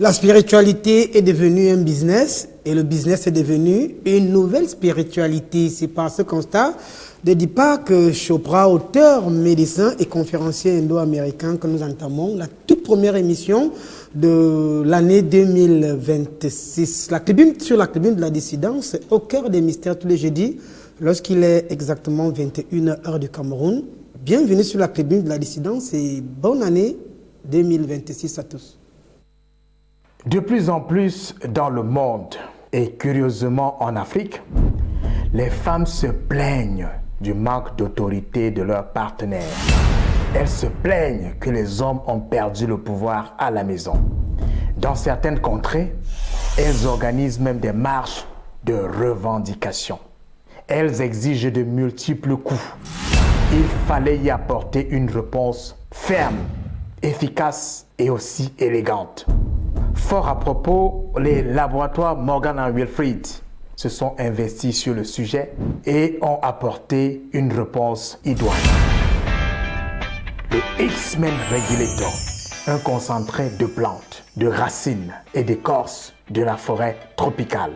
La spiritualité est devenue un business et le business est devenu une nouvelle spiritualité. C'est par ce constat de Deepak Chopra, auteur, médecin et conférencier indo-américain, que nous entamons la toute première émission de l'année 2026. Sur la tribune de la dissidence, au cœur des mystères tous les jeudis, lorsqu'il est exactement 21h du Cameroun. Bienvenue sur la tribune de la dissidence et bonne année 2026 à tous. De plus en plus dans le monde, et curieusement en Afrique, les femmes se plaignent du manque d'autorité de leurs partenaires. Elles se plaignent que les hommes ont perdu le pouvoir à la maison. Dans certaines contrées, elles organisent même des marches de revendication. Elles exigent de multiples coups. Il fallait y apporter une réponse ferme, efficace et aussi élégante. Fort à propos, les laboratoires Morgan & Wilfrid se sont investis sur le sujet et ont apporté une réponse idoine. Le X-Men Regulator, un concentré de plantes, de racines et d'écorces de la forêt tropicale.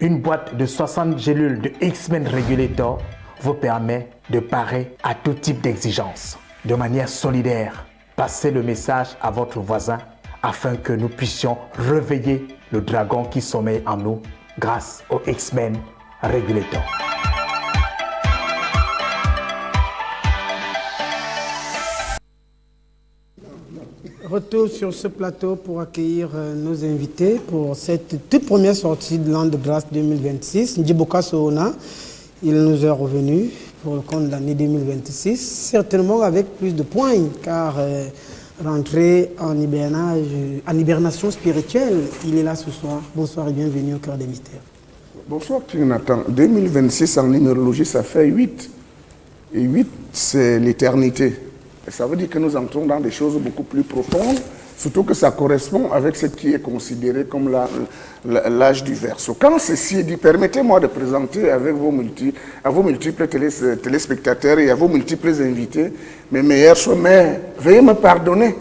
Une boîte de 60 gélules de X-Men Regulator vous permet de parer à tout type d'exigence. De manière solidaire, passez le message à votre voisin afin que nous puissions réveiller le dragon qui sommeille en nous grâce au X-Men Regulator. Retour sur ce plateau pour accueillir nos invités pour cette toute première sortie de l'an de grâce 2026. Ndiboka Sohona, il nous est revenu pour le compte de l'année 2026, certainement avec plus de points, car rentré en hibernation spirituelle. Il est là ce soir. Bonsoir et bienvenue au cœur des mystères. Bonsoir Nathan. 2026 en numérologie, ça fait 8. Et 8, c'est l'éternité. Et ça veut dire que nous entrons dans des choses beaucoup plus profondes, surtout que ça correspond avec ce qui est considéré comme l'âge du Verseau. Quand ceci est dit, permettez-moi de présenter à vos multiples téléspectateurs et à vos multiples invités mes meilleurs souhaits. Mais veuillez me pardonner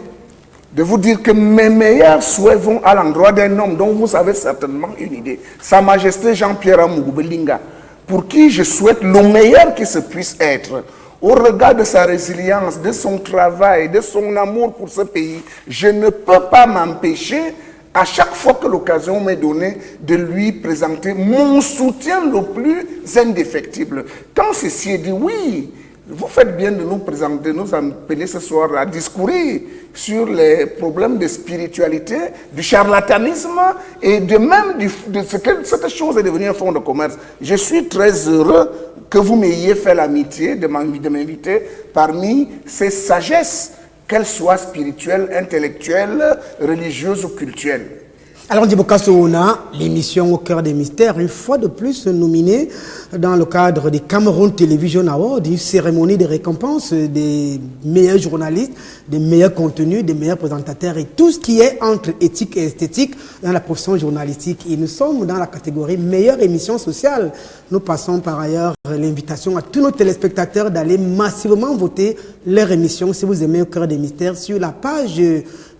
de vous dire que mes meilleurs souhaits vont à l'endroit d'un homme dont vous avez certainement une idée. Sa Majesté Jean-Pierre Amougou Belinga, pour qui je souhaite le meilleur qui se puisse être. Au regard de sa résilience, de son travail, de son amour pour ce pays, je ne peux pas m'empêcher, à chaque fois que l'occasion m'est donnée, de lui présenter mon soutien le plus indéfectible. Quand ceci est dit, oui, vous faites bien de nous présenter, nous appeler ce soir à discourir sur les problèmes de spiritualité, du charlatanisme et de même de ce que cette chose est devenue un fonds de commerce. Je suis très heureux que vous m'ayez fait l'amitié de m'inviter parmi ces sagesses, qu'elles soient spirituelles, intellectuelles, religieuses ou culturelles. Alors Ndiboka Sohona, l'émission au cœur des mystères, une fois de plus nominée dans le cadre des Cameroun Television Awards, une cérémonie de récompense des meilleurs journalistes, des meilleurs contenus, des meilleurs présentateurs et tout ce qui est entre éthique et esthétique dans la profession journalistique. Et nous sommes dans la catégorie meilleure émission sociale. Nous passons par ailleurs l'invitation à tous nos téléspectateurs d'aller massivement voter leur émission si vous aimez au cœur des mystères sur la page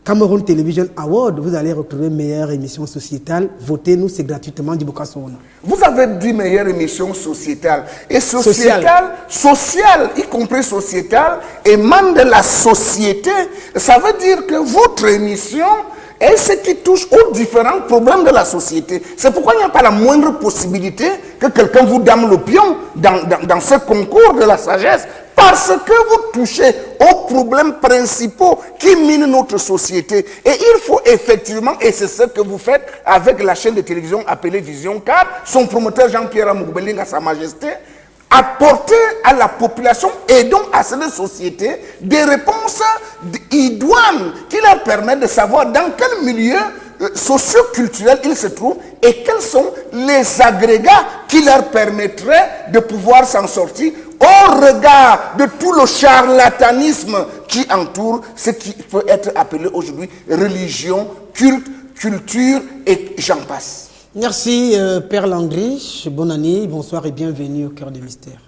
Cameroun Television Award, vous allez retrouver meilleure émission sociétale. Votez-nous, c'est gratuitement Ndiboka Sohona. Vous avez dit meilleure émission sociétale. Et sociétale, y compris sociétale, émane de la société. Ça veut dire que votre émission est ce qui touche aux différents problèmes de la société. C'est pourquoi il n'y a pas la moindre possibilité que quelqu'un vous dame le pion dans ce concours de la sagesse. Parce que vous touchez aux problèmes principaux qui minent notre société. Et il faut effectivement, et c'est ce que vous faites avec la chaîne de télévision appelée Vision 4, son promoteur Jean-Pierre Amougou Belinga, Sa Majesté, apporter à la population et donc à cette société des réponses idoines qui leur permettent de savoir dans quel milieu socio-culturel ils se trouvent et quels sont les agrégats qui leur permettraient de pouvoir s'en sortir au regard de tout le charlatanisme qui entoure ce qui peut être appelé aujourd'hui religion, culte, culture et j'en passe. Merci Père Landry, bonne année, bonsoir et bienvenue au cœur des mystères.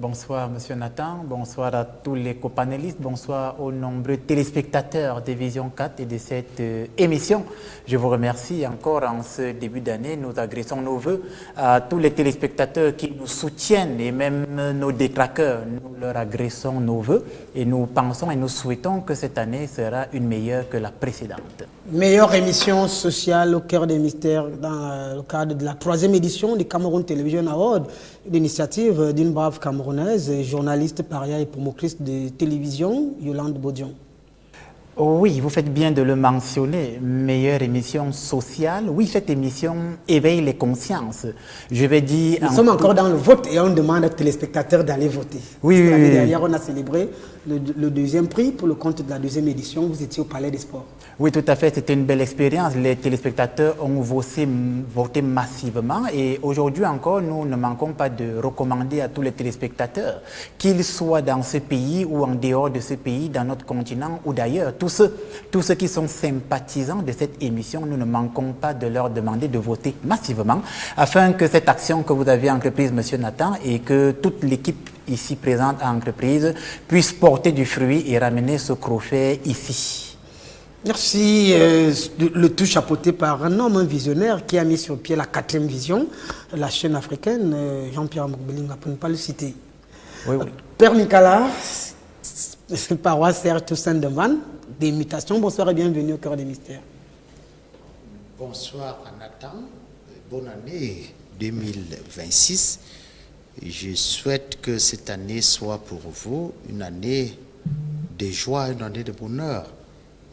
Bonsoir, Monsieur Nathan. Bonsoir à tous les copanélistes. Bonsoir aux nombreux téléspectateurs de Vision 4 et de cette émission. Je vous remercie encore en ce début d'année. Nous adressons nos voeux à tous les téléspectateurs qui nous soutiennent et même nos détraqueurs. Nous leur adressons nos voeux et nous pensons et nous souhaitons que cette année sera une meilleure que la précédente. Meilleure émission sociale au cœur des mystères dans le cadre de la 3e édition du Cameroun Television Award, l'initiative d'une brave Camerounaise, journaliste, paria et promotrice de télévision, Yolande Bodion. Oui, vous faites bien de le mentionner. Meilleure émission sociale. Oui, cette émission éveille les consciences. Je vais dire... Nous sommes encore dans le vote et on demande aux téléspectateurs d'aller voter. Oui, oui, oui. Dernière, on a célébré le 2e prix pour le compte de la 2e édition. Vous étiez au Palais des Sports. Oui, tout à fait. C'était une belle expérience. Les téléspectateurs ont voté massivement et aujourd'hui encore, nous ne manquons pas de recommander à tous les téléspectateurs, qu'ils soient dans ce pays ou en dehors de ce pays, dans notre continent ou d'ailleurs, tous ceux qui sont sympathisants de cette émission, nous ne manquons pas de leur demander de voter massivement afin que cette action que vous avez entreprise, Monsieur Nathan, et que toute l'équipe ici présente à entreprise puisse porter du fruit et ramener ce trophée ici. Merci. Le tout chapeauté par un homme, un visionnaire qui a mis sur pied la 4e vision, la chaîne africaine, Jean-Pierre Moukbelinga, pour ne pas le citer. Oui, oui. Père Nicolas, paroisse Serge Toussaint de Man, des mutations. Bonsoir et bienvenue au cœur des mystères. Bonsoir à Nathan, bonne année 2026. Je souhaite que cette année soit pour vous une année de joie, une année de bonheur,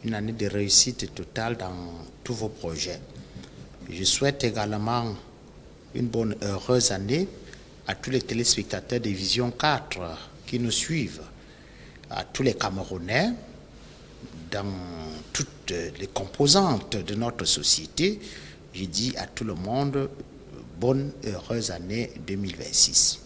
une année de réussite totale dans tous vos projets. Je souhaite également une bonne, heureuse année à tous les téléspectateurs de Vision 4 qui nous suivent, à tous les Camerounais, dans toutes les composantes de notre société. Je dis à tout le monde, bonne, heureuse année 2026.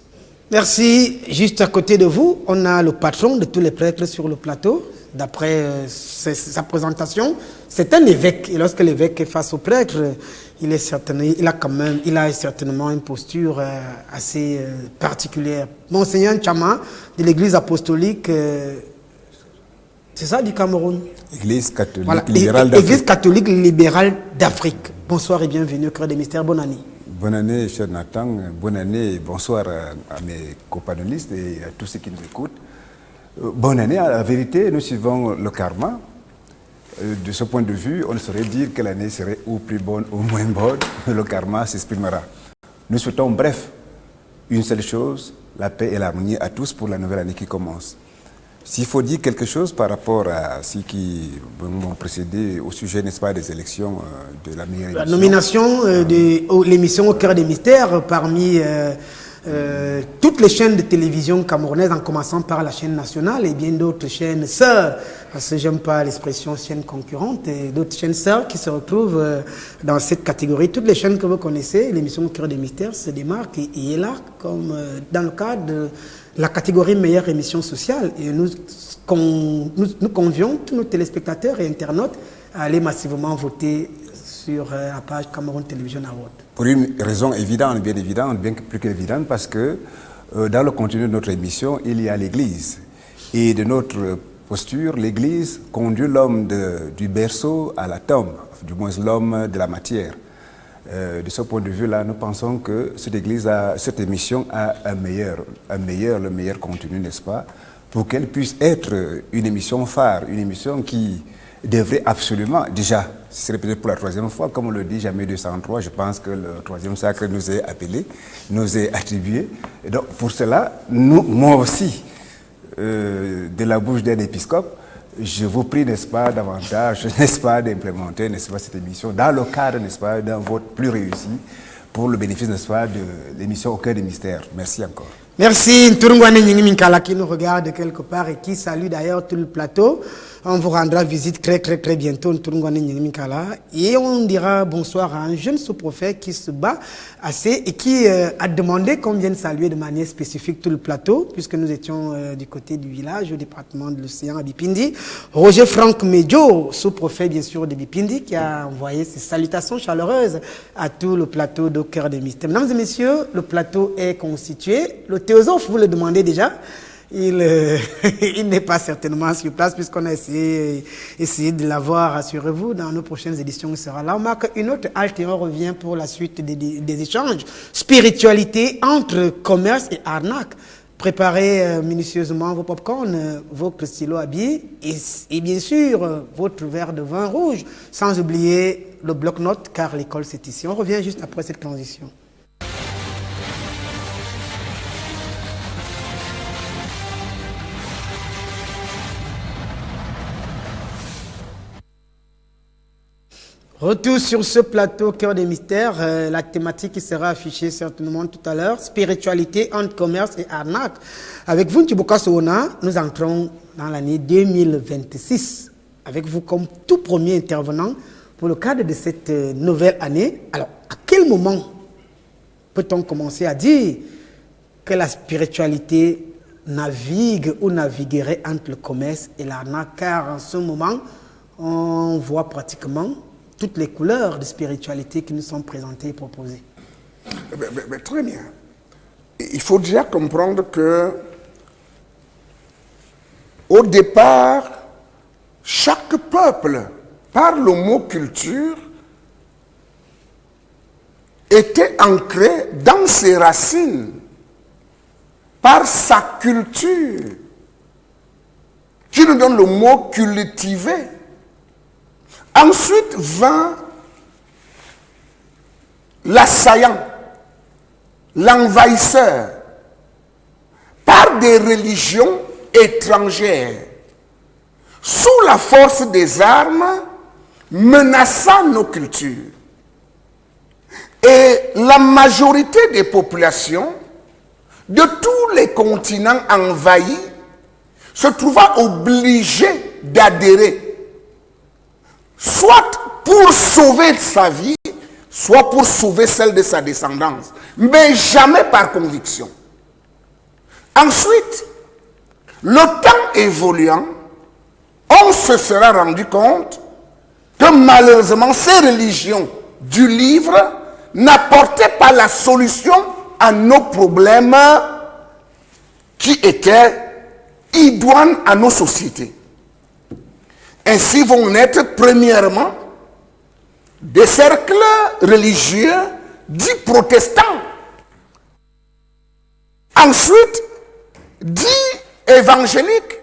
Merci. Juste à côté de vous, on a le patron de tous les prêtres sur le plateau. D'après sa présentation, c'est un évêque. Et lorsque l'évêque est face au prêtre, il a certainement une posture assez particulière. Monseigneur Chama, de l'église apostolique, c'est ça, du Cameroun? Église catholique, voilà. libérale d'Afrique. Église catholique libérale d'Afrique. Bonsoir et bienvenue au cœur des mystères. Bonne année. Bonne année, cher Nathan. Bonne année et bonsoir à mes companélistes et à tous ceux qui nous écoutent. Bonne année. À la vérité, nous suivons le karma. De ce point de vue, on ne saurait dire que l'année serait ou plus bonne ou moins bonne. Le karma s'exprimera. Nous souhaitons, bref, une seule chose, la paix et l'harmonie à tous pour la nouvelle année qui commence. S'il faut dire quelque chose par rapport à ceux qui m'ont précédé au sujet, n'est-ce pas, des élections de la meilleure émission. La nomination de l'émission Au cœur des mystères parmi toutes les chaînes de télévision camerounaises, en commençant par la chaîne nationale et bien d'autres chaînes sœurs, parce que j'aime pas l'expression chaîne concurrente, et d'autres chaînes sœurs qui se retrouvent dans cette catégorie. Toutes les chaînes que vous connaissez, l'émission Au cœur des mystères se démarque et est là comme dans le cadre de la catégorie meilleure émission sociale. Et nous convions tous nos téléspectateurs et internautes à aller massivement voter sur la page Cameroun Television Award. Pour une raison évidente, bien évidente, bien plus qu'évidente, parce que dans le contenu de notre émission, il y a l'Église. Et de notre posture, l'Église conduit l'homme du berceau à la tombe, du moins l'homme de la matière. De ce point de vue-là, nous pensons que cette émission a le meilleur contenu, n'est-ce pas, pour qu'elle puisse être une émission phare, une émission qui devrait absolument, déjà, ce serait peut-être pour la 3e fois, comme on le dit, jamais 203, je pense que le 3e sacre nous est appelé, nous est attribué. Et donc, pour cela, moi aussi, de la bouche d'un épiscope, je vous prie, n'est-ce pas, davantage, n'est-ce pas, d'implémenter, n'est-ce pas, cette émission dans le cadre, n'est-ce pas, d'un vote plus réussi pour le bénéfice, n'est-ce pas, de l'émission Au cœur des mystères. Merci encore. Merci Nturungwane Nyingiminkala qui nous regarde quelque part et qui salue d'ailleurs tout le plateau. On vous rendra visite très bientôt. Et on dira bonsoir à un jeune sous-préfet qui se bat assez et qui a demandé qu'on vienne saluer de manière spécifique tout le plateau, puisque nous étions du côté du village, au département de l'océan à Bipindi. Roger Franck Medjo, sous-préfet bien sûr de Bipindi, qui a envoyé ses salutations chaleureuses à tout le plateau d'Au Cœur des Mystères. Mesdames et messieurs, le plateau est constitué. Le théosophe, vous le demandez déjà. Il n'est pas certainement sur place puisqu'on a essayé de l'avoir, rassurez-vous, dans nos prochaines éditions, il sera là. On marque une autre halte et on revient pour la suite des échanges. Spiritualité entre commerce et arnaque. Préparez minutieusement vos popcorn, vos stylos à billes et bien sûr votre verre de vin rouge, sans oublier le bloc-notes car l'école c'est ici. On revient juste après cette transition. Retour sur ce plateau Cœur des Mystères, la thématique qui sera affichée certainement tout à l'heure, spiritualité entre commerce et arnaque. Avec vous, Ntiboka Soona, nous entrons dans l'année 2026, avec vous comme tout premier intervenant pour le cadre de cette nouvelle année. Alors, à quel moment peut-on commencer à dire que la spiritualité navigue ou naviguerait entre le commerce et l'arnaque? Car en ce moment, on voit pratiquement toutes les couleurs de spiritualité qui nous sont présentées et proposées. Très bien. Il faut déjà comprendre que au départ, chaque peuple, par le mot culture, était ancré dans ses racines, par sa culture, qui nous donne le mot cultiver. Ensuite vint l'assaillant, l'envahisseur, par des religions étrangères, sous la force des armes, menaçant nos cultures. Et la majorité des populations de tous les continents envahis se trouva obligée d'adhérer, soit pour sauver sa vie, soit pour sauver celle de sa descendance, mais jamais par conviction. Ensuite, le temps évoluant, on se sera rendu compte que malheureusement ces religions du livre n'apportaient pas la solution à nos problèmes qui étaient idoines à nos sociétés. Ainsi vont naître premièrement des cercles religieux dits protestants, ensuite dits évangéliques,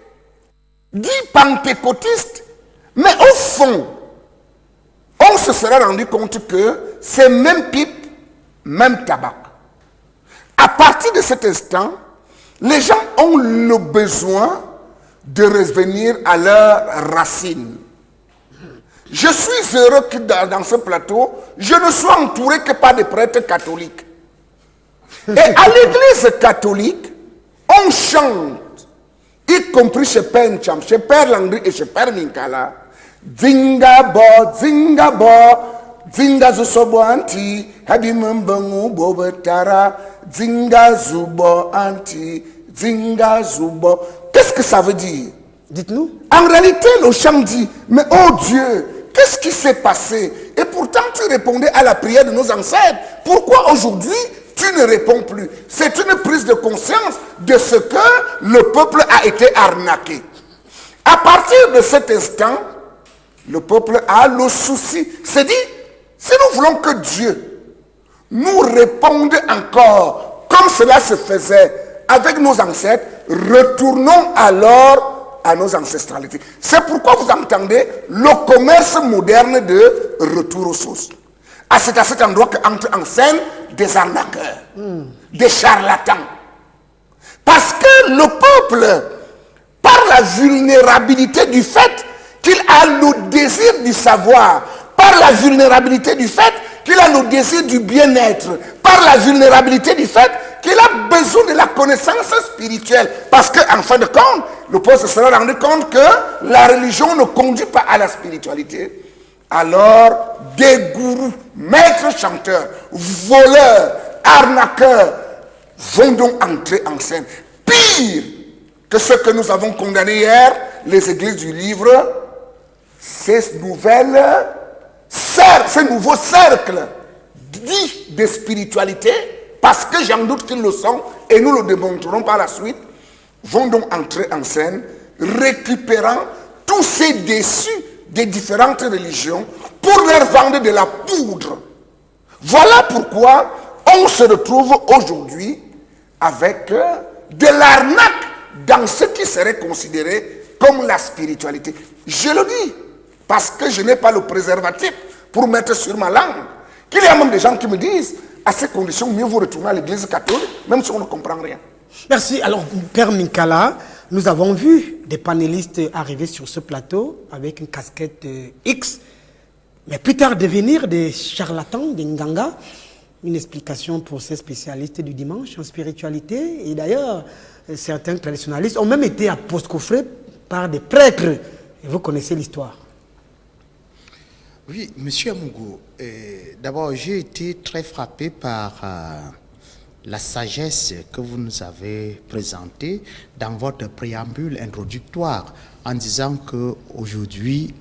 dits pentecôtistes, mais au fond, on se sera rendu compte que c'est même pipe, même tabac. À partir de cet instant, les gens ont le besoin de revenir à leurs racines. Je suis heureux que dans ce plateau, je ne sois entouré que par des prêtres catholiques. Et à l'église catholique, on chante, y compris chez Père Ncham, chez Père Landry et chez Père Minkala, Zinga Zinga Zusobo Anti, Habimambangu Bobetara, Zinga Zubo Anti, Zinga Zubo. Qu'est-ce que ça veut dire? Dites-nous. En réalité, le chant dit, mais oh Dieu, qu'est-ce qui s'est passé? Et pourtant, tu répondais à la prière de nos ancêtres. Pourquoi aujourd'hui, tu ne réponds plus? C'est une prise de conscience de ce que le peuple a été arnaqué. À partir de cet instant, le peuple a le souci. C'est dit, si nous voulons que Dieu nous réponde encore comme cela se faisait avec nos ancêtres, retournons alors à nos ancestralités. C'est pourquoi vous entendez le commerce moderne de retour aux sources. C'est à cet endroit qu'entrent en scène des arnaqueurs, des charlatans. Parce que le peuple, par la vulnérabilité du fait qu'il a le désir du savoir, par la vulnérabilité du fait qu'il a le désir du bien-être, par la vulnérabilité du fait qu'il a besoin de la connaissance spirituelle. Parce qu'en fin de compte, le peuple se sera rendu compte que la religion ne conduit pas à la spiritualité. Alors, des gourous, maîtres chanteurs, voleurs, arnaqueurs vont donc entrer en scène. Pire que ce que nous avons condamné hier, les églises du livre, ces nouveaux cercles dits de spiritualité, parce que j'en doute qu'ils le sont, et nous le démontrerons par la suite, vont donc entrer en scène, récupérant tous ces déçus des différentes religions pour leur vendre de la poudre. Voilà pourquoi on se retrouve aujourd'hui avec de l'arnaque dans ce qui serait considéré comme la spiritualité. Je le dis parce que je n'ai pas le préservatif pour mettre sur ma langue. Qu'il y a même des gens qui me disent, à ces conditions, mieux vous retourner à l'église catholique, même si on ne comprend rien. Merci. Alors, Père Minkala, nous avons vu des panélistes arriver sur ce plateau avec une casquette X, mais plus tard devenir des charlatans, des nganga. Une explication pour ces spécialistes du dimanche en spiritualité. Et d'ailleurs, certains traditionalistes ont même été apostrophés par des prêtres. Et vous connaissez l'histoire. Oui, Monsieur Amougou, d'abord j'ai été très frappé par la sagesse que vous nous avez présentée dans votre préambule introductoire en disant qu'aujourd'hui,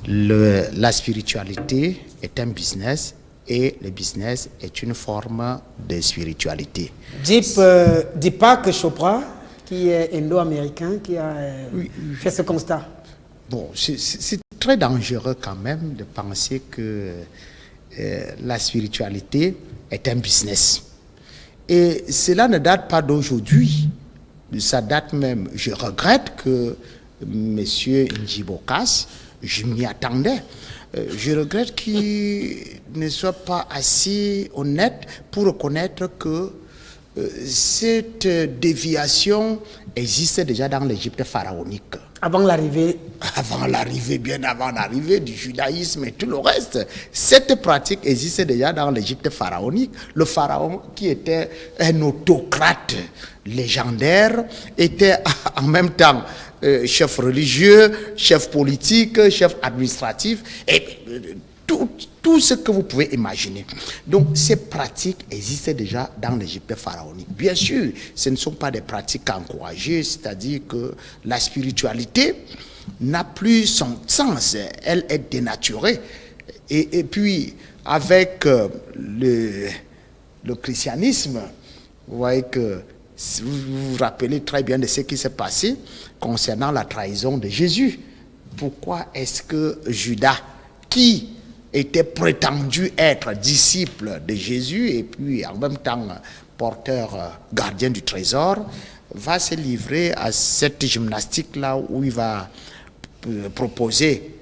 la spiritualité est un business et le business est une forme de spiritualité. Deepak Chopra, qui est indo-américain, qui a fait ce constat. Bon, c'est très dangereux quand même de penser que la spiritualité est un business. Et cela ne date pas d'aujourd'hui. Ça date même, je regrette que M. Njibokas, je m'y attendais. Je regrette qu'il ne soit pas assez honnête pour reconnaître que cette déviation existait déjà dans l'Égypte pharaonique. Avant l'arrivée. Bien avant l'arrivée du judaïsme et tout le reste. Cette pratique existait déjà dans l'Égypte pharaonique. Le pharaon, qui était un autocrate légendaire, était en même temps chef religieux, chef politique, chef administratif, et tout ce que vous pouvez imaginer. Donc, ces pratiques existaient déjà dans l'Égypte pharaonique. Bien sûr, ce ne sont pas des pratiques encouragées, c'est-à-dire que la spiritualité n'a plus son sens, elle est dénaturée. Et puis, avec le christianisme, vous voyez que vous vous rappelez très bien de ce qui s'est passé concernant la trahison de Jésus. Pourquoi est-ce que Judas, qui était prétendu être disciple de Jésus et puis en même temps porteur, gardien du trésor, va se livrer à cette gymnastique-là où il va proposer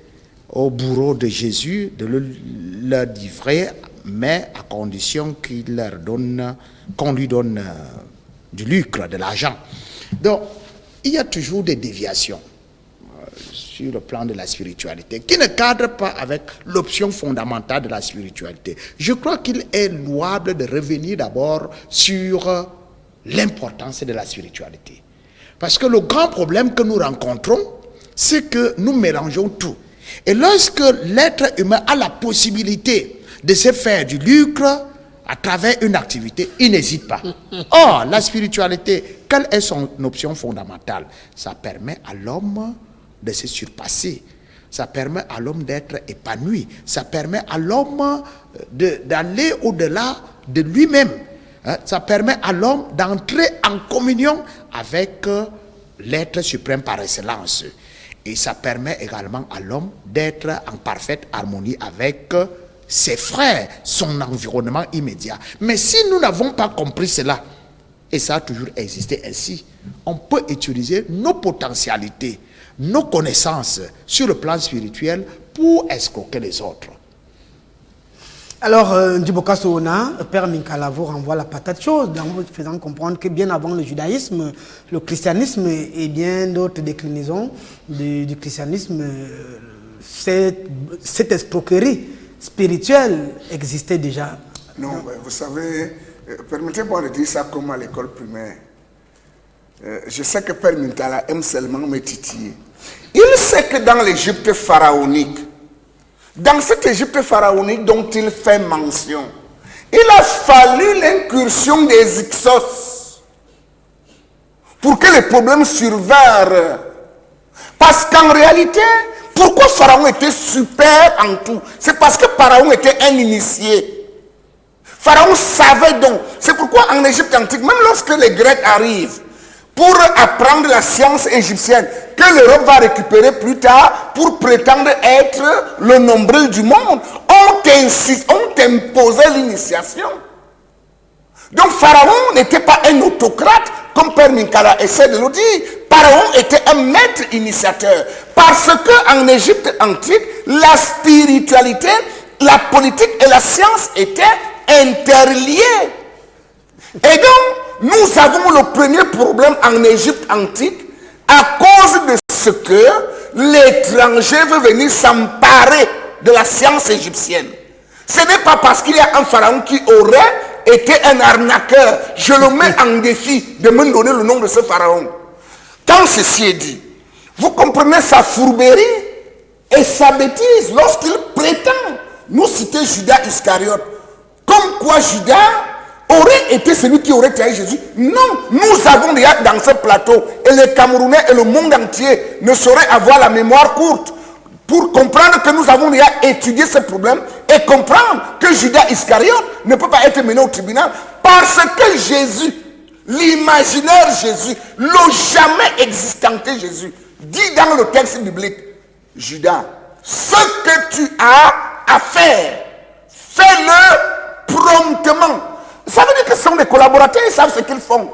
au bourreau de Jésus de leur livrer, mais à condition qu'on lui donne du lucre, de l'argent. Donc, il y a toujours des déviations sur le plan de la spiritualité, qui ne cadrent pas avec l'option fondamentale de la spiritualité. Je crois qu'il est louable de revenir d'abord sur l'importance de la spiritualité. Parce que le grand problème que nous rencontrons, c'est que nous mélangeons tout. Et lorsque l'être humain a la possibilité de se faire du lucre à travers une activité, il n'hésite pas. Or, la spiritualité, quelle est son option fondamentale? Ça permet à l'homme de se surpasser. Ça permet à l'homme d'être épanoui. Ça permet à l'homme d'aller au-delà de lui-même. Ça permet à l'homme d'entrer en communion avec l'être suprême par excellence. Et ça permet également à l'homme d'être en parfaite harmonie avec ses frères, son environnement immédiat. Mais si nous n'avons pas compris cela, et ça a toujours existé ainsi, on peut utiliser nos potentialités, nos connaissances sur le plan spirituel pour escroquer les autres. Alors, Njiboka Soona, Père Minkala vous renvoie la patate chaude en vous faisant comprendre que bien avant le judaïsme, le christianisme et bien d'autres déclinaisons du christianisme, cette escroquerie spirituelle existait déjà. Non, vous savez, Permettez-moi de dire ça comme à l'école primaire. Je sais que Père Mintala aime seulement me titiller. Il sait que dans l'Égypte pharaonique, dans cette Égypte pharaonique dont il fait mention, il a fallu l'incursion des Hyksos pour que les problèmes survinrent. Parce qu'en réalité, pourquoi Pharaon était super en tout? C'est parce que Pharaon était un initié. Pharaon savait donc. C'est pourquoi en Égypte antique, même lorsque les Grecs arrivent pour apprendre la science égyptienne, que l'Europe va récupérer plus tard pour prétendre être le nombril du monde, on imposait l'initiation. Donc Pharaon n'était pas un autocrate, comme Père Minkala essaie de le dire. Pharaon était un maître initiateur. Parce qu'en Égypte antique, la spiritualité, la politique et la science étaient interliées. Et donc, nous avons le premier problème en Égypte antique à cause de ce que l'étranger veut venir s'emparer de la science égyptienne. Ce n'est pas parce qu'il y a un pharaon qui aurait été un arnaqueur. Je le mets en défi de me donner le nom de ce pharaon. Quand ceci est dit, vous comprenez sa fourberie et sa bêtise lorsqu'il prétend nous citer Judas Iscariote. Comme quoi Judas aurait été celui qui aurait trahi Jésus. Non, nous avons déjà dans ce plateau, et les Camerounais et le monde entier ne sauraient avoir la mémoire courte pour comprendre que nous avons déjà étudié ce problème et comprendre que Judas Iscariote ne peut pas être mené au tribunal parce que Jésus, l'imaginaire Jésus, le jamais existanté Jésus, dit dans le texte biblique, Judas, ce que tu as à faire, fais-le promptement. Ça veut dire que ce sont des collaborateurs, ils savent ce qu'ils font.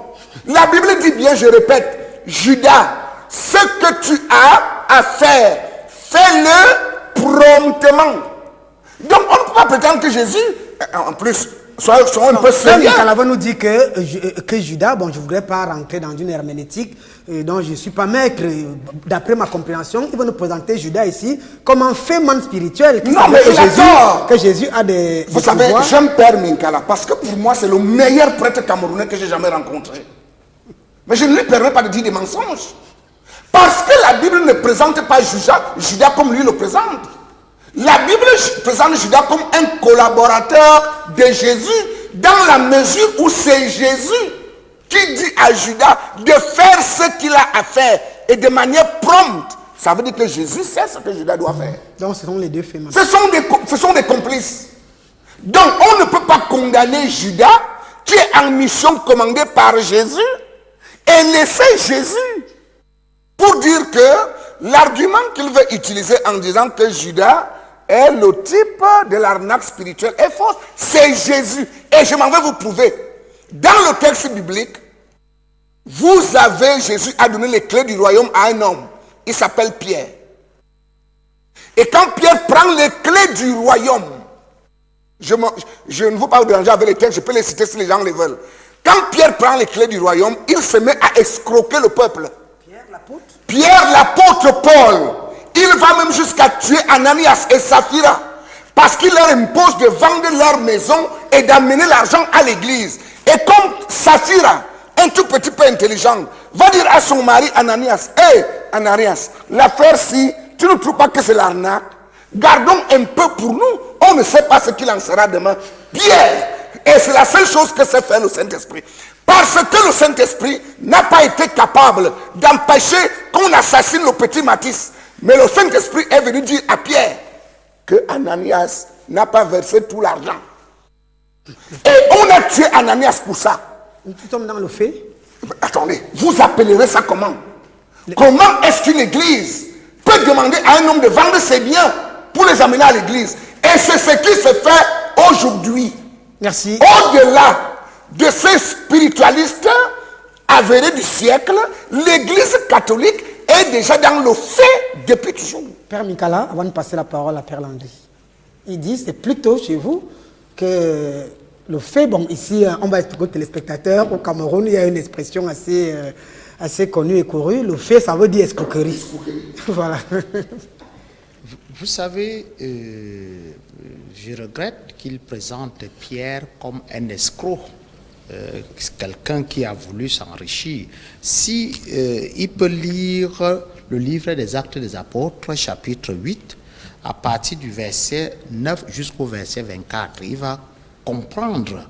La Bible dit bien, je répète, Judas, ce que tu as à faire, fais-le promptement. Donc on ne peut pas prétendre que Jésus, en plus, soyons un peu sérieux. Calava nous dit que Judas, bon, je ne voudrais pas rentrer dans une herméneutique dont je ne suis pas maître. D'après ma compréhension, il va nous présenter Judas ici comme un phénomène spirituel. Non, mais il a tort. Que Jésus a des Vous savez, j'aime Père Minkala parce que pour moi, c'est le meilleur prêtre camerounais que j'ai jamais rencontré. Mais je ne lui permets pas de dire des mensonges. Parce que la Bible ne présente pas Judas comme lui le présente. La Bible présente Judas comme un collaborateur de Jésus dans la mesure où c'est Jésus qui dit à Judas de faire ce qu'il a à faire et de manière prompte. Ça veut dire que Jésus sait ce que Judas doit faire. Donc ce sont les deux faits. Ce sont des complices. Donc on ne peut pas condamner Judas qui est en mission commandée par Jésus et laisser Jésus pour dire que l'argument qu'il veut utiliser en disant que Judas est le type de l'arnaque spirituelle est fausse. C'est Jésus. Et je m'en vais vous prouver. Dans le texte biblique, Jésus a donné les clés du royaume à un homme. Il s'appelle Pierre. Et quand Pierre prend les clés du royaume, je ne veux pas vous déranger avec les textes, je peux les citer si les gens les veulent. Quand Pierre prend les clés du royaume, il se met à escroquer le peuple. Pierre l'apôtre Paul, il va même jusqu'à tuer Ananias et Saphira parce qu'il leur impose de vendre leur maison et d'amener l'argent à l'église. Et comme Saphira, un tout petit peu intelligent, va dire à son mari Ananias, hé Ananias, l'affaire-ci, tu ne trouves pas que c'est l'arnaque? Gardons un peu pour nous, on ne sait pas ce qu'il en sera demain. Pierre, et c'est la seule chose que sait faire le Saint-Esprit. Parce que le Saint-Esprit n'a pas été capable d'empêcher qu'on assassine le petit Mathis. Mais le Saint-Esprit est venu dire à Pierre que Ananias n'a pas versé tout l'argent. Et on a tué Ananias pour ça. Nous sommes dans le fait. Attendez, vous appellerez ça comment? Comment est-ce qu'une église peut demander à un homme de vendre ses biens pour les amener à l'église? Et c'est ce qui se fait aujourd'hui. Merci. Au-delà de ces spiritualistes avérés du siècle, l'église catholique est déjà dans le fait depuis toujours. Père Minkala, avant de passer la parole à Père Landry, il dit c'est plutôt chez vous que le fait, bon ici on va expliquer aux téléspectateurs, au Cameroun il y a une expression assez connue et courue, le fait ça veut dire escroquerie. Voilà. Vous savez, je regrette qu'il présente Pierre comme un escroc. quelqu'un qui a voulu s'enrichir, si il peut lire le livre des Actes des Apôtres, chapitre 8, à partir du verset 9 jusqu'au verset 24, il va comprendre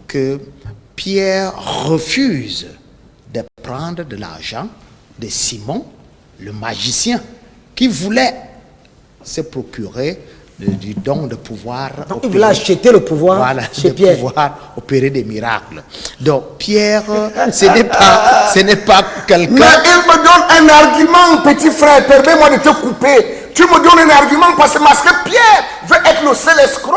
que Pierre refuse de prendre de l'argent de Simon, le magicien, qui voulait se procurer du don de pouvoir. Donc il voulait acheter le pouvoir, voilà, chez Pierre. Pouvoir opérer des miracles. Donc Pierre, ce n'est pas quelqu'un. Mais il me donne un argument, petit frère, permets-moi de te couper. Tu me donnes un argument parce que Pierre veut être le seul escroc.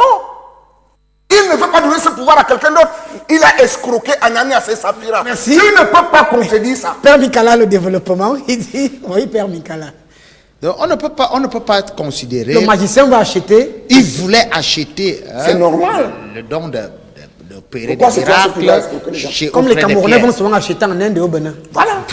Il ne veut pas donner ce pouvoir à quelqu'un d'autre. Il a escroqué Ananias et Saphira. Merci. Tu ne peux pas contredire ça. Père Mikala, le développement, il dit, oui, Père Mikala. Donc, on ne peut pas considérer. Le magicien va acheter. Il voulait acheter. C'est normal. Le don de opérer des Pourquoi c'est toi ce qui l'as miracles. escroqué, les gens? chez- Comme les auprès de Camerounais Pierre. vont souvent acheter en Inde et au Bénin. Voilà.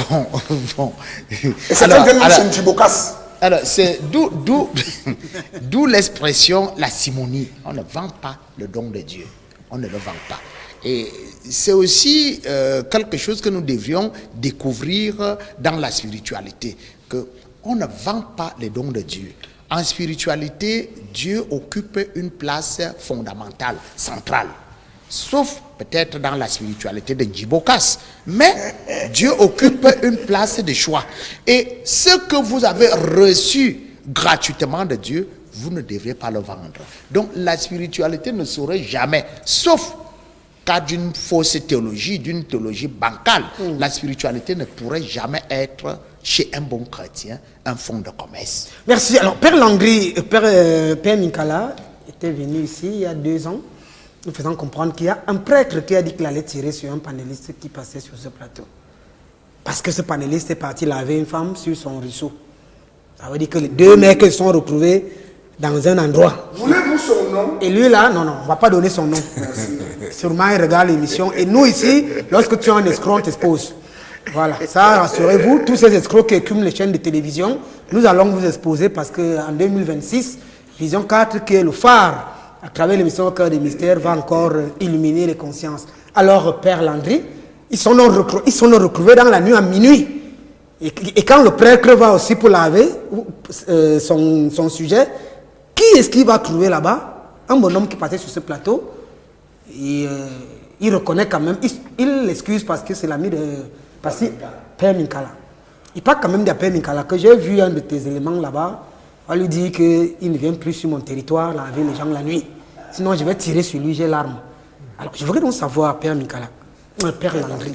Bon. Et c'est un démon chez Njibokas. Alors, c'est d'où l'expression la simonie. On ne vend pas le don de Dieu. On ne le vend pas. Et c'est aussi quelque chose que nous devrions découvrir dans la spiritualité, que on ne vend pas les dons de Dieu. En spiritualité, Dieu occupe une place fondamentale, centrale. Sauf peut-être dans la spiritualité de Njibokas. Mais Dieu occupe une place de choix. Et ce que vous avez reçu gratuitement de Dieu, vous ne devrez pas le vendre. Donc la spiritualité ne saurait jamais, sauf cas d'une fausse théologie, d'une théologie bancale, la spiritualité ne pourrait jamais être chez un bon chrétien un fonds de commerce. Merci. Alors, Père Landry, Père Mikala était venu ici il y a 2 ans, nous faisant comprendre qu'il y a un prêtre qui a dit qu'il allait tirer sur un panéliste qui passait sur ce plateau. Parce que ce panéliste est parti laver une femme sur son ruisseau. Ça veut dire que les 2 mecs se sont retrouvés dans un endroit. Voulez-vous son nom? Et lui là, non, on ne va pas donner son nom. Sûrement, il regarde l'émission. Et nous ici, lorsque tu es un escroc, on t'expose. Voilà, ça, rassurez-vous, tous ces escrocs qui écument les chaînes de télévision, nous allons vous exposer parce qu'en 2026, Vision 4, qui est le phare, à travers l'émission Au cœur des mystères, va encore illuminer les consciences. Alors, Père Landry, ils sont retrouvés dans la nuit à minuit. Et quand le prêtre va aussi pour laver son sujet, qui est-ce qu'il va trouver là-bas? Un bonhomme qui passait sur ce plateau. Et il reconnaît quand même, il l'excuse parce que c'est l'ami de Père Mikala. Il parle quand même de Père Mikala, que j'ai vu un de tes éléments là-bas. On lui dit qu'il ne vient plus sur mon territoire laver les gens la nuit. Sinon, je vais tirer sur lui, j'ai l'arme. Alors, je voudrais donc savoir, Père Mikala, Père Landry,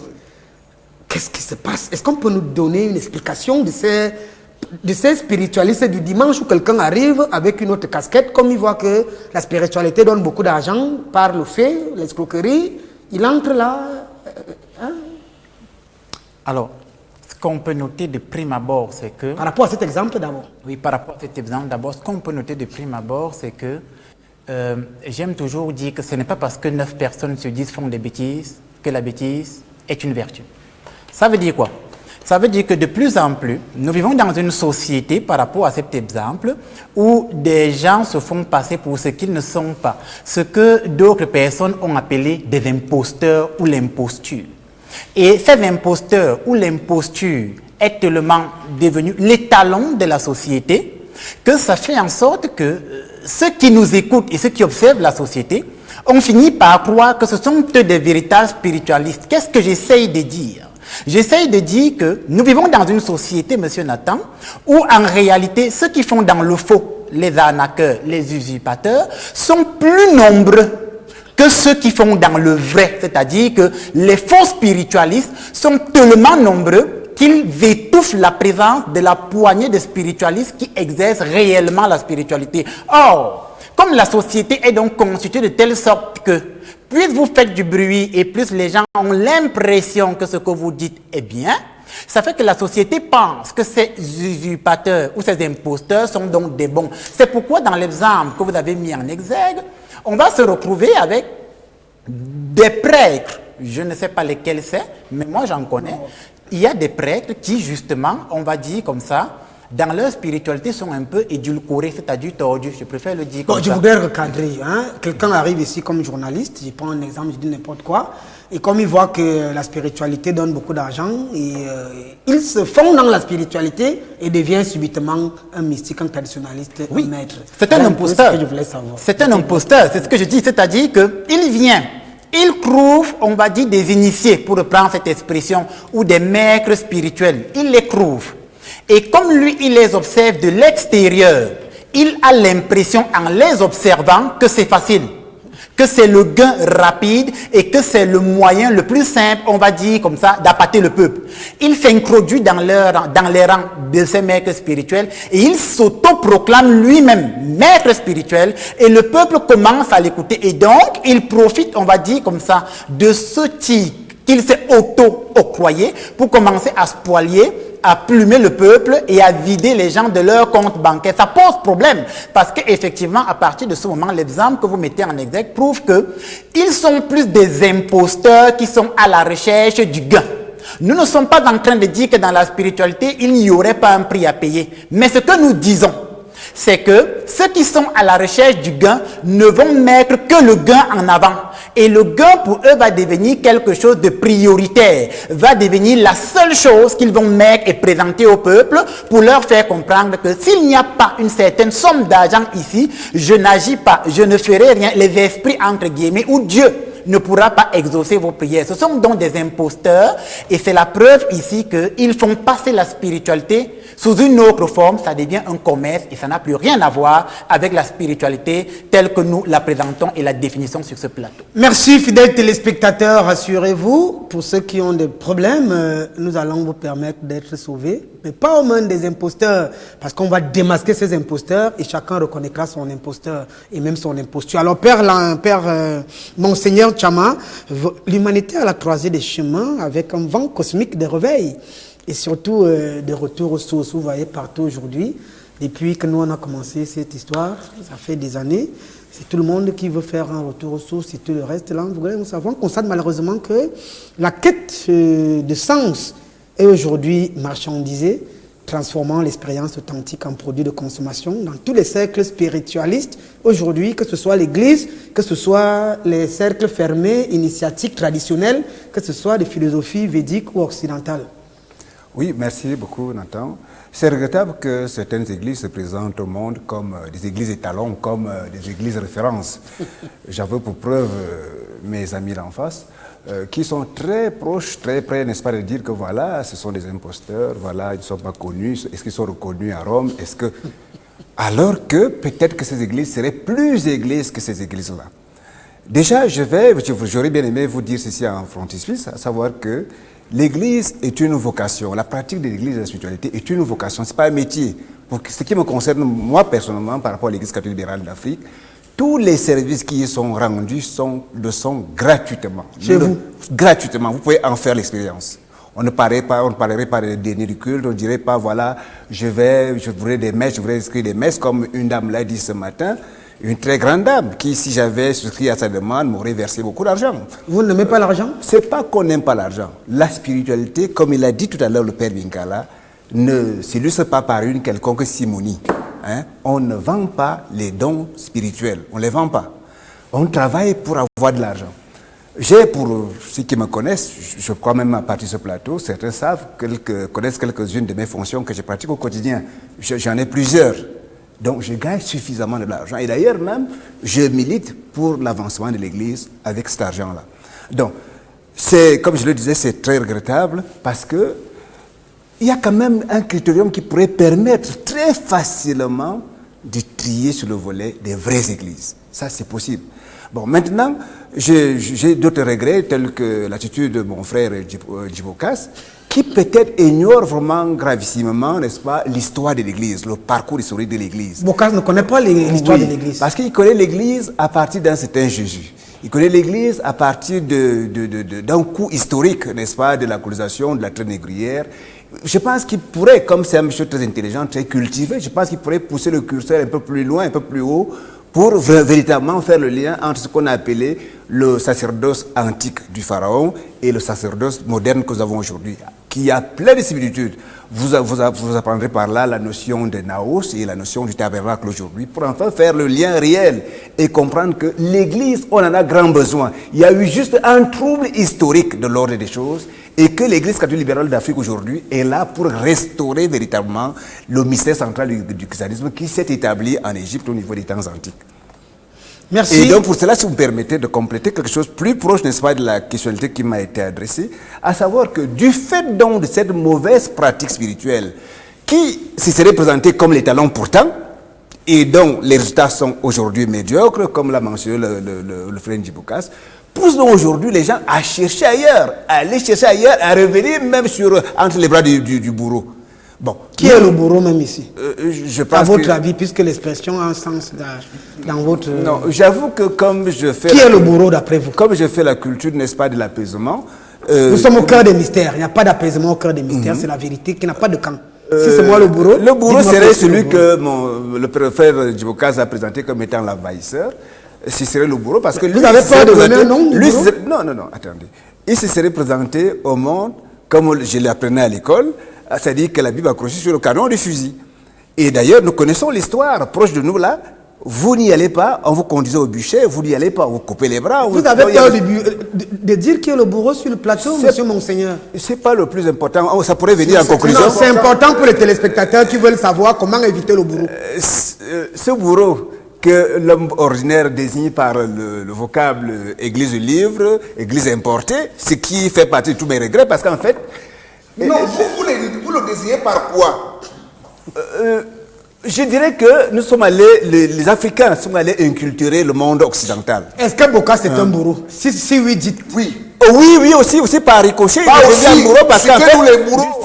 qu'est-ce qui se passe? Est-ce qu'on peut nous donner une explication de ces spiritualistes du dimanche où quelqu'un arrive avec une autre casquette, comme il voit que la spiritualité donne beaucoup d'argent par le fait, l'escroquerie, il entre là. Alors, ce qu'on peut noter de prime abord, c'est que... Par rapport à cet exemple d'abord. Oui, par rapport à cet exemple d'abord, ce qu'on peut noter de prime abord, c'est que j'aime toujours dire que ce n'est pas parce que 9 personnes sur 10 font des bêtises que la bêtise est une vertu. Ça veut dire quoi? Ça veut dire que de plus en plus, nous vivons dans une société, par rapport à cet exemple, où des gens se font passer pour ce qu'ils ne sont pas. Ce que d'autres personnes ont appelé des imposteurs ou l'imposture. Et ces imposteurs ou l'imposture est tellement devenu l'étalon de la société que ça fait en sorte que ceux qui nous écoutent et ceux qui observent la société ont fini par croire que ce sont eux des véritables spiritualistes. Qu'est-ce que j'essaye de dire? J'essaye de dire que nous vivons dans une société, Monsieur Nathan, où en réalité, ceux qui font dans le faux, les arnaqueurs, les usurpateurs, sont plus nombreux que ceux qui font dans le vrai. C'est-à-dire que les faux spiritualistes sont tellement nombreux qu'ils étouffent la présence de la poignée de spiritualistes qui exercent réellement la spiritualité. Or, comme la société est donc constituée de telle sorte que plus vous faites du bruit et plus les gens ont l'impression que ce que vous dites est bien, ça fait que la société pense que ces usurpateurs ou ces imposteurs sont donc des bons. C'est pourquoi dans l'exemple que vous avez mis en exergue, on va se retrouver avec des prêtres, je ne sais pas lesquels c'est, mais moi j'en connais. Il y a des prêtres qui justement, on va dire comme ça, dans leur spiritualité sont un peu édulcorés, c'est-à-dire tordus. Je préfère le dire comme ça. Je voudrais recadrer. Quelqu'un arrive ici comme journaliste, je prends un exemple, je dis n'importe quoi. Et comme ils voient que la spiritualité donne beaucoup d'argent, ils se font dans la spiritualité et deviennent subitement un mystique, un traditionnaliste, un maître. C'est un imposteur. C'est un imposteur, c'est ce que je dis. C'est-à-dire qu'il vient, il trouve, on va dire, des initiés, pour reprendre cette expression, ou des maîtres spirituels. Il les trouve. Et comme lui, il les observe de l'extérieur, il a l'impression, en les observant, que c'est facile, que c'est le gain rapide et que c'est le moyen le plus simple, on va dire comme ça, d'appâter le peuple. Il s'introduit dans les rangs de ces maîtres spirituels et il s'autoproclame lui-même maître spirituel et le peuple commence à l'écouter. Et donc, il profite, on va dire comme ça, de ce titre qu'il s'est auto-octroyé pour commencer à spolier, à plumer le peuple et à vider les gens de leur compte bancaire. Ça pose problème parce qu'effectivement, à partir de ce moment, l'exemple que vous mettez en exergue prouve qu'ils sont plus des imposteurs qui sont à la recherche du gain. Nous ne sommes pas en train de dire que dans la spiritualité, il n'y aurait pas un prix à payer. Mais ce que nous disons, c'est que ceux qui sont à la recherche du gain ne vont mettre que le gain en avant. Et le gain pour eux va devenir quelque chose de prioritaire, va devenir la seule chose qu'ils vont mettre et présenter au peuple pour leur faire comprendre que s'il n'y a pas une certaine somme d'argent ici, je n'agis pas, je ne ferai rien, les esprits entre guillemets, ou Dieu ne pourra pas exaucer vos prières. Ce sont donc des imposteurs et c'est la preuve ici qu'ils font passer la spiritualité sous une autre forme, ça devient un commerce et ça n'a plus rien à voir avec la spiritualité telle que nous la présentons et la définissons sur ce plateau. Merci fidèles téléspectateurs, rassurez-vous, pour ceux qui ont des problèmes, nous allons vous permettre d'être sauvés, mais pas aux mains des imposteurs, parce qu'on va démasquer ces imposteurs et chacun reconnaîtra son imposteur et même son imposture. Alors Monseigneur Tchama, l'humanité a la croisée des chemins avec un vent cosmique de réveil. Et surtout de retour aux sources, vous voyez partout aujourd'hui, depuis que nous on a commencé cette histoire, ça fait des années, c'est tout le monde qui veut faire un retour aux sources et tout le reste. Là, nous savons, on constate malheureusement que la quête de sens est aujourd'hui marchandisée, transformant l'expérience authentique en produit de consommation dans tous les cercles spiritualistes aujourd'hui, que ce soit l'Église, que ce soit les cercles fermés, initiatiques, traditionnels, que ce soit des philosophies védiques ou occidentales. Oui, merci beaucoup Nathan. C'est regrettable que certaines églises se présentent au monde comme des églises étalons, comme des églises références. J'avais pour preuve mes amis d'en face, qui sont très proches, très près, n'est-ce pas, de dire que voilà, ce sont des imposteurs, voilà, ils ne sont pas connus, est-ce qu'ils sont reconnus à Rome, est-ce que... Alors que peut-être que ces églises seraient plus églises que ces églises-là. Déjà, j'aurais bien aimé vous dire ceci en frontispice, à savoir que l'Église est une vocation. La pratique de l'Église et de la spiritualité est une vocation. Ce n'est pas un métier. Pour ce qui me concerne, moi personnellement, par rapport à l'Église catholique libérale d'Afrique, tous les services qui y sont rendus le sont gratuitement. Chez vous? Gratuitement. Vous pouvez en faire l'expérience. On ne parlerait pas de déni du culte. On ne dirait pas, voilà, je voudrais des messes, je voudrais inscrire des messes, comme une dame l'a dit ce matin. Une très grande dame qui, si j'avais souscrit à sa demande, m'aurait versé beaucoup d'argent. Vous n'aimez pas l'argent? Ce n'est pas qu'on n'aime pas l'argent. La spiritualité, comme il a dit tout à l'heure le père Binkala, ne s'illustre pas par une quelconque simonie. Hein? On ne vend pas les dons spirituels. On ne les vend pas. On travaille pour avoir de l'argent. J'ai, pour ceux qui me connaissent, je crois même à partir de ce plateau, certains connaissent quelques-unes de mes fonctions que je pratique au quotidien. J'en ai plusieurs. Donc, je gagne suffisamment de l'argent. Et d'ailleurs, même, je milite pour l'avancement de l'Église avec cet argent-là. Donc, comme je le disais, c'est très regrettable parce que il y a quand même un critérium qui pourrait permettre très facilement de trier sur le volet des vraies églises. Ça, c'est possible. Bon, maintenant, j'ai d'autres regrets, tels que l'attitude de mon frère Djibokas, qui peut-être ignore vraiment gravissimement, n'est-ce pas, l'histoire de l'Église, le parcours historique de l'Église. Bokas ne connaît pas l'histoire de l'Église. Parce qu'il connaît l'Église à partir d'un certain Jésus. Il connaît l'Église à partir d'un coup historique, n'est-ce pas, de la colonisation, de la traite négrière. Je pense qu'il pourrait, comme c'est un monsieur très intelligent, très cultivé, je pense qu'il pourrait pousser le curseur un peu plus loin, un peu plus haut, pour véritablement faire le lien entre ce qu'on a appelé le sacerdoce antique du pharaon et le sacerdoce moderne que nous avons aujourd'hui, qui a plein de similitudes. Vous apprendrez par là la notion de Naos et la notion du tabernacle aujourd'hui pour enfin faire le lien réel et comprendre que l'Église, on en a grand besoin. Il y a eu juste un trouble historique de l'ordre des choses et que l'Église catholique libérale d'Afrique aujourd'hui est là pour restaurer véritablement le mystère central du christianisme qui s'est établi en Égypte au niveau des temps antiques. Merci. Et donc pour cela, si vous me permettez de compléter quelque chose plus proche, n'est-ce pas, de la questionalité qui m'a été adressée, à savoir que du fait donc de cette mauvaise pratique spirituelle qui se serait présentée comme l'étalon pourtant, et dont les résultats sont aujourd'hui médiocres, comme l'a mentionné le frère Ndjiboukas, pousse donc aujourd'hui les gens à chercher ailleurs, à aller chercher ailleurs, à revenir même entre les bras du bourreau. Bon, qui est le bourreau même ici? Je pense à votre avis, puisque l'expression a un sens dans votre... Non, j'avoue que comme je fais... Qui est le bourreau d'après vous? Comme je fais la culture, n'est-ce pas, de l'apaisement... Nous sommes au cœur des mystères. Il n'y a pas d'apaisement au cœur des mystères. C'est la vérité qui n'a pas de camp. Si c'est moi le bourreau... Le bourreau serait celui que le frère Djiboukas a présenté comme étant l'envahisseur. Ce serait le bourreau parce que... Vous avez peur de donner un nom? Non, attendez. Il se serait présenté au monde, comme je l'apprenais à l'école, c'est-à-dire que la Bible accrochée sur le canon du fusil. Et d'ailleurs, nous connaissons l'histoire proche de nous là. Vous n'y allez pas, on vous conduisait au bûcher, vous n'y allez pas, on vous coupez les bras. Vous avez peur de dire qui est le bourreau sur le plateau, monsieur Monseigneur? C'est pas le plus important, ça pourrait venir en conclusion. Non, c'est important pour les téléspectateurs qui veulent savoir comment éviter le bourreau. Ce bourreau que l'homme ordinaire désigne par le vocable église du livre, église importée, ce qui fait partie de tous mes regrets, parce qu'en fait... Non, vous le désignez par quoi? Je dirais que nous sommes allés, les Africains sont allés inculturer le monde occidental. Est-ce que Boka c'est un bourreau? Si oui, dites. Oui. Oui, aussi par ricochet. Pas aussi, un bourreau parce qu'en fait, nous les bourreaux.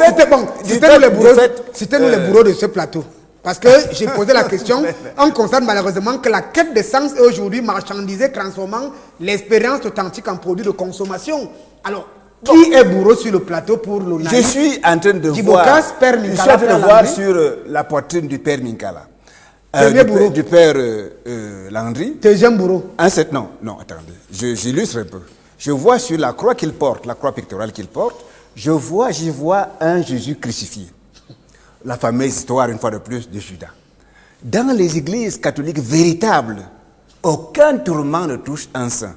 Citez-nous les bourreaux de ce plateau. Parce que j'ai posé la question, on constate malheureusement que la quête de sens est aujourd'hui marchandisée, transformant l'expérience authentique en produit de consommation. Alors, qui est bourreau sur le plateau pour le Je suis en train de voir sur la poitrine du père Minkala. Du père Landry. Deuxième bourreau. Non, attendez. J'illustre un peu. Je vois sur la croix qu'il porte, la croix pectorale qu'il porte, j'y vois un Jésus crucifié. La fameuse histoire, une fois de plus, de Judas. Dans les églises catholiques véritables, aucun tourment ne touche un saint.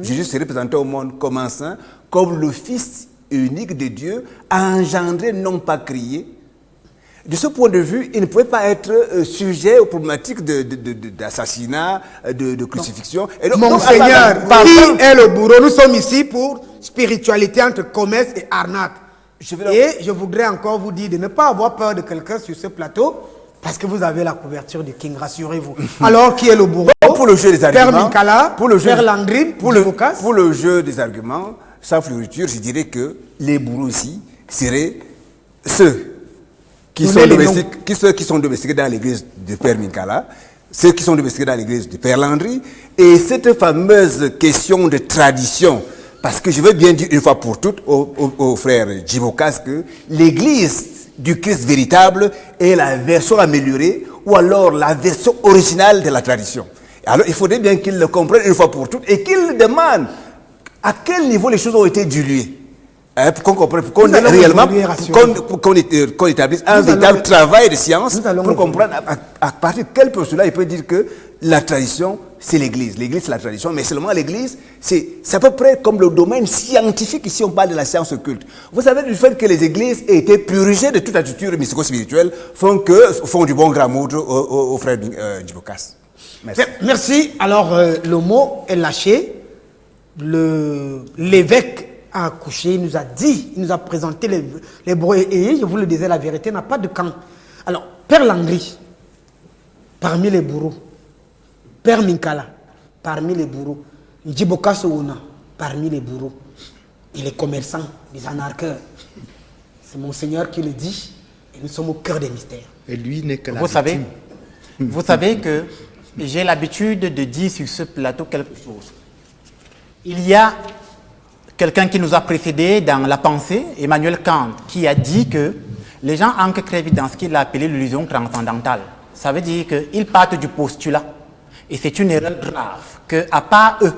Jésus se représenté au monde comme un saint, comme le Fils unique de Dieu, engendré, non pas créé. De ce point de vue, il ne pouvait pas être sujet aux problématiques d'assassinat, de crucifixion. Et donc, Monseigneur, qui est le bourreau? Nous sommes ici pour spiritualité entre commerce et arnaque. Et je voudrais encore vous dire de ne pas avoir peur de quelqu'un sur ce plateau, parce que vous avez la couverture du King, rassurez-vous. Alors, qui est le bourreau? Pour le jeu des arguments, Père Minkala, Père Landry, pour le jeu des arguments, sans fleuriture, je dirais que les bourreaux ici seraient ceux qui sont domestiqués dans l'église de Père Minkala, ceux qui sont domestiqués dans l'église de Père Landry, et cette fameuse question de tradition. Parce que je veux bien dire une fois pour toutes au frère Djiboukas que l'église du Christ véritable est la version améliorée ou alors la version originale de la tradition. Alors il faudrait bien qu'il le comprenne une fois pour toutes et qu'il demande à quel niveau les choses ont été diluées. Pour qu'on comprenne, pour qu'on réellement, qu'on établisse un véritable travail de science pour comprendre à partir de quel postulat il peut dire que la tradition, c'est l'Église. L'Église, c'est la tradition, mais seulement l'Église, c'est à peu près comme le domaine scientifique, ici on parle de la science occulte. Vous savez, du fait que les Églises aient été purgées de toute attitude mystico-spirituelle, font du bon gramour au frère Djiboukas. Merci. Merci. Alors, le mot est lâché. L'évêque a accouché, il nous a dit, il nous a présenté les bourreaux. Et je vous le disais, la vérité n'a pas de camp. Alors, Père Landry, parmi les bourreaux, Père Minkala, parmi les bourreaux, Ndjiboukas Ouona, parmi les bourreaux, et les commerçants, les anarcheurs. C'est Monseigneur qui le dit, et nous sommes au cœur des mystères. Et lui n'est que la victime. Vous savez que j'ai l'habitude de dire sur ce plateau quelque chose. Il y a quelqu'un qui nous a précédés dans la pensée, Emmanuel Kant, qui a dit que les gens ancrent vite dans ce qu'il a appelé l'illusion transcendantale. Ça veut dire qu'ils partent du postulat. Et c'est une erreur grave qu'à part eux,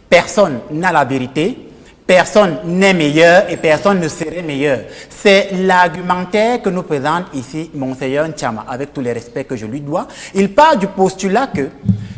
personne n'a la vérité, Personne n'est meilleur et personne ne serait meilleur. C'est l'argumentaire que nous présente ici Monseigneur Nthiama, avec tous les respects que je lui dois. Il part du postulat que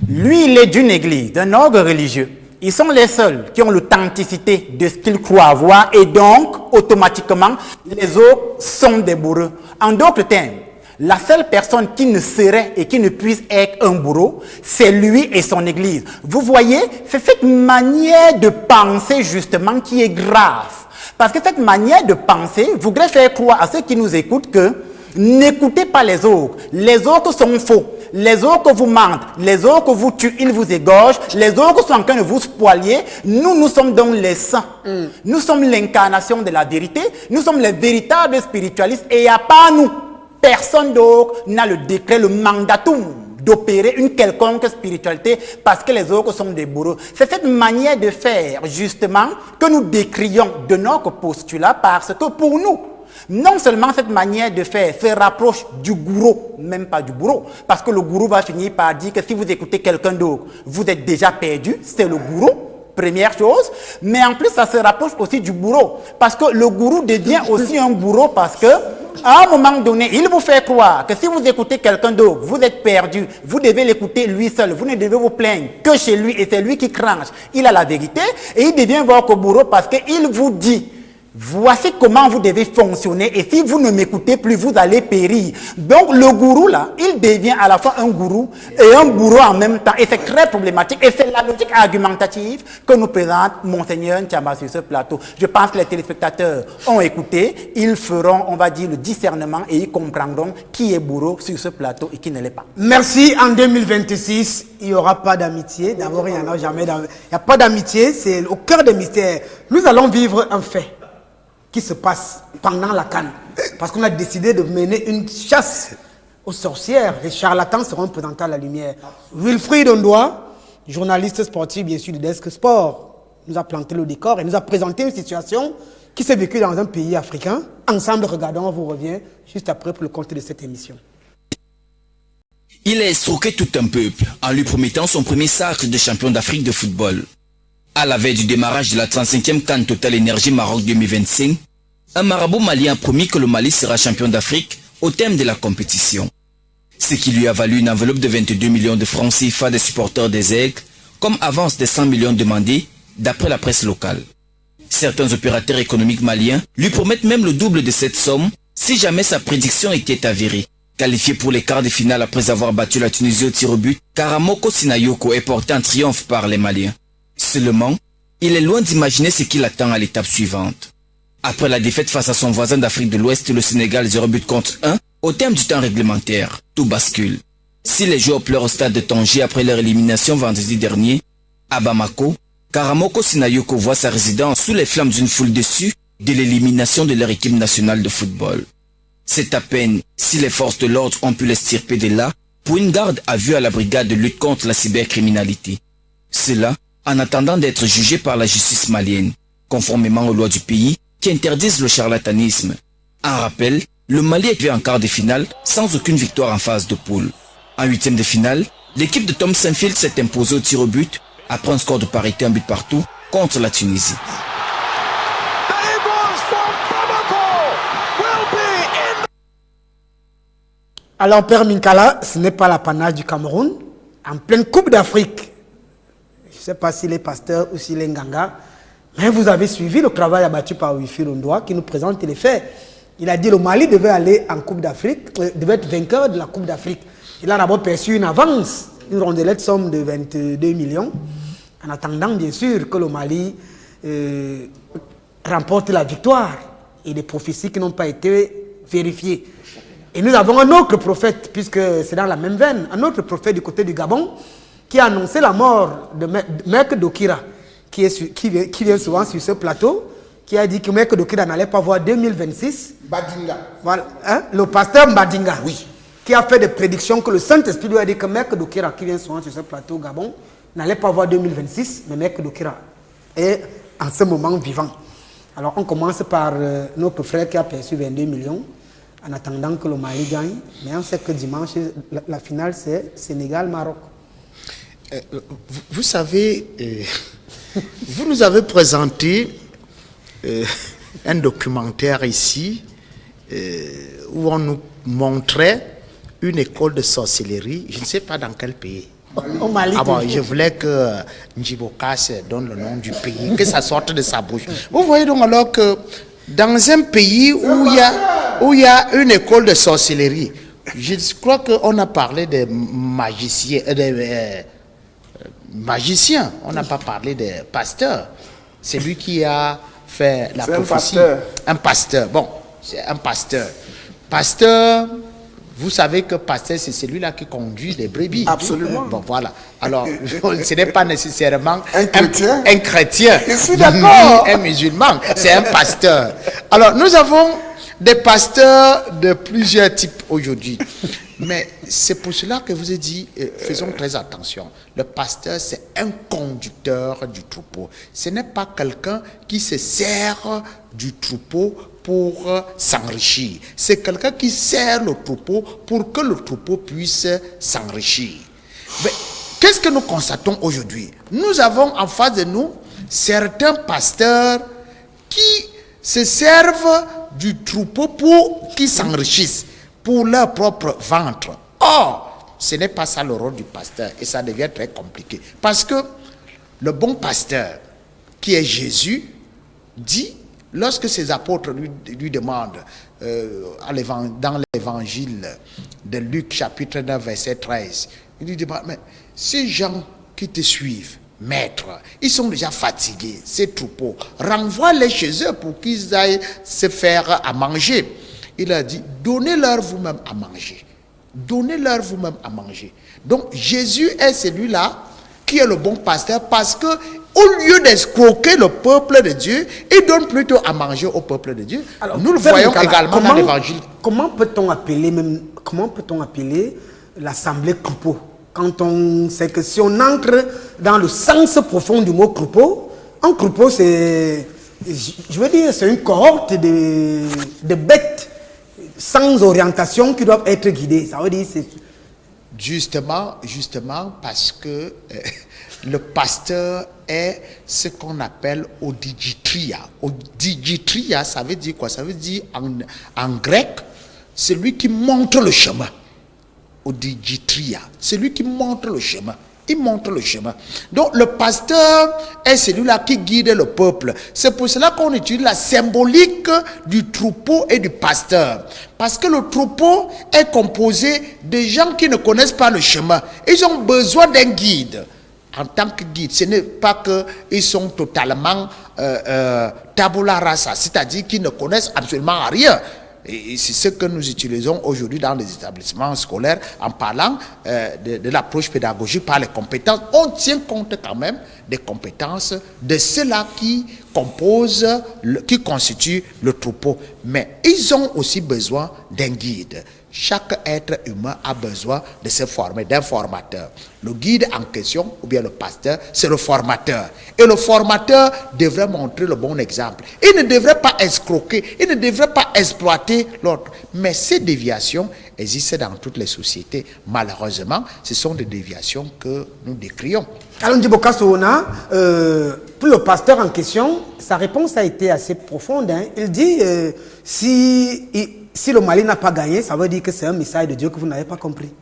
lui, il est d'une église, d'un ordre religieux. Ils sont les seuls qui ont l'authenticité de ce qu'ils croient avoir et donc, automatiquement, les autres sont des bourreaux. En d'autres termes, la seule personne qui ne serait et qui ne puisse être un bourreau, c'est lui et son église. Vous voyez, c'est cette manière de penser justement qui est grave. Parce que cette manière de penser voudrait faire croire à ceux qui nous écoutent que n'écoutez pas les autres. Les autres sont faux. Les autres vous mentent. Les autres vous tuent, ils vous égorgent. Les autres sont en train de vous spolier. Nous sommes donc les saints. Nous sommes l'incarnation de la vérité. Nous sommes les véritables spiritualistes. Et à part nous, personne d'autre n'a le décret, le mandatum d'opérer une quelconque spiritualité parce que les autres sont des bourreaux. C'est cette manière de faire, justement, que nous décrions de notre postulat parce que pour nous, non seulement cette manière de faire se rapproche du gourou, même pas du bourreau, parce que le gourou va finir par dire que si vous écoutez quelqu'un d'autre, vous êtes déjà perdu, c'est le gourou. Première chose, mais en plus ça se rapproche aussi du bourreau, parce que le gourou devient aussi un bourreau parce que à un moment donné, il vous fait croire que si vous écoutez quelqu'un d'autre, vous êtes perdu, vous devez l'écouter lui seul, vous ne devez vous plaindre que chez lui et c'est lui qui cranche. Il a la vérité et il devient votre bourreau parce qu'il vous dit voici comment vous devez fonctionner et si vous ne m'écoutez plus, vous allez périr. Donc le gourou là, il devient à la fois un gourou et un bourreau en même temps. Et c'est très problématique. Et c'est la logique argumentative que nous présente Monseigneur Nthiama sur ce plateau. Je pense que les téléspectateurs ont écouté. Ils feront, on va dire, le discernement et ils comprendront qui est bourreau sur ce plateau et qui ne l'est pas. Merci. En 2026, il n'y aura pas d'amitié. D'abord, il n'y en a jamais. Il n'y a pas d'amitié. C'est au cœur des mystères. Nous allons vivre un fait qui se passe pendant la CAN. Parce qu'on a décidé de mener une chasse aux sorcières. Les charlatans seront présentés à la lumière. Wilfried Ondoa, journaliste sportif, bien sûr, du Desk Sport, nous a planté le décor et nous a présenté une situation qui s'est vécue dans un pays africain. Ensemble, regardons, on vous revient juste après pour le compte de cette émission. Il a escroqué tout un peuple en lui promettant son premier sacre de champion d'Afrique de football. À la veille du démarrage de la 35e CAN Total Énergie Maroc 2025, un marabout malien a promis que le Mali sera champion d'Afrique au terme de la compétition. Ce qui lui a valu une enveloppe de 22 millions de francs CFA des supporters des Aigles, comme avance des 100 millions demandés d'après la presse locale. Certains opérateurs économiques maliens lui promettent même le double de cette somme si jamais sa prédiction était avérée. Qualifié pour les quarts de finale après avoir battu la Tunisie au tir au but, Karamoko Sinayoko est porté en triomphe par les Maliens. Seulement, il est loin d'imaginer ce qui l'attend à l'étape suivante. Après la défaite face à son voisin d'Afrique de l'Ouest, le Sénégal 0 but contre 1, au terme du temps réglementaire, tout bascule. Si les joueurs pleurent au stade de Tanger après leur élimination vendredi dernier, à Bamako, Karamoko Sinayoko voit sa résidence sous les flammes d'une foule déçue de l'élimination de leur équipe nationale de football. C'est à peine si les forces de l'ordre ont pu l'extirper de là pour une garde à vue à la brigade de lutte contre la cybercriminalité. Cela en attendant d'être jugé par la justice malienne, conformément aux lois du pays qui interdisent le charlatanisme. En rappel, le Mali est arrivé en quart de finale sans aucune victoire en phase de poule. En huitième de finale, l'équipe de Tom Saintfield s'est imposée au tir au but après un score de parité un but partout contre la Tunisie. Alors, Père Minkala, ce n'est pas l'apanage du Cameroun. En pleine Coupe d'Afrique, je ne sais pas s'il est pasteur ou s'il est nganga, mais vous avez suivi le travail abattu par Wilfried Ondoa qui nous présente les faits. Il a dit que le Mali devait aller en Coupe d'Afrique, devait être vainqueur de la Coupe d'Afrique. Il a d'abord perçu une avance, une rondelette somme de 22 millions, en attendant bien sûr que le Mali remporte la victoire et des prophéties qui n'ont pas été vérifiées. Et nous avons un autre prophète, puisque c'est dans la même veine, un autre prophète du côté du Gabon, qui a annoncé la mort de Maître Dokira, qui vient souvent sur ce plateau, qui a dit que Maître Dokira n'allait pas voir 2026. Badinga. Voilà, hein? Le pasteur Mbadinga, Oui. qui a fait des prédictions que le Saint-Esprit lui a dit que Maître Dokira, qui vient souvent sur ce plateau au Gabon, n'allait pas voir 2026, mais Maître Dokira est en ce moment vivant. Alors on commence par notre frère qui a perçu 22 millions, en attendant que le Mali gagne. Mais on sait que dimanche, la finale, c'est Sénégal-Maroc. Vous savez, vous nous avez présenté un documentaire ici où on nous montrait une école de sorcellerie, je ne sais pas dans quel pays. Au Mali. Ah bon, je voulais que Njibokas donne le nom du pays, que ça sorte de sa bouche. Vous voyez donc alors que dans un pays où il y a une école de sorcellerie, je crois qu'on a parlé des magiciens, on n'a pas parlé des pasteurs. C'est lui qui a fait la prophétie. Un pasteur. Bon, c'est un pasteur. Pasteur, vous savez que pasteur, c'est celui-là qui conduit les brebis. Absolument. Bon, voilà. Alors, ce n'est pas nécessairement un chrétien. Un chrétien. Je suis d'accord. Un musulman. C'est un pasteur. Alors, nous avons des pasteurs de plusieurs types aujourd'hui. Mais c'est pour cela que je vous ai dit, faisons très attention. Le pasteur, c'est un conducteur du troupeau. Ce n'est pas quelqu'un qui se sert du troupeau pour s'enrichir. C'est quelqu'un qui sert le troupeau pour que le troupeau puisse s'enrichir. Mais qu'est-ce que nous constatons aujourd'hui? Nous avons en face de nous certains pasteurs qui se servent du troupeau pour qu'ils s'enrichissent, pour leur propre ventre. Or, ce n'est pas ça le rôle du pasteur et ça devient très compliqué. Parce que le bon pasteur, qui est Jésus, dit, lorsque ses apôtres lui demandent, dans l'évangile de Luc, chapitre 9, verset 13, il lui dit, mais ces gens qui te suivent, maître, ils sont déjà fatigués, ces troupeaux, renvoie-les chez eux pour qu'ils aillent se faire à manger. Il a dit, donnez-leur vous-même à manger. Donnez-leur vous-même à manger. Donc Jésus est celui-là qui est le bon pasteur parce que au lieu d'escroquer le peuple de Dieu, il donne plutôt à manger au peuple de Dieu. Alors, nous le voyons également dans l'évangile. Comment peut-on appeler l'assemblée troupeau? Quand on sait que si on entre dans le sens profond du mot troupeau, un troupeau c'est, je veux dire, c'est une cohorte de bêtes sans orientation qui doivent être guidées. Ça veut dire c'est... Justement parce que le pasteur est ce qu'on appelle odigitria. Odigitria, ça veut dire quoi? Ça veut dire en grec, celui qui montre le chemin. Odigitria, celui qui montre le chemin. Il montre le chemin. Donc le pasteur est celui-là qui guide le peuple. C'est pour cela qu'on utilise la symbolique du troupeau et du pasteur. Parce que le troupeau est composé de gens qui ne connaissent pas le chemin. Ils ont besoin d'un guide. En tant que guide, ce n'est pas qu'ils sont totalement tabula rasa, c'est-à-dire qu'ils ne connaissent absolument rien. Et c'est ce que nous utilisons aujourd'hui dans les établissements scolaires en parlant de l'approche pédagogique par les compétences. On tient compte quand même des compétences de ceux-là qui composent, qui constituent le troupeau. Mais ils ont aussi besoin d'un guide. Chaque être humain a besoin de se former, d'un formateur. Le guide en question, ou bien le pasteur, c'est le formateur. Et le formateur devrait montrer le bon exemple. Il ne devrait pas escroquer, il ne devrait pas exploiter l'autre. Mais ces déviations existent dans toutes les sociétés. Malheureusement, ce sont des déviations que nous décrions. Alors, Ndjiboka Sohona, pour le pasteur en question, sa réponse a été assez profonde. Hein. Il dit, si le Mali n'a pas gagné, ça veut dire que c'est un message de Dieu que vous n'avez pas compris.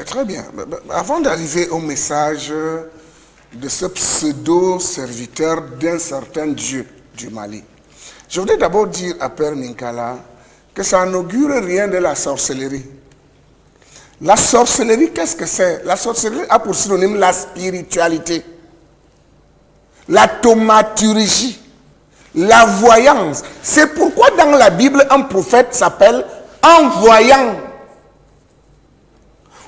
Très bien. Avant d'arriver au message de ce pseudo-serviteur d'un certain Dieu du Mali, je voudrais d'abord dire à Père Ninkala que ça n'augure rien de la sorcellerie. La sorcellerie, qu'est-ce que c'est? La sorcellerie a pour synonyme la spiritualité, la thaumaturgie, la voyance. C'est pourquoi dans la Bible, un prophète s'appelle un voyant.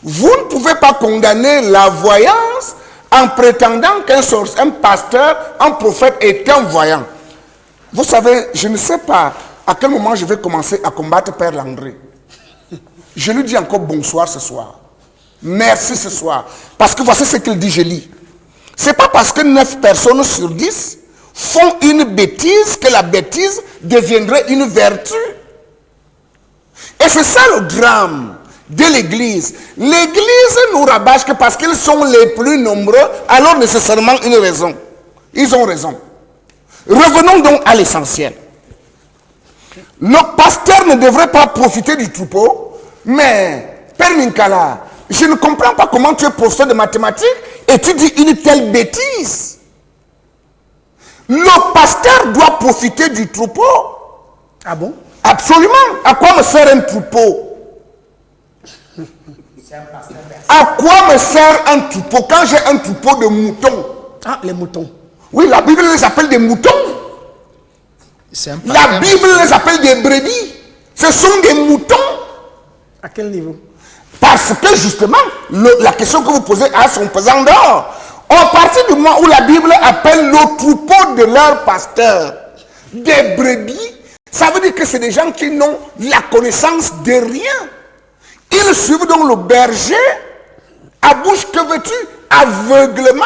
Vous ne pouvez pas condamner la voyance en prétendant qu'un pasteur, un prophète est un voyant. Vous savez, je ne sais pas à quel moment je vais commencer à combattre Père Landré. Je lui dis encore bonsoir ce soir. Merci ce soir. Parce que voici ce qu'il dit, je lis. C'est pas parce que 9 personnes sur 10 font une bêtise que la bêtise deviendrait une vertu. Et c'est ça le drame de l'Église. L'Église nous rabâche que parce qu'ils sont les plus nombreux, alors nécessairement une raison. Ils ont raison. Revenons donc à l'essentiel. Le pasteur ne devrait pas profiter du troupeau, mais, Père Minkala, je ne comprends pas comment tu es professeur de mathématiques et tu dis une telle bêtise. Le pasteur doit profiter du troupeau. Ah bon? Absolument. À quoi me sert un troupeau? À quoi me sert un troupeau quand j'ai un troupeau de moutons? Ah, les moutons. Oui, la Bible les appelle des moutons. La Bible les appelle des brebis. Ce sont des moutons. À quel niveau? Parce que justement, la question que vous posez a son pesant d'or. À partir du moment où la Bible appelle le troupeau de leur pasteur des brebis, ça veut dire que c'est des gens qui n'ont la connaissance de rien. Ils suivent donc le berger à bouche que veux-tu, aveuglement.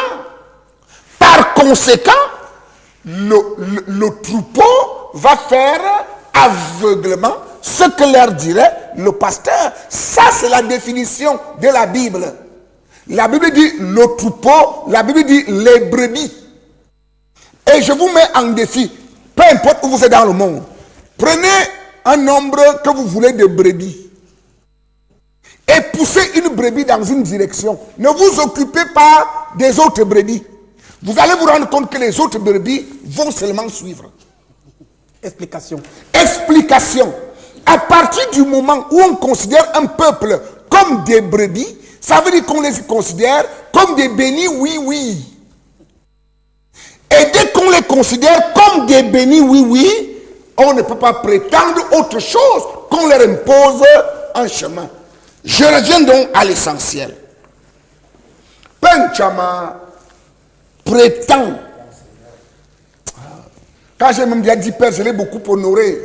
Par conséquent, le troupeau va faire aveuglement ce que leur dirait le pasteur. Ça, c'est la définition de la Bible. La Bible dit le troupeau, la Bible dit les brebis. Et je vous mets en défi, peu importe où vous êtes dans le monde, prenez un nombre que vous voulez de brebis et poussez une brebis dans une direction. Ne vous occupez pas des autres brebis. Vous allez vous rendre compte que les autres brebis vont seulement suivre. Explication. Explication. À partir du moment où on considère un peuple comme des brebis, ça veut dire qu'on les considère comme des bénis, oui, oui. Et dès qu'on les considère comme des bénis, oui, oui, on ne peut pas prétendre autre chose qu'on leur impose un chemin. Je reviens donc à l'essentiel. Penchama prétend. Quand j'ai même bien dit père, je l'ai beaucoup honoré.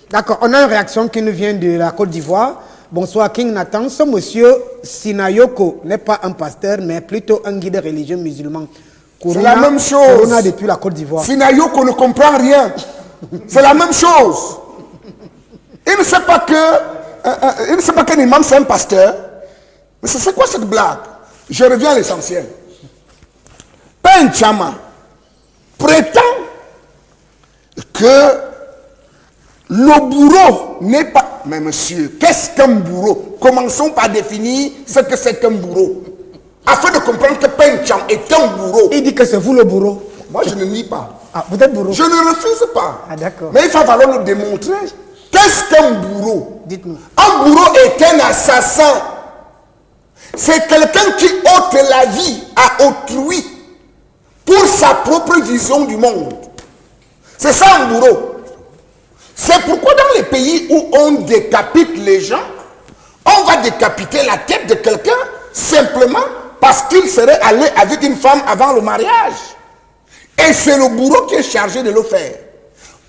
D'accord, on a une réaction qui nous vient de la Côte d'Ivoire. Bonsoir King Nathan. Ce monsieur Sinayoko n'est pas un pasteur, mais plutôt un guide religieux musulman. C'est la même chose. Corona depuis la Côte d'Ivoire. Sinayoko ne comprend rien. C'est la même chose. Il ne sait pas qu'un imam c'est un pasteur. Mais c'est quoi cette blague? Je reviens à l'essentiel. Penchama prétend que le bourreau n'est pas... Mais monsieur, qu'est-ce qu'un bourreau? Commençons par définir ce que c'est qu'un bourreau. Afin de comprendre que Pencham est un bourreau. Il dit que c'est vous le bourreau. Moi, je ne nie pas. Ah, vous êtes bourreau? Je ne refuse pas. Ah, d'accord. Mais il va falloir le démontrer. Qu'est-ce qu'un bourreau? Dites-nous. Un bourreau est un assassin. C'est quelqu'un qui ôte la vie à autrui pour sa propre vision du monde. C'est ça un bourreau. C'est pourquoi dans les pays où on décapite les gens, on va décapiter la tête de quelqu'un simplement parce qu'il serait allé avec une femme avant le mariage. Et c'est le bourreau qui est chargé de le faire.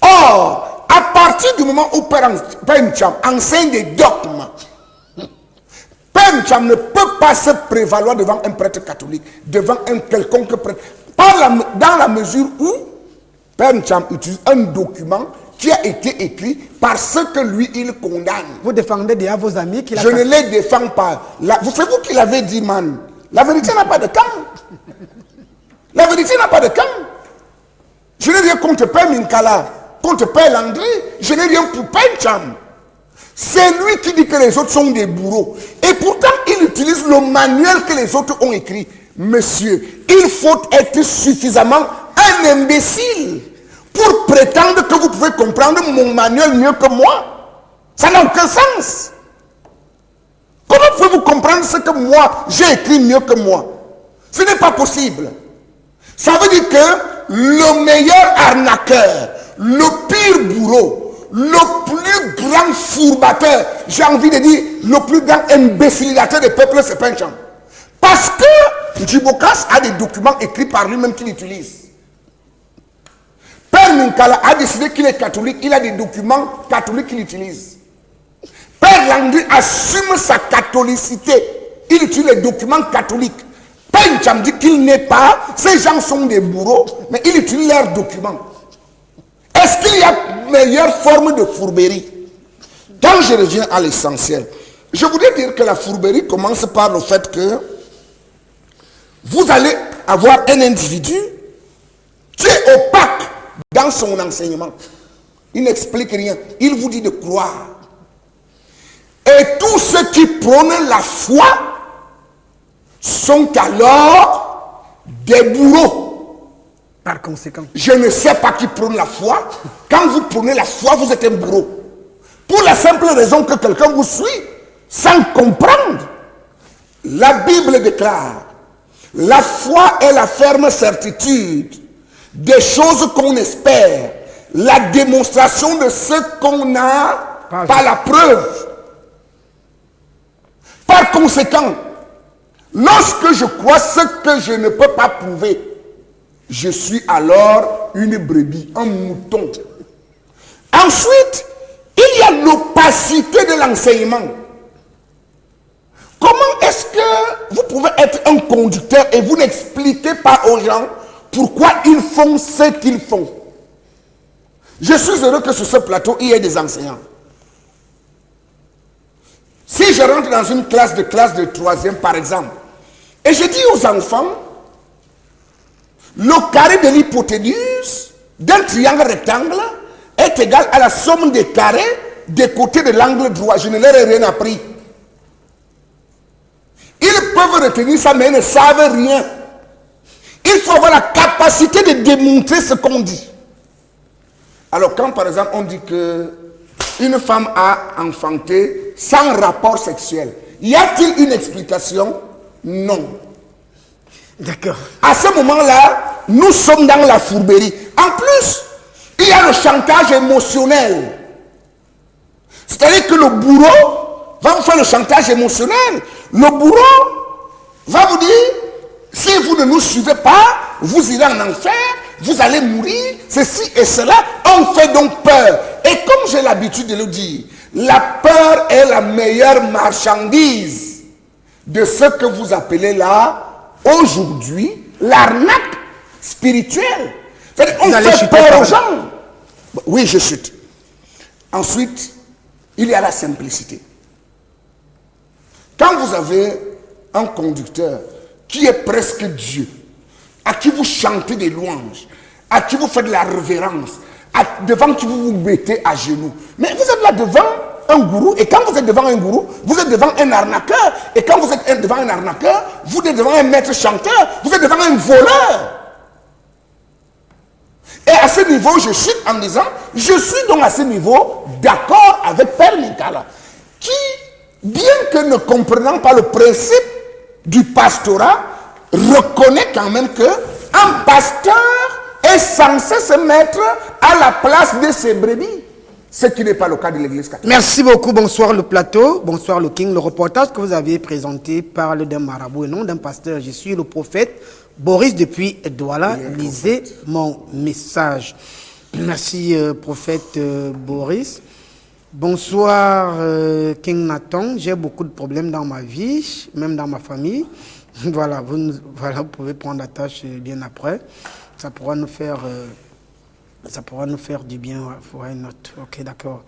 Or, à partir du moment où Pencham enseigne des dogmes, Pencham ne peut pas se prévaloir devant un prêtre catholique, devant un quelconque prêtre. Dans la mesure où Pencham utilise un document qui a été écrit par ce que lui, il condamne. Vous défendez déjà vos amis qui Je ne les défends pas. C'est vous qui l'avez dit, man. La vérité n'a pas de camp. La vérité n'a pas de camp. Je n'ai rien contre Père Minkala, contre Père Landry. Je n'ai rien pour Pencham. C'est lui qui dit que les autres sont des bourreaux. Et pourtant, il utilise le manuel que les autres ont écrit. Monsieur, il faut être suffisamment un imbécile pour prétendre que vous pouvez comprendre mon manuel mieux que moi. Ça n'a aucun sens. Comment pouvez-vous comprendre ce que moi, j'ai écrit mieux que moi? Ce n'est pas possible. Ça veut dire que le meilleur arnaqueur, le pire bourreau, le plus grand fourbateur, j'ai envie de dire, le plus grand imbécilisateur des peuples, c'est Pencham. Parce que Djibokas a des documents écrits par lui-même qu'il utilise. Père Minkala a décidé qu'il est catholique, il a des documents catholiques qu'il utilise. Père Landry assume sa catholicité, il utilise les documents catholiques. Pencham dit qu'il n'est pas, ces gens sont des bourreaux, mais il utilise leurs documents. Est-ce qu'il y a meilleure forme de fourberie? Quand je reviens à l'essentiel, je voudrais dire que la fourberie commence par le fait que vous allez avoir un individu qui est opaque dans son enseignement. Il n'explique rien. Il vous dit de croire. Et tous ceux qui prônent la foi sont alors des bourreaux. Par conséquent. Je ne sais pas qui prône la foi. Quand vous prônez la foi, vous êtes un bourreau. Pour la simple raison que quelqu'un vous suit sans comprendre. La Bible déclare: la foi est la ferme certitude des choses qu'on espère, la démonstration de ce qu'on n'a pas la preuve. Par conséquent, lorsque je crois ce que je ne peux pas prouver, je suis alors une brebis, un mouton. Ensuite, il y a l'opacité de l'enseignement. Comment est-ce que vous pouvez être un conducteur et vous n'expliquez pas aux gens pourquoi ils font ce qu'ils font? Je suis heureux que sur ce plateau, il y ait des enseignants. Si je rentre dans une classe de 3e, par exemple, et je dis aux enfants, le carré de l'hypoténuse d'un triangle rectangle est égal à la somme des carrés des côtés de l'angle droit. Je ne leur ai rien appris. Ils peuvent retenir ça, mais ils ne savent rien. Il faut avoir la capacité de démontrer ce qu'on dit. Alors quand par exemple on dit que une femme a enfanté sans rapport sexuel, y a-t-il une explication? Non. D'accord. À ce moment-là, nous sommes dans la fourberie. En plus, il y a le chantage émotionnel. C'est-à-dire que le bourreau va vous faire le chantage émotionnel. Le bourreau va vous dire, si vous ne nous suivez pas, vous irez en enfer, vous allez mourir, ceci et cela. On fait donc peur. Et comme j'ai l'habitude de le dire, la peur est la meilleure marchandise de ce que vous appelez là, aujourd'hui, l'arnaque spirituelle. C'est-à-dire on fait peur aux gens. Oui, je chute. Ensuite, il y a la simplicité. Quand vous avez un conducteur qui est presque Dieu, à qui vous chantez des louanges, à qui vous faites de la révérence, devant qui vous vous mettez à genoux. Mais vous êtes là devant un gourou, et quand vous êtes devant un gourou, vous êtes devant un arnaqueur. Et quand vous êtes devant un arnaqueur, vous êtes devant un maître chanteur, vous êtes devant un voleur. Et à ce niveau, je chute en disant, je suis donc à ce niveau d'accord avec Père Minkala, qui, bien que ne comprenant pas le principe du pastorat, reconnaît quand même qu'un pasteur est censé se mettre à la place de ses brebis. Ce qui n'est pas le cas de l'Église catholique. Merci beaucoup. Bonsoir le plateau. Bonsoir le King. Le reportage que vous avez présenté parle d'un marabout et non d'un pasteur. Je suis le prophète Boris depuis Douala. Lisez mon message. Merci prophète Boris. Bonsoir King Nathan. J'ai beaucoup de problèmes dans ma vie, même dans ma famille. Voilà, vous pouvez prendre la tâche bien après. Ça pourra nous faire du bien. Why not? Ok, d'accord.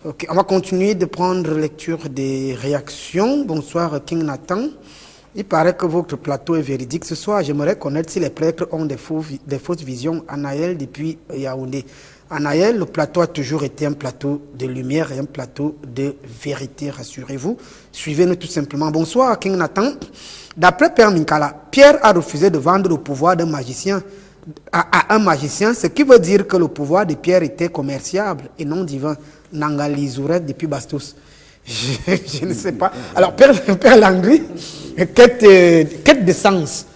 Ok, on va continuer de prendre lecture des réactions. Bonsoir King Nathan. Il paraît que votre plateau est véridique. Ce soir, j'aimerais connaître si les prêtres ont des fausses visions. Anaël depuis Yaoundé. Anaël, le plateau a toujours été un plateau de lumière et un plateau de vérité, rassurez-vous. Suivez-nous tout simplement. Bonsoir King Nathan. D'après Père Minkala, Pierre a refusé de vendre le pouvoir d'un magicien à un magicien, ce qui veut dire que le pouvoir de Pierre était commerciable et non divin. Nangalizouret depuis Bastos. Je ne sais pas. Alors, Père Langry, quête de sens.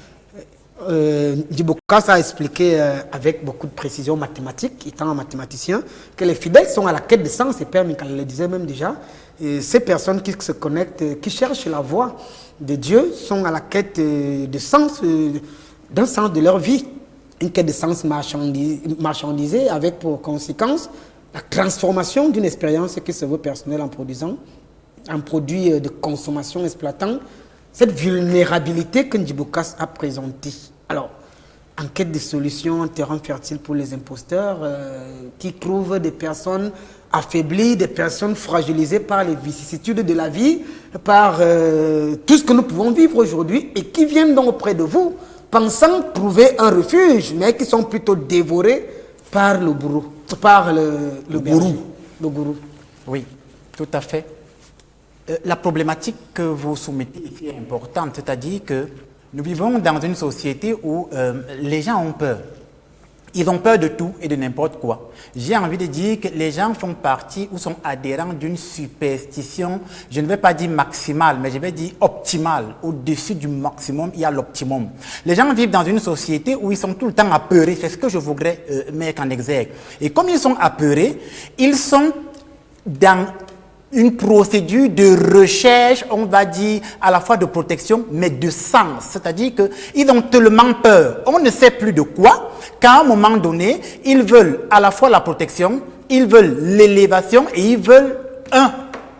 Djibokas a expliqué avec beaucoup de précision mathématique, étant un mathématicien, que les fidèles sont à la quête de sens, et Père Minkala le disait même déjà. Et ces personnes qui se connectent, qui cherchent la voie de Dieu, sont à la quête de sens, d'un sens de leur vie. Une quête de sens marchandisée avec pour conséquence la transformation d'une expérience qui se veut personnelle en produisant un produit de consommation exploitant cette vulnérabilité que Djibokas a présentée. Alors, en quête de solutions, un terrain fertile pour les imposteurs qui trouvent des personnes affaiblies, des personnes fragilisées par les vicissitudes de la vie, par tout ce que nous pouvons vivre aujourd'hui et qui viennent donc auprès de vous pensant trouver un refuge, mais qui sont plutôt dévorés par le bourreau, par le gourou. Le gourou. Oui, tout à fait. La problématique que vous soumettez ici est importante, c'est-à-dire que nous vivons dans une société où les gens ont peur. Ils ont peur de tout et de n'importe quoi. J'ai envie de dire que les gens font partie ou sont adhérents d'une superstition, je ne vais pas dire maximale, mais je vais dire optimale. Au-dessus du maximum, il y a l'optimum. Les gens vivent dans une société où ils sont tout le temps apeurés, c'est ce que je voudrais mettre en exergue. Et comme ils sont apeurés, ils sont dans une procédure de recherche, on va dire, à la fois de protection, mais de sens. C'est-à-dire qu'ils ont tellement peur, on ne sait plus de quoi, qu'à un moment donné, ils veulent à la fois la protection, ils veulent l'élévation et ils veulent un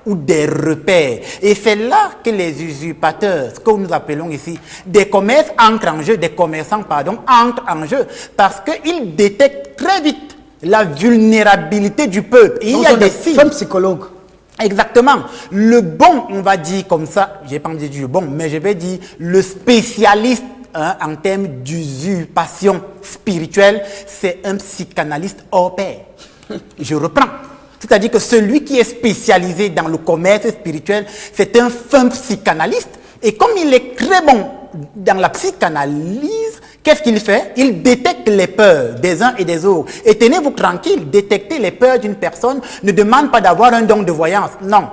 ou des repères. Et c'est là que les usurpateurs, ce que nous appelons ici, des commerces entrent en jeu, des commerçants, pardon, entrent en jeu, parce qu'ils détectent très vite la vulnérabilité du peuple. Et il y a des signes. Femmes psychologues. Exactement. Le bon, on va dire comme ça, je n'ai pas envie de dire le bon, mais je vais dire le spécialiste en termes d'usurpation spirituelle, c'est un psychanalyste hors pair. Je reprends. C'est-à-dire que celui qui est spécialisé dans le commerce spirituel, c'est un fin psychanalyste. Et comme il est très bon dans la psychanalyse, qu'est-ce qu'il fait? Il détecte les peurs des uns et des autres. Et tenez-vous tranquille, détecter les peurs d'une personne ne demande pas d'avoir un don de voyance. Non,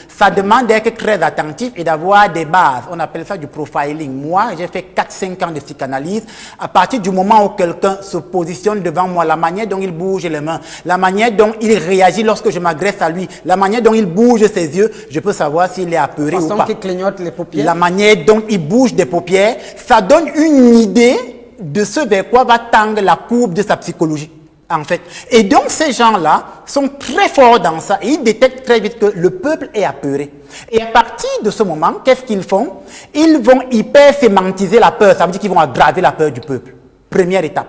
ça demande d'être très attentif et d'avoir des bases. On appelle ça du profiling. Moi, j'ai fait 4-5 ans de psychanalyse. À partir du moment où quelqu'un se positionne devant moi, la manière dont il bouge les mains, la manière dont il réagit lorsque je m'adresse à lui, la manière dont il bouge ses yeux, je peux savoir s'il est apeuré ou pas. Qu'il clignote les paupières. La manière dont il bouge des paupières, ça donne une idée de ce vers quoi va tendre la courbe de sa psychologie, en fait. Et donc, ces gens-là sont très forts dans ça et ils détectent très vite que le peuple est apeuré. Et à partir de ce moment, qu'est-ce qu'ils font? Ils vont hyper sémantiser la peur, ça veut dire qu'ils vont aggraver la peur du peuple. Première étape.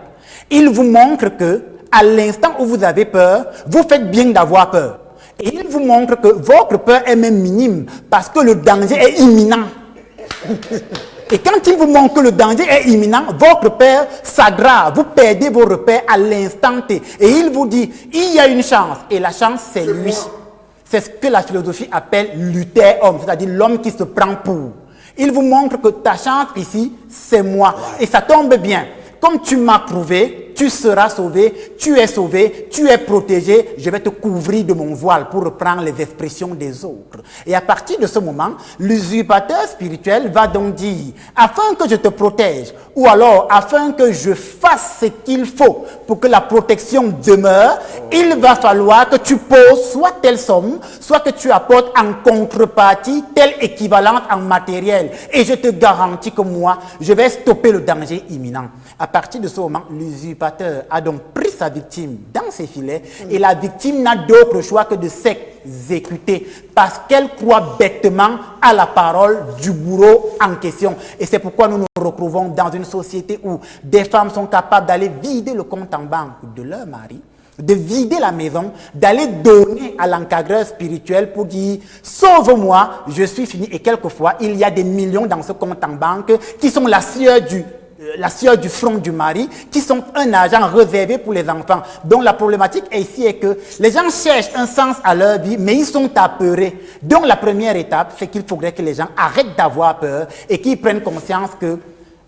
Ils vous montrent que, à l'instant où vous avez peur, vous faites bien d'avoir peur. Et ils vous montrent que votre peur est même minime parce que le danger est imminent. Et quand il vous montre que le danger est imminent, votre peur s'aggrave. Vous perdez vos repères à l'instant T. Et il vous dit, il y a une chance. Et la chance, c'est lui. C'est ce que la philosophie appelle l'uter-homme, c'est-à-dire l'homme qui se prend pour. Il vous montre que ta chance ici, c'est moi. Et ça tombe bien. Comme tu m'as prouvé, tu seras sauvé, tu es protégé, je vais te couvrir de mon voile pour reprendre les expressions des autres. Et à partir de ce moment, l'usurpateur spirituel va donc dire, afin que je te protège, ou alors afin que je fasse ce qu'il faut pour que la protection demeure, il va falloir que tu poses soit telle somme, soit que tu apportes en contrepartie telle équivalence en matériel. Et je te garantis que moi, je vais stopper le danger imminent. À partir de ce moment, l'usurpateur a donc pris sa victime dans ses filets et la victime n'a d'autre choix que de s'exécuter parce qu'elle croit bêtement à la parole du bourreau en question. Et c'est pourquoi nous nous retrouvons dans une société où des femmes sont capables d'aller vider le compte en banque de leur mari, de vider la maison, d'aller donner à l'encadreur spirituel pour dire « Sauve-moi, je suis fini ». Et quelquefois, il y a des millions dans ce compte en banque qui sont la sueur du front du mari, qui sont un argent réservé pour les enfants. Donc la problématique ici est que les gens cherchent un sens à leur vie, mais ils sont apeurés. Donc la première étape, c'est qu'il faudrait que les gens arrêtent d'avoir peur et qu'ils prennent conscience que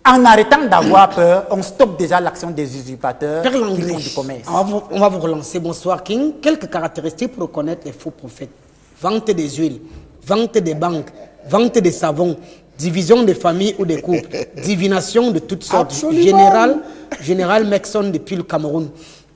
en arrêtant d'avoir peur, on stoppe déjà l'action des usurpateurs qui font du commerce. On va vous relancer. Bonsoir King. Quelques caractéristiques pour reconnaître les faux prophètes. Vente des huiles, vente des banques, vente des savons, division des familles ou des couples, divination de toutes sortes. Absolument. Général Mexon depuis le Cameroun.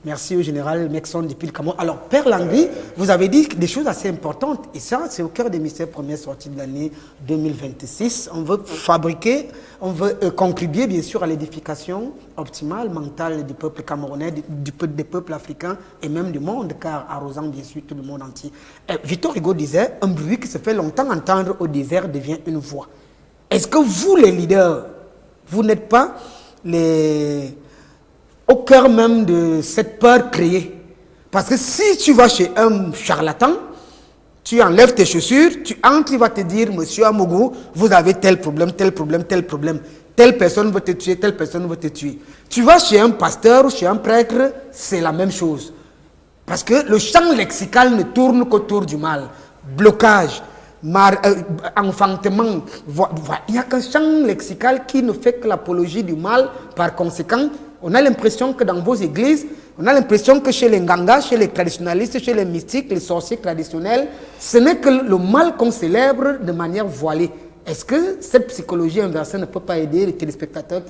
Merci au général Mexon depuis le Cameroun. Alors, Père Langui, vous avez dit des choses assez importantes. Et ça, c'est au cœur des mystères première sortie de l'année 2026. On veut fabriquer, on veut contribuer, bien sûr, à l'édification optimale, mentale du peuple camerounais, des peuples africains et même du monde, car arrosant, bien sûr, tout le monde entier. Victor Hugo disait, un bruit qui se fait longtemps entendre au désert devient une voix. Est-ce que vous, les leaders, vous n'êtes pas au cœur même de cette peur créée? Parce que si tu vas chez un charlatan, tu enlèves tes chaussures, tu entres, il va te dire, monsieur Amougou, vous avez tel problème, tel problème, tel problème. telle personne veut te tuer, telle personne veut te tuer. Tu vas chez un pasteur ou chez un prêtre, c'est la même chose. Parce que le champ lexical ne tourne qu'autour du mal. Blocage, enfantement. Il n'y a qu'un champ lexical qui ne fait que l'apologie du mal. Par conséquent, on a l'impression que dans vos églises, on a l'impression que chez les Ngangas, chez les traditionalistes, chez les mystiques, les sorciers traditionnels, ce n'est que le mal qu'on célèbre de manière voilée. Est-ce que cette psychologie inversée ne peut pas aider les téléspectateurs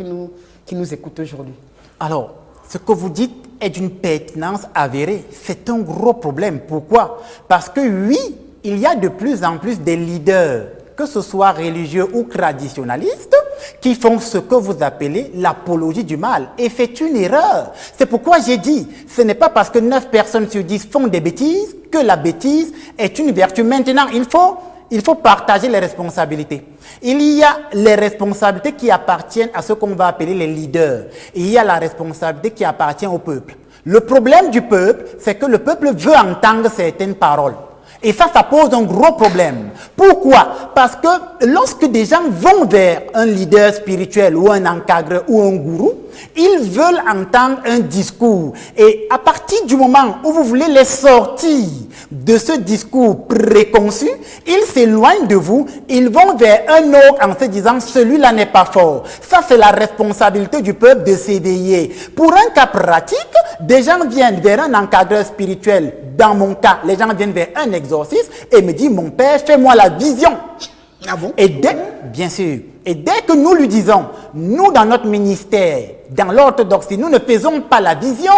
qui nous écoutent aujourd'hui? Alors, ce que vous dites est d'une pertinence avérée. C'est un gros problème. Pourquoi? Parce que oui, il y a de plus en plus des leaders, que ce soit religieux ou traditionnalistes, qui font ce que vous appelez l'apologie du mal. Et c'est une erreur. C'est pourquoi j'ai dit, ce n'est pas parce que 9 personnes sur 10 font des bêtises que la bêtise est une vertu. Maintenant, il faut partager les responsabilités. Il y a les responsabilités qui appartiennent à ce qu'on va appeler les leaders. Et il y a la responsabilité qui appartient au peuple. Le problème du peuple, c'est que le peuple veut entendre certaines paroles. Et ça pose un gros problème. Pourquoi? Parce que lorsque des gens vont vers un leader spirituel ou un encadreur ou un gourou, ils veulent entendre un discours. Et à partir du moment où vous voulez les sortir de ce discours préconçu, ils s'éloignent de vous, ils vont vers un autre en se disant « celui-là n'est pas fort ». Ça, c'est la responsabilité du peuple de s'éveiller. Pour un cas pratique, des gens viennent vers un encadreur spirituel. Dans mon cas, les gens viennent vers un exorciste et me disent « mon père, fais-moi la vision ». Ah bon? Bien sûr. Et dès que nous lui disons, nous dans notre ministère, dans l'orthodoxie, nous ne faisons pas la vision,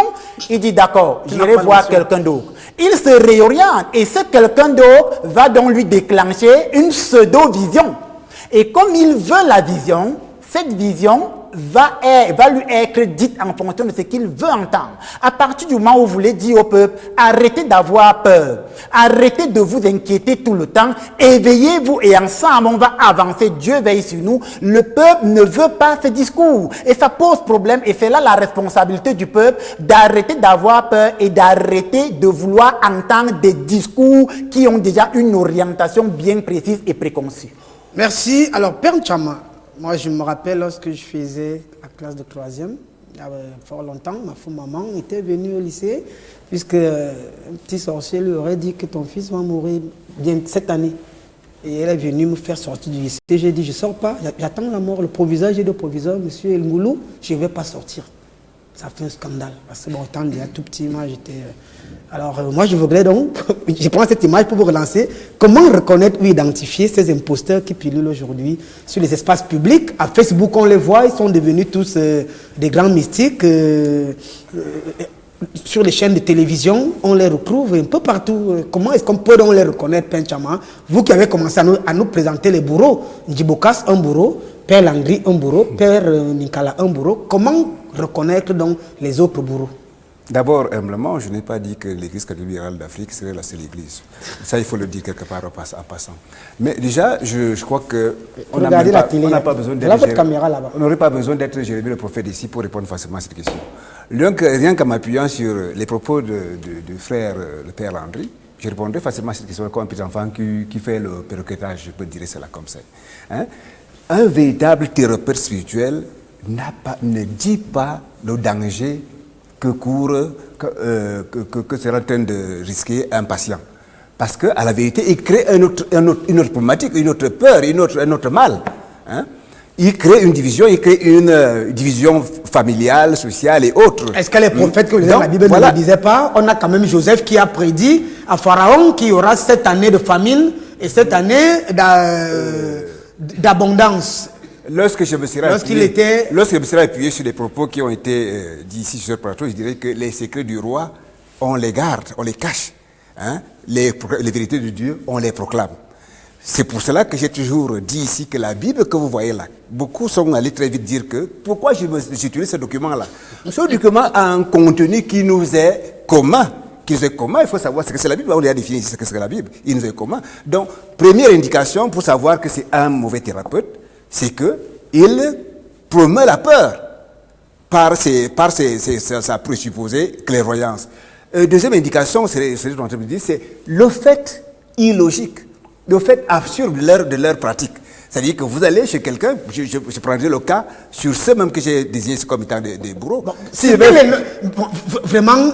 il dit d'accord, j'irai voir quelqu'un d'autre. Il se réoriente et ce quelqu'un d'autre va donc lui déclencher une pseudo-vision. Et comme il veut la vision, cette vision va lui être dite en fonction de ce qu'il veut entendre. À partir du moment où vous voulez dire au peuple, arrêtez d'avoir peur, arrêtez de vous inquiéter tout le temps, éveillez-vous et ensemble on va avancer, Dieu veille sur nous. Le peuple ne veut pas ce discours et ça pose problème et c'est là la responsabilité du peuple d'arrêter d'avoir peur et d'arrêter de vouloir entendre des discours qui ont déjà une orientation bien précise et préconçue. Merci. Alors, Père Chama, moi, je me rappelle lorsque je faisais la classe de 3e, il y avait fort longtemps, ma maman était venue au lycée, puisque un petit sorcier lui aurait dit que ton fils va mourir bien cette année. Et elle est venue me faire sortir du lycée. J'ai dit, je ne sors pas, j'attends la mort. Le proviseur, j'ai dit au proviseur, monsieur El Ngoulou, je ne vais pas sortir. Ça fait un scandale. Parce que bon, étant déjà tout petit, moi j'étais... Alors, moi je voudrais donc, je prends cette image pour vous relancer, comment reconnaître ou identifier ces imposteurs qui pilulent aujourd'hui sur les espaces publics. À Facebook, on les voit, ils sont devenus tous des grands mystiques. Sur les chaînes de télévision, on les retrouve un peu partout. Comment est-ce qu'on peut donc les reconnaître, Père Chama? Vous qui avez commencé à nous présenter les bourreaux, Ndjibokas, un bourreau, Père Langri, un bourreau, Père Nicolas, un bourreau. Comment reconnaître donc les autres bourreaux? D'abord, humblement, je n'ai pas dit que l'Église catholique d'Afrique serait la seule Église. Ça, il faut le dire quelque part en passant. Mais déjà, je crois qu'on n'a pas besoin d'être... On n'aurait pas besoin d'être Jérémie le prophète ici pour répondre facilement à cette question. Rien qu'en m'appuyant sur les propos du frère, le Père Landry, je répondrai facilement à cette question comme un petit enfant qui fait le perroquetage, je peux dire cela comme ça. Hein? Un véritable thérapeute spirituel ne dit pas le danger que sera en train de risquer un patient. Parce qu'à la vérité, il crée une autre problématique, une autre peur, un autre mal. Hein? Il crée une division, familiale, sociale et autres. Est-ce que les prophètes que la Bible ne le disait pas? On a quand même Joseph qui a prédit à Pharaon qu'il y aura 7 années de famine et 7 années d'abondance. Lorsque je me serai appuyé sur les propos qui ont été dits ici sur ce plateau, je dirais que les secrets du roi, on les garde, on les cache. Hein? Les vérités de Dieu, on les proclame. C'est pour cela que j'ai toujours dit ici que la Bible que vous voyez là, beaucoup sont allés très vite dire que pourquoi j'utilise ce document-là. Ce document a un contenu qui nous est commun. Il faut savoir ce que c'est la Bible. On a défini ce que c'est la Bible. Il nous est commun. Donc, première indication pour savoir que c'est un mauvais thérapeute, c'est qu'il promeut la peur par sa présupposée clairvoyance. Deuxième indication, c'est le fait illogique, le fait absurde de leur pratique. C'est-à-dire que vous allez chez quelqu'un, je prendrai le cas sur ceux même que j'ai désignés comme étant des bourreaux. Bon, vraiment,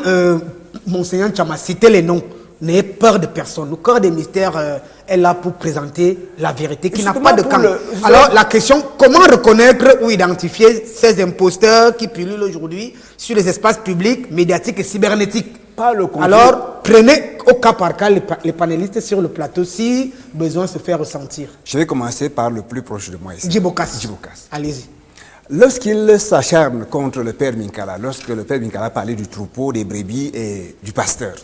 Monseigneur Tchama, citez les noms. N'ayez peur de personne. Le corps des mystères est là pour présenter la vérité qui n'a pas de camp. Alors la question, comment reconnaître ou identifier ces imposteurs qui pullulent aujourd'hui sur les espaces publics, médiatiques et cybernétiques? Pas le contenu. Alors prenez au cas par cas les panélistes sur le plateau si besoin se fait ressentir. Je vais commencer par le plus proche de moi ici. Djibokas. Djibokas. Allez-y. Lorsqu'il s'acharne contre le père Minkala, lorsque le père Minkala parlait du troupeau, des brebis et du pasteur,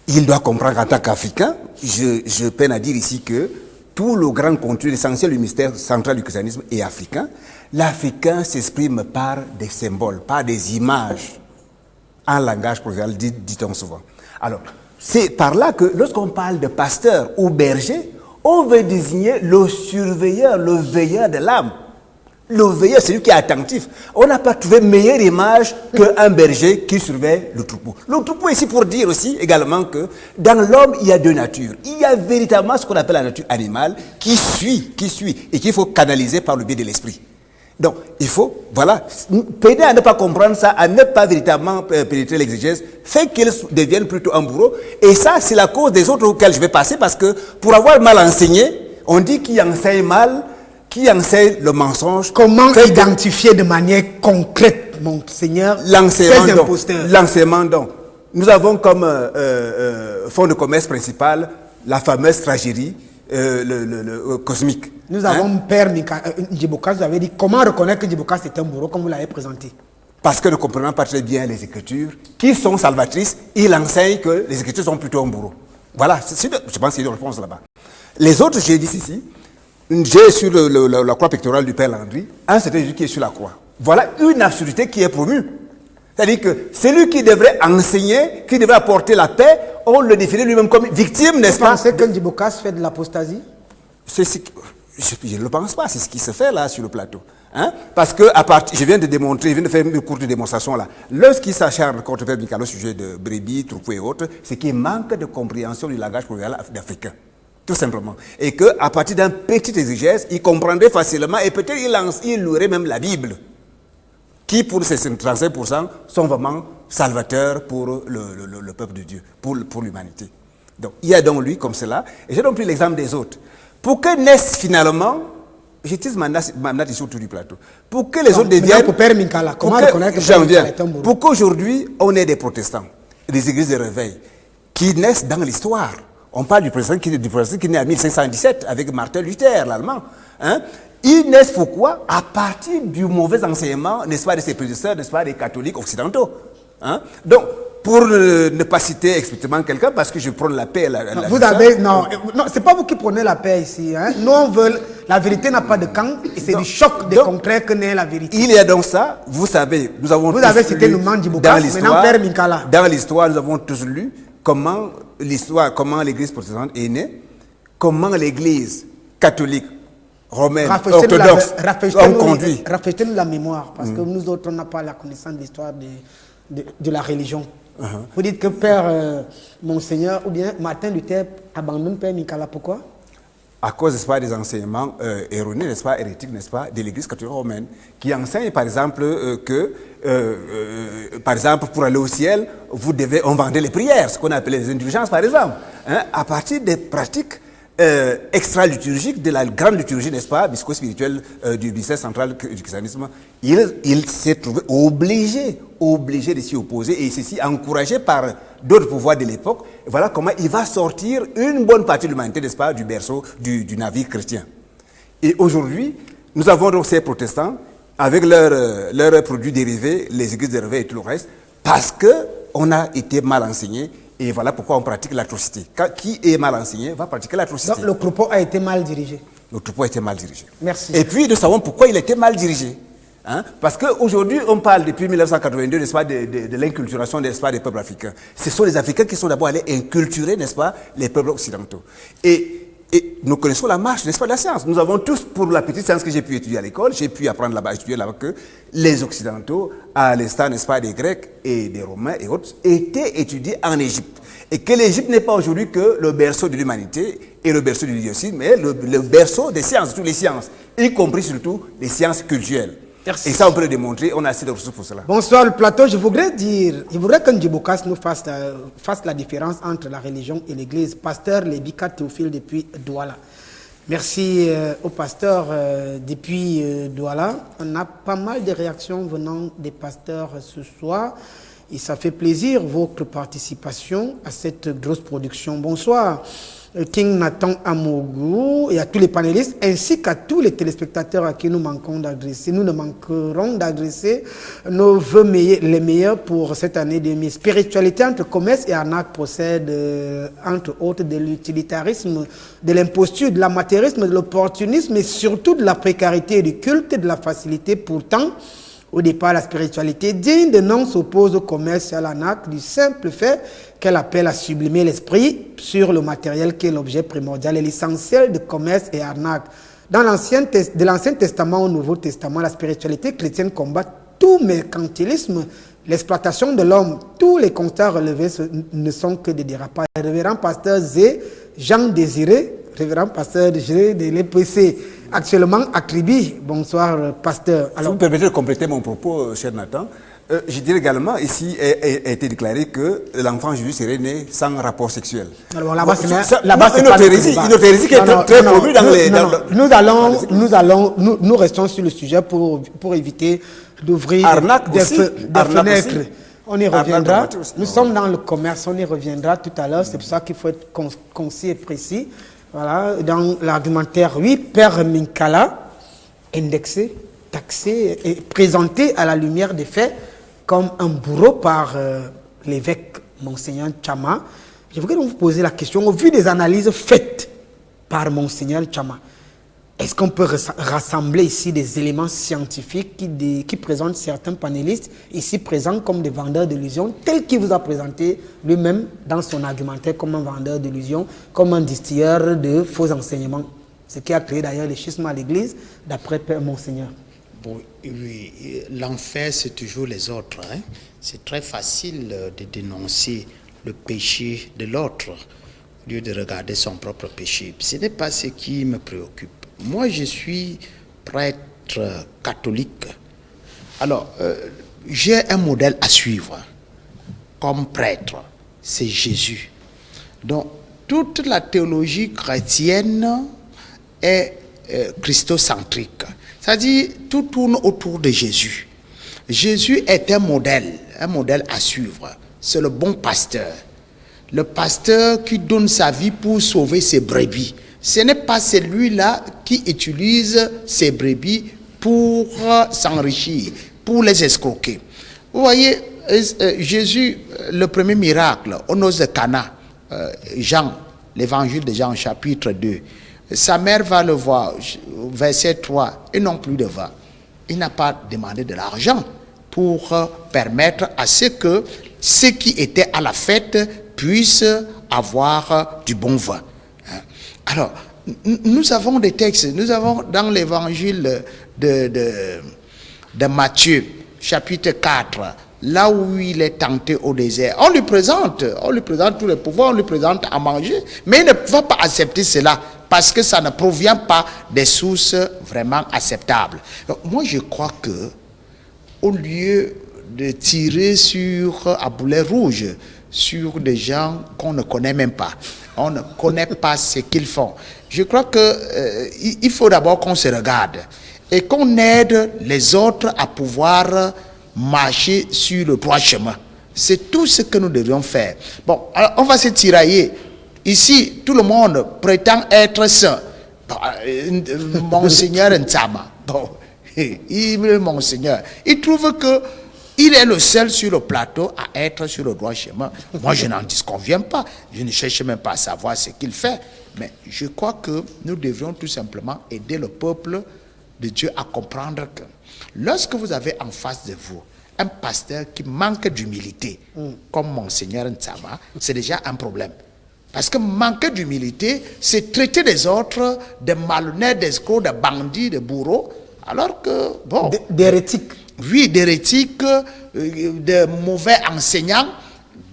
il doit comprendre en tant qu'Africain, je peine à dire ici que tout le grand contenu, l'essentiel du mystère central du christianisme est africain. L'Africain s'exprime par des symboles, par des images, en langage provincial, dit-on souvent. Alors, c'est par là que lorsqu'on parle de pasteur ou berger, on veut désigner le surveilleur, le veilleur de l'âme. Le veilleur, c'est lui qui est attentif. On n'a pas trouvé meilleure image qu'un berger qui surveille le troupeau. Le troupeau est ici pour dire aussi également que dans l'homme, il y a deux natures. Il y a véritablement ce qu'on appelle la nature animale qui suit, et qu'il faut canaliser par le biais de l'esprit. Donc, il faut, voilà, peiner à ne pas comprendre ça, à ne pas véritablement pénétrer l'exégèse, fait qu'il devienne plutôt un bourreau. Et ça, c'est la cause des autres auxquels je vais passer, parce que pour avoir mal enseigné, on dit qu'il enseigne mal, qui enseigne le mensonge. Comment identifier de manière concrète, Monseigneur, ces imposteurs? L'enseignement donc. Nous avons comme fonds de commerce principal la fameuse tragédie cosmique. Nous avons Père Djibokas, vous avez dit comment reconnaître que Djibokas est un bourreau, comme vous l'avez présenté. Parce que ne comprenant pas très bien les Écritures, qui sont salvatrices, il enseigne que les Écritures sont plutôt un bourreau. Voilà, je pense qu'il y a une réponse là-bas. Les autres, j'ai dit ici, j'ai sur la croix pectorale du Père Landry un certain Jésus qui est sur la croix. Voilà une absurdité qui est promue. C'est-à-dire que celui qui devrait enseigner, qui devrait apporter la paix, on le définit lui-même comme victime, n'est-ce pas? Vous pensez que Djibokas fait de l'apostasie? Je ne le pense pas, c'est ce qui se fait là sur le plateau. Hein? Parce que je viens de démontrer, je viens de faire une courte démonstration là. Lorsqu'il s'acharne contre Père Minkala au sujet de brebis, troupeaux et autres, c'est qu'il manque de compréhension du langage provincial africain. Tout simplement. Et qu'à partir d'un petit exégèse, il comprendrait facilement et peut-être il louerait même la Bible, qui pour ces 35% sont vraiment salvateurs pour le peuple de Dieu, pour l'humanité. Donc il y a donc lui comme cela. Et j'ai donc pris l'exemple des autres. Pour que naissent finalement, j'utilise ma natte ici autour du plateau, pour que les autres deviennent... Pour Père Minkala, comment reconnaître que Père Minkala est un bourreau? Pour qu'aujourd'hui, on ait des protestants, des églises de réveil, qui naissent dans l'histoire. On parle du protestant qui est né en 1517 avec Martin Luther, l'allemand. Hein? Ils naissent pourquoi? À partir du mauvais enseignement, n'est-ce pas, de ses prédécesseurs, n'est-ce pas, des catholiques occidentaux. Hein? Donc, pour ne pas citer explicitement quelqu'un, parce que je prends la paix. Non, c'est pas vous qui prenez la paix ici. Hein? Nous, on veut. La vérité n'a pas de camp, et c'est du choc des contraires que naît la vérité. Il y a donc ça, vous savez, nous avons. Vous avez cité le nom Djibokas, maintenant Père Minkala. Dans l'histoire, nous avons tous lu comment l'église protestante est née, comment l'église catholique, romaine, orthodoxe ont conduit. Rafraîchissez-nous la mémoire, parce que nous autres, on n'a pas la connaissance de l'histoire de la religion. Vous dites que Père Monseigneur, ou bien Martin Luther abandonne Père Minkala, pourquoi? À cause, n'est-ce pas, des enseignements erronés, n'est-ce pas, hérétiques, n'est-ce pas, de l'église catholique romaine, qui enseigne, par exemple, par exemple, pour aller au ciel, on vendait les prières, ce qu'on appelait les indulgences, par exemple. Hein, à partir des pratiques extra-liturgiques, de la grande liturgie, n'est-ce pas, mystico-spirituelle du mystère central du christianisme, il s'est trouvé obligé de s'y opposer, et ceci encouragé par d'autres pouvoirs de l'époque. Voilà comment il va sortir une bonne partie de l'humanité, n'est-ce pas, du berceau du navire chrétien. Et aujourd'hui, nous avons donc ces protestants avec leurs produits dérivés, les églises de réveil et tout le reste, parce qu'on a été mal enseigné. Et voilà pourquoi on pratique l'atrocité. Qui est mal enseigné va pratiquer l'atrocité. Donc le troupeau a été mal dirigé. Le troupeau a été mal dirigé. Merci. Et puis nous savons pourquoi il a été mal dirigé. Hein? Parce qu'aujourd'hui, on parle depuis 1982, n'est-ce pas, de l'inculturation, n'est-ce pas, des peuples africains. Ce sont les Africains qui sont d'abord allés inculturer, n'est-ce pas, les peuples occidentaux. Et nous connaissons la marche, n'est-ce pas, de la science. Nous avons tous, pour la petite science que j'ai pu étudier à l'école, j'ai pu apprendre là-bas, étudier là-bas que les Occidentaux, à l'instar, n'est-ce pas, des Grecs et des Romains et autres, étaient étudiés en Égypte. Et que l'Égypte n'est pas aujourd'hui que le berceau de l'humanité et le berceau du leadership, mais le berceau des sciences, toutes les sciences, y compris surtout les sciences culturelles. Merci. Et ça, on peut le démontrer, on a assez de ressources pour cela. Bonsoir le plateau, je voudrais que Ndjibokas nous fasse la différence entre la religion et l'église. Pasteur Lebika Théophile depuis Douala. Merci au pasteur depuis Douala. On a pas mal de réactions venant des pasteurs ce soir. Et ça fait plaisir votre participation à cette grosse production. Bonsoir King Nathan Amougou et à tous les panélistes ainsi qu'à tous les téléspectateurs à qui nous manquons d'adresser. Nous ne manquerons d'adresser nos vœux les meilleurs pour cette année 2000. Spiritualité entre commerce et arnaque procède entre autres de l'utilitarisme, de l'imposture, de l'amateurisme, de l'opportunisme et surtout de la précarité du culte et de la facilité. Pourtant, au départ, la spiritualité digne de nom s'oppose au commerce et à l'arnaque du simple fait qu'elle appelle à sublimer l'esprit sur le matériel qui est l'objet primordial et l'essentiel de commerce et arnaque. De l'Ancien Testament au Nouveau Testament, la spiritualité chrétienne combat tout mercantilisme, l'exploitation de l'homme. Tous les constats relevés ne sont que des dérapages. Révérend pasteur Zé, Jean Désiré, révérend pasteur G de l'EPC, actuellement à Kribi. Bonsoir, pasteur. Alors, vous me permettez de compléter mon propos, cher Nathan. Je dirais également, ici, a été déclaré que l'enfant Jésus serait né sans rapport sexuel. Alors là-bas, c'est une autre hérésie qui est très promue dans les... Nous restons sur le sujet pour éviter d'ouvrir des fenêtres. On y reviendra. Nous sommes dans le commerce, on y reviendra tout à l'heure. C'est pour ça qu'il faut être concis et précis. Voilà, dans l'argumentaire, oui, Père Minkala, indexé, taxé et présenté à la lumière des faits comme un bourreau par l'évêque Monseigneur Tchama. Je voudrais donc vous poser la question, au vu des analyses faites par Monseigneur Tchama, est-ce qu'on peut rassembler ici des éléments scientifiques qui présentent certains panélistes ici présents comme des vendeurs d'illusions, tels qu'il vous a présenté lui-même dans son argumentaire comme un vendeur d'illusions, comme un distilleur de faux enseignements, ce qui a créé d'ailleurs les schismes à l'Église, d'après Père Monseigneur. Bon, oui, l'enfer, c'est toujours les autres. Hein? C'est très facile de dénoncer le péché de l'autre au lieu de regarder son propre péché. Ce n'est pas ce qui me préoccupe. Moi, je suis prêtre catholique. Alors, j'ai un modèle à suivre comme prêtre. C'est Jésus. Donc, toute la théologie chrétienne est christocentrique. C'est-à-dire, tout tourne autour de Jésus. Jésus est un modèle à suivre. C'est le bon pasteur. Le pasteur qui donne sa vie pour sauver ses brebis. Ce n'est pas celui-là qui utilise ses brebis pour s'enrichir, pour les escroquer. Vous voyez, Jésus, le premier miracle, au noces de Cana, Jean, l'évangile de Jean, chapitre 2, sa mère va le voir, verset 3, et non plus de vin. Il n'a pas demandé de l'argent pour permettre à ce que ceux qui étaient à la fête puissent avoir du bon vin. Alors, nous avons des textes, nous avons dans l'évangile de Matthieu, chapitre 4, là où il est tenté au désert, on lui présente tous les pouvoirs, on lui présente à manger, mais il ne va pas accepter cela parce que ça ne provient pas des sources vraiment acceptables. Donc, moi, je crois que au lieu de tirer à boulet rouge sur des gens qu'on ne connaît même pas, on ne connaît pas ce qu'ils font. Je crois qu'il faut d'abord qu'on se regarde et qu'on aide les autres à pouvoir marcher sur le droit chemin. C'est tout ce que nous devons faire. Bon, alors on va se tirailler. Ici, tout le monde prétend être saint. Bon, Monseigneur Ntsama, bon, Monseigneur, il trouve que il est le seul sur le plateau à être sur le droit chemin. Moi, je n'en disconviens pas. Je ne cherche même pas à savoir ce qu'il fait. Mais je crois que nous devrions tout simplement aider le peuple de Dieu à comprendre que lorsque vous avez en face de vous un pasteur qui manque d'humilité, comme Monseigneur Ntsama, c'est déjà un problème. Parce que manquer d'humilité, c'est traiter les autres de malhonnêtes, d'escrocs, de bandits, de bourreaux, alors que, bon... D'hérétiques. Oui, d'hérétiques, de mauvais enseignants.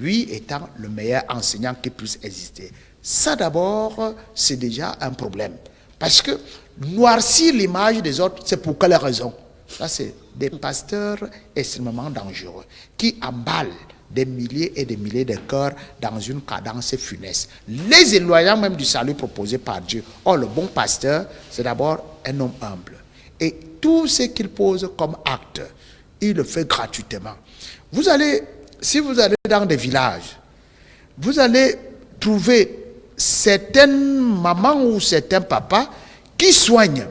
lui étant le meilleur enseignant qui puisse exister. Ça d'abord, c'est déjà un problème. Parce que noircir l'image des autres, c'est pour quelle raison? Ça, c'est des pasteurs extrêmement dangereux qui emballent des milliers et des milliers de cœurs dans une cadence funeste, les éloignant même du salut proposé par Dieu. Or, le bon pasteur, c'est d'abord un homme humble. Et tout ce qu'il pose comme acte, il le fait gratuitement. Vous allez, si vous allez dans des villages, vous allez trouver certaines mamans ou certains papas qui soignent.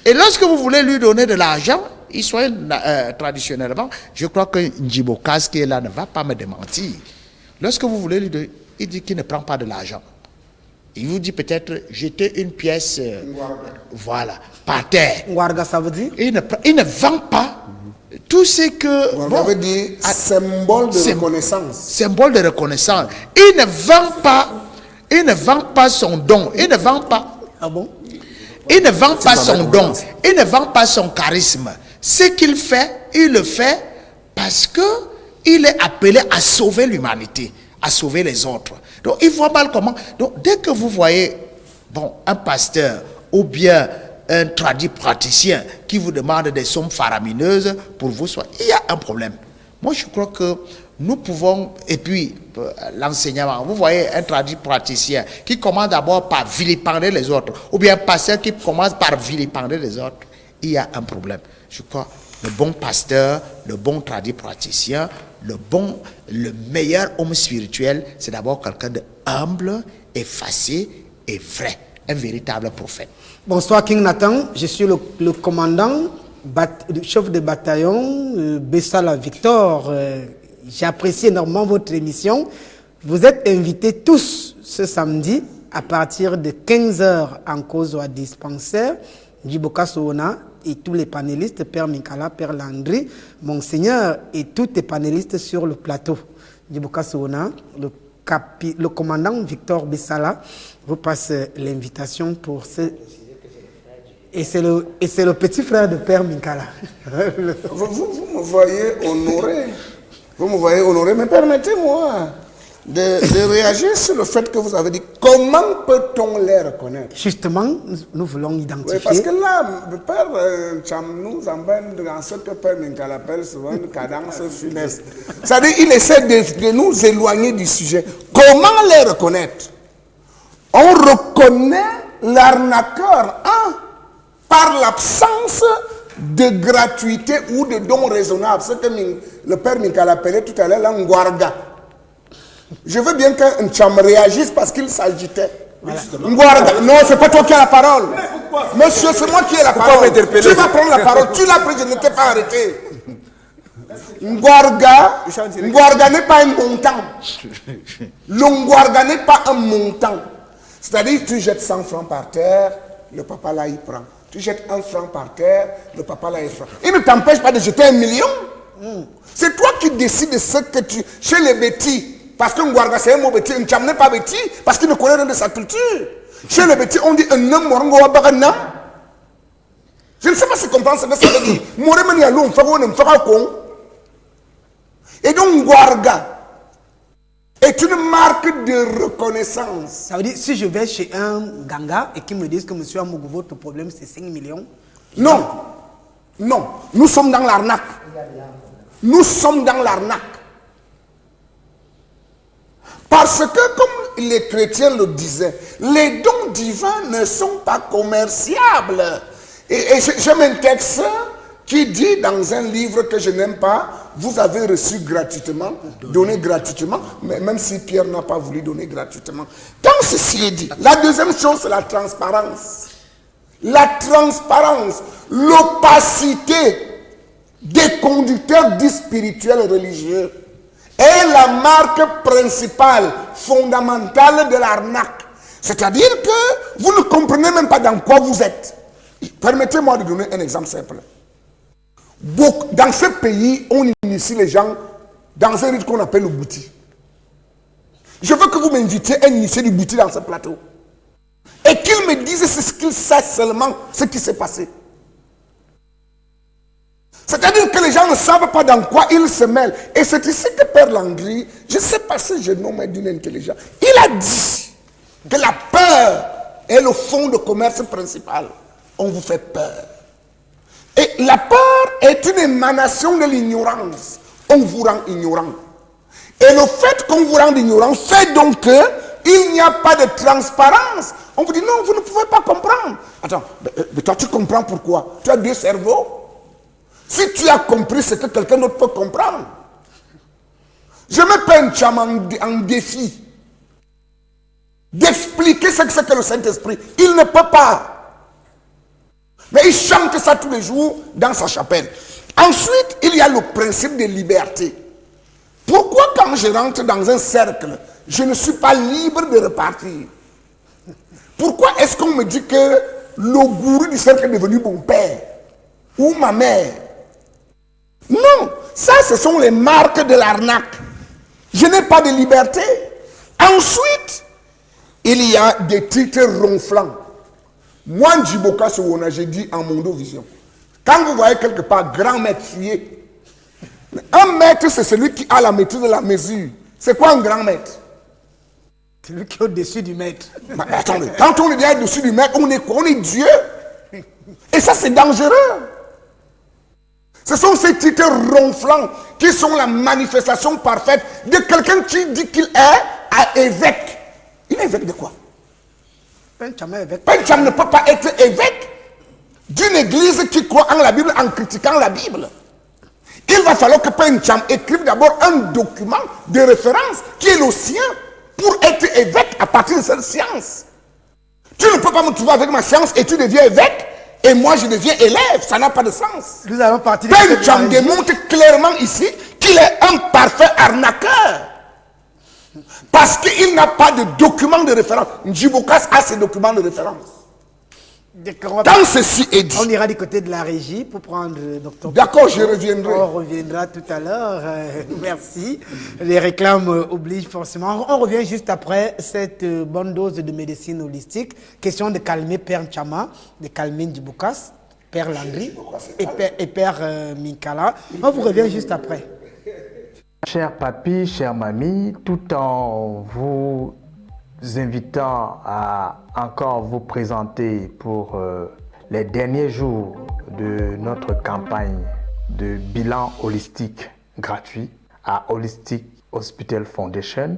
Et lorsque vous voulez lui donner de l'argent, il soigne traditionnellement. Je crois que Njibokas qui est là ne va pas me démentir. Lorsque vous voulez lui donner, il dit qu'il ne prend pas de l'argent. Il vous dit peut-être jeter une pièce voilà, par terre. Ngwarga, ça veut dire? Il ne vend pas tout ce que... On veut dire symbole de reconnaissance. Symbole de reconnaissance. Il ne vend pas son don. Il ne vend pas... Ah bon? Il ne vend pas son don. Il ne vend pas son charisme. Ce qu'il fait, il le fait parce que il est appelé à sauver l'humanité, à sauver les autres. Donc, il voit mal comment... Donc, dès que vous voyez, bon, un pasteur ou bien un tradit praticien qui vous demande des sommes faramineuses pour vous soigner, il y a un problème. Moi, je crois que nous pouvons... Et puis, l'enseignement, vous voyez un tradit praticien qui commence d'abord par vilipender les autres, ou bien un pasteur qui commence par vilipender les autres, il y a un problème. Je crois le bon pasteur, le bon tradit praticien, le meilleur homme spirituel, c'est d'abord quelqu'un de humble, effacé et vrai, un véritable prophète. Bonsoir King Nathan, je suis le commandant, le chef de bataillon Bessala Victor. J'apprécie énormément votre émission. Vous êtes invités tous ce samedi à partir de 15h en cause au dispensaire Djiboka Soona et tous les panélistes, Père Minkala, Père Landry, Monseigneur et tous les panélistes sur le plateau. Djiboka Soona, le commandant Victor Bessala vous passe l'invitation pour ce... Et c'est le petit frère de Père Minkala. Vous me voyez honoré. Vous me voyez honoré, mais permettez-moi de réagir sur le fait que vous avez dit comment peut-on les reconnaître? Justement, nous voulons identifier. Oui, parce que là, le Père Cham nous emmène dans ce que Père Minkala appelle souvent une cadence funeste. C'est-à-dire qu'il essaie de nous éloigner du sujet. Comment les reconnaître? On reconnaît l'arnaqueur par l'absence de gratuité ou de dons raisonnables. Ce que le Père Minkala appelait tout à l'heure l'Ngwarga. Je veux bien qu'un Cham réagisse parce qu'il s'agitait. Voilà. Ngwarga. Non, c'est pas toi qui as la parole. Monsieur, c'est moi qui ai la parole. Tu vas prendre la parole. Tu l'as pris, je ne t'ai pas arrêté. Ngwarga n'est pas un montant. Le Ngwarga n'est pas un montant. C'est-à-dire, tu jettes 100 francs par terre, le papa là, il prend. Tu jettes 1 franc par terre, le papa là, il prend. Il ne t'empêche pas de jeter 1 million. C'est toi qui décides de ce que tu... Chez les bêtis, parce que Ngwarga c'est un mot bêtis, un Cham n'est pas bêtis, parce qu'il ne connaît rien de sa culture. Chez les bêtis, on dit un homme, je ne sais pas si comprendre ce que ça veut dire. Et donc Ngwarga est une marque de reconnaissance. Ça veut dire, si je vais chez un ganga et qu'ils me disent que monsieur Amougou, votre problème c'est 5 millions. Non, non, nous sommes dans l'arnaque. Nous sommes dans l'arnaque. Parce que, comme les chrétiens le disaient, les dons divins ne sont pas commerciables. Et j'aime un texte qui dit dans un livre que je n'aime pas, vous avez reçu gratuitement, donné gratuitement, mais même si Pierre n'a pas voulu donner gratuitement. Quand ceci est dit, la deuxième chose, c'est la transparence. La transparence, l'opacité des conducteurs dits spirituels et religieux est la marque principale, fondamentale de l'arnaque. C'est-à-dire que vous ne comprenez même pas dans quoi vous êtes. Permettez-moi de donner un exemple simple. Dans ce pays, on initie les gens dans un rite qu'on appelle le bouti. Je veux que vous m'invitiez à initier du bouti dans ce plateau. Et qu'il me dise ce qu'il sait seulement, ce qui s'est passé. C'est-à-dire que les gens ne savent pas dans quoi ils se mêlent. Et c'est ici que Père Landry, je ne sais pas si je nomme d'une intelligence, il a dit que la peur est le fonds de commerce principal. On vous fait peur. Et la peur est une émanation de l'ignorance. On vous rend ignorant. Et le fait qu'on vous rende ignorant fait donc qu'il n'y a pas de transparence. On vous dit non, vous ne pouvez pas comprendre. Attends, mais toi tu comprends pourquoi? Tu as 2 cerveaux. Si tu as compris ce que quelqu'un d'autre peut comprendre, je me pinche en défi d'expliquer ce que c'est que le Saint-Esprit. Il ne peut pas. Mais il chante ça tous les jours dans sa chapelle. Ensuite, il y a le principe de liberté. Pourquoi quand je rentre dans un cercle, je ne suis pas libre de repartir? Pourquoi est-ce qu'on me dit que le gourou du cercle est devenu mon père ou ma mère? Non, ça ce sont les marques de l'arnaque. Je n'ai pas de liberté. Ensuite, il y a des titres ronflants. Moi, Djiboka Sowona, j'ai dit en Mondovision. Quand vous voyez quelque part grand maître fuyé, un maître c'est celui qui a la maîtrise de la mesure. C'est quoi un grand maître? C'est lui qui est au-dessus du maître. Mais attendez, quand on est au-dessus du maître, on est quoi? On est Dieu. Et ça c'est dangereux. Ce sont ces titres ronflants qui sont la manifestation parfaite de quelqu'un qui dit qu'il est à évêque. Il est évêque de quoi? Pencham est évêque. Pencham ne peut pas être évêque d'une église qui croit en la Bible en critiquant la Bible. Il va falloir que Pencham écrive d'abord un document de référence qui est le sien pour être évêque à partir de cette science. Tu ne peux pas me trouver avec ma science et tu deviens évêque. Et moi, je deviens élève. Ça n'a pas de sens. Nous allons partir de Pencham démontre clairement ici qu'il est un parfait arnaqueur. Parce qu'il n'a pas de document de référence. Djibokas a ses documents de référence. Quand ceci est dit... On ira du côté de la régie pour prendre Dr. D'accord, je reviendrai. On reviendra tout à l'heure. Merci. Les réclames obligent forcément. On revient juste après cette bonne dose de médecine holistique. Question de calmer Père Chama, de calmer Djibokas, Père Landry et Père Minkala. On vous revient juste après. Cher papy, chère mamie, tout en vous invitant à encore vous présenter pour les derniers jours de notre campagne de bilan holistique gratuit à Holistic Hospital Foundation,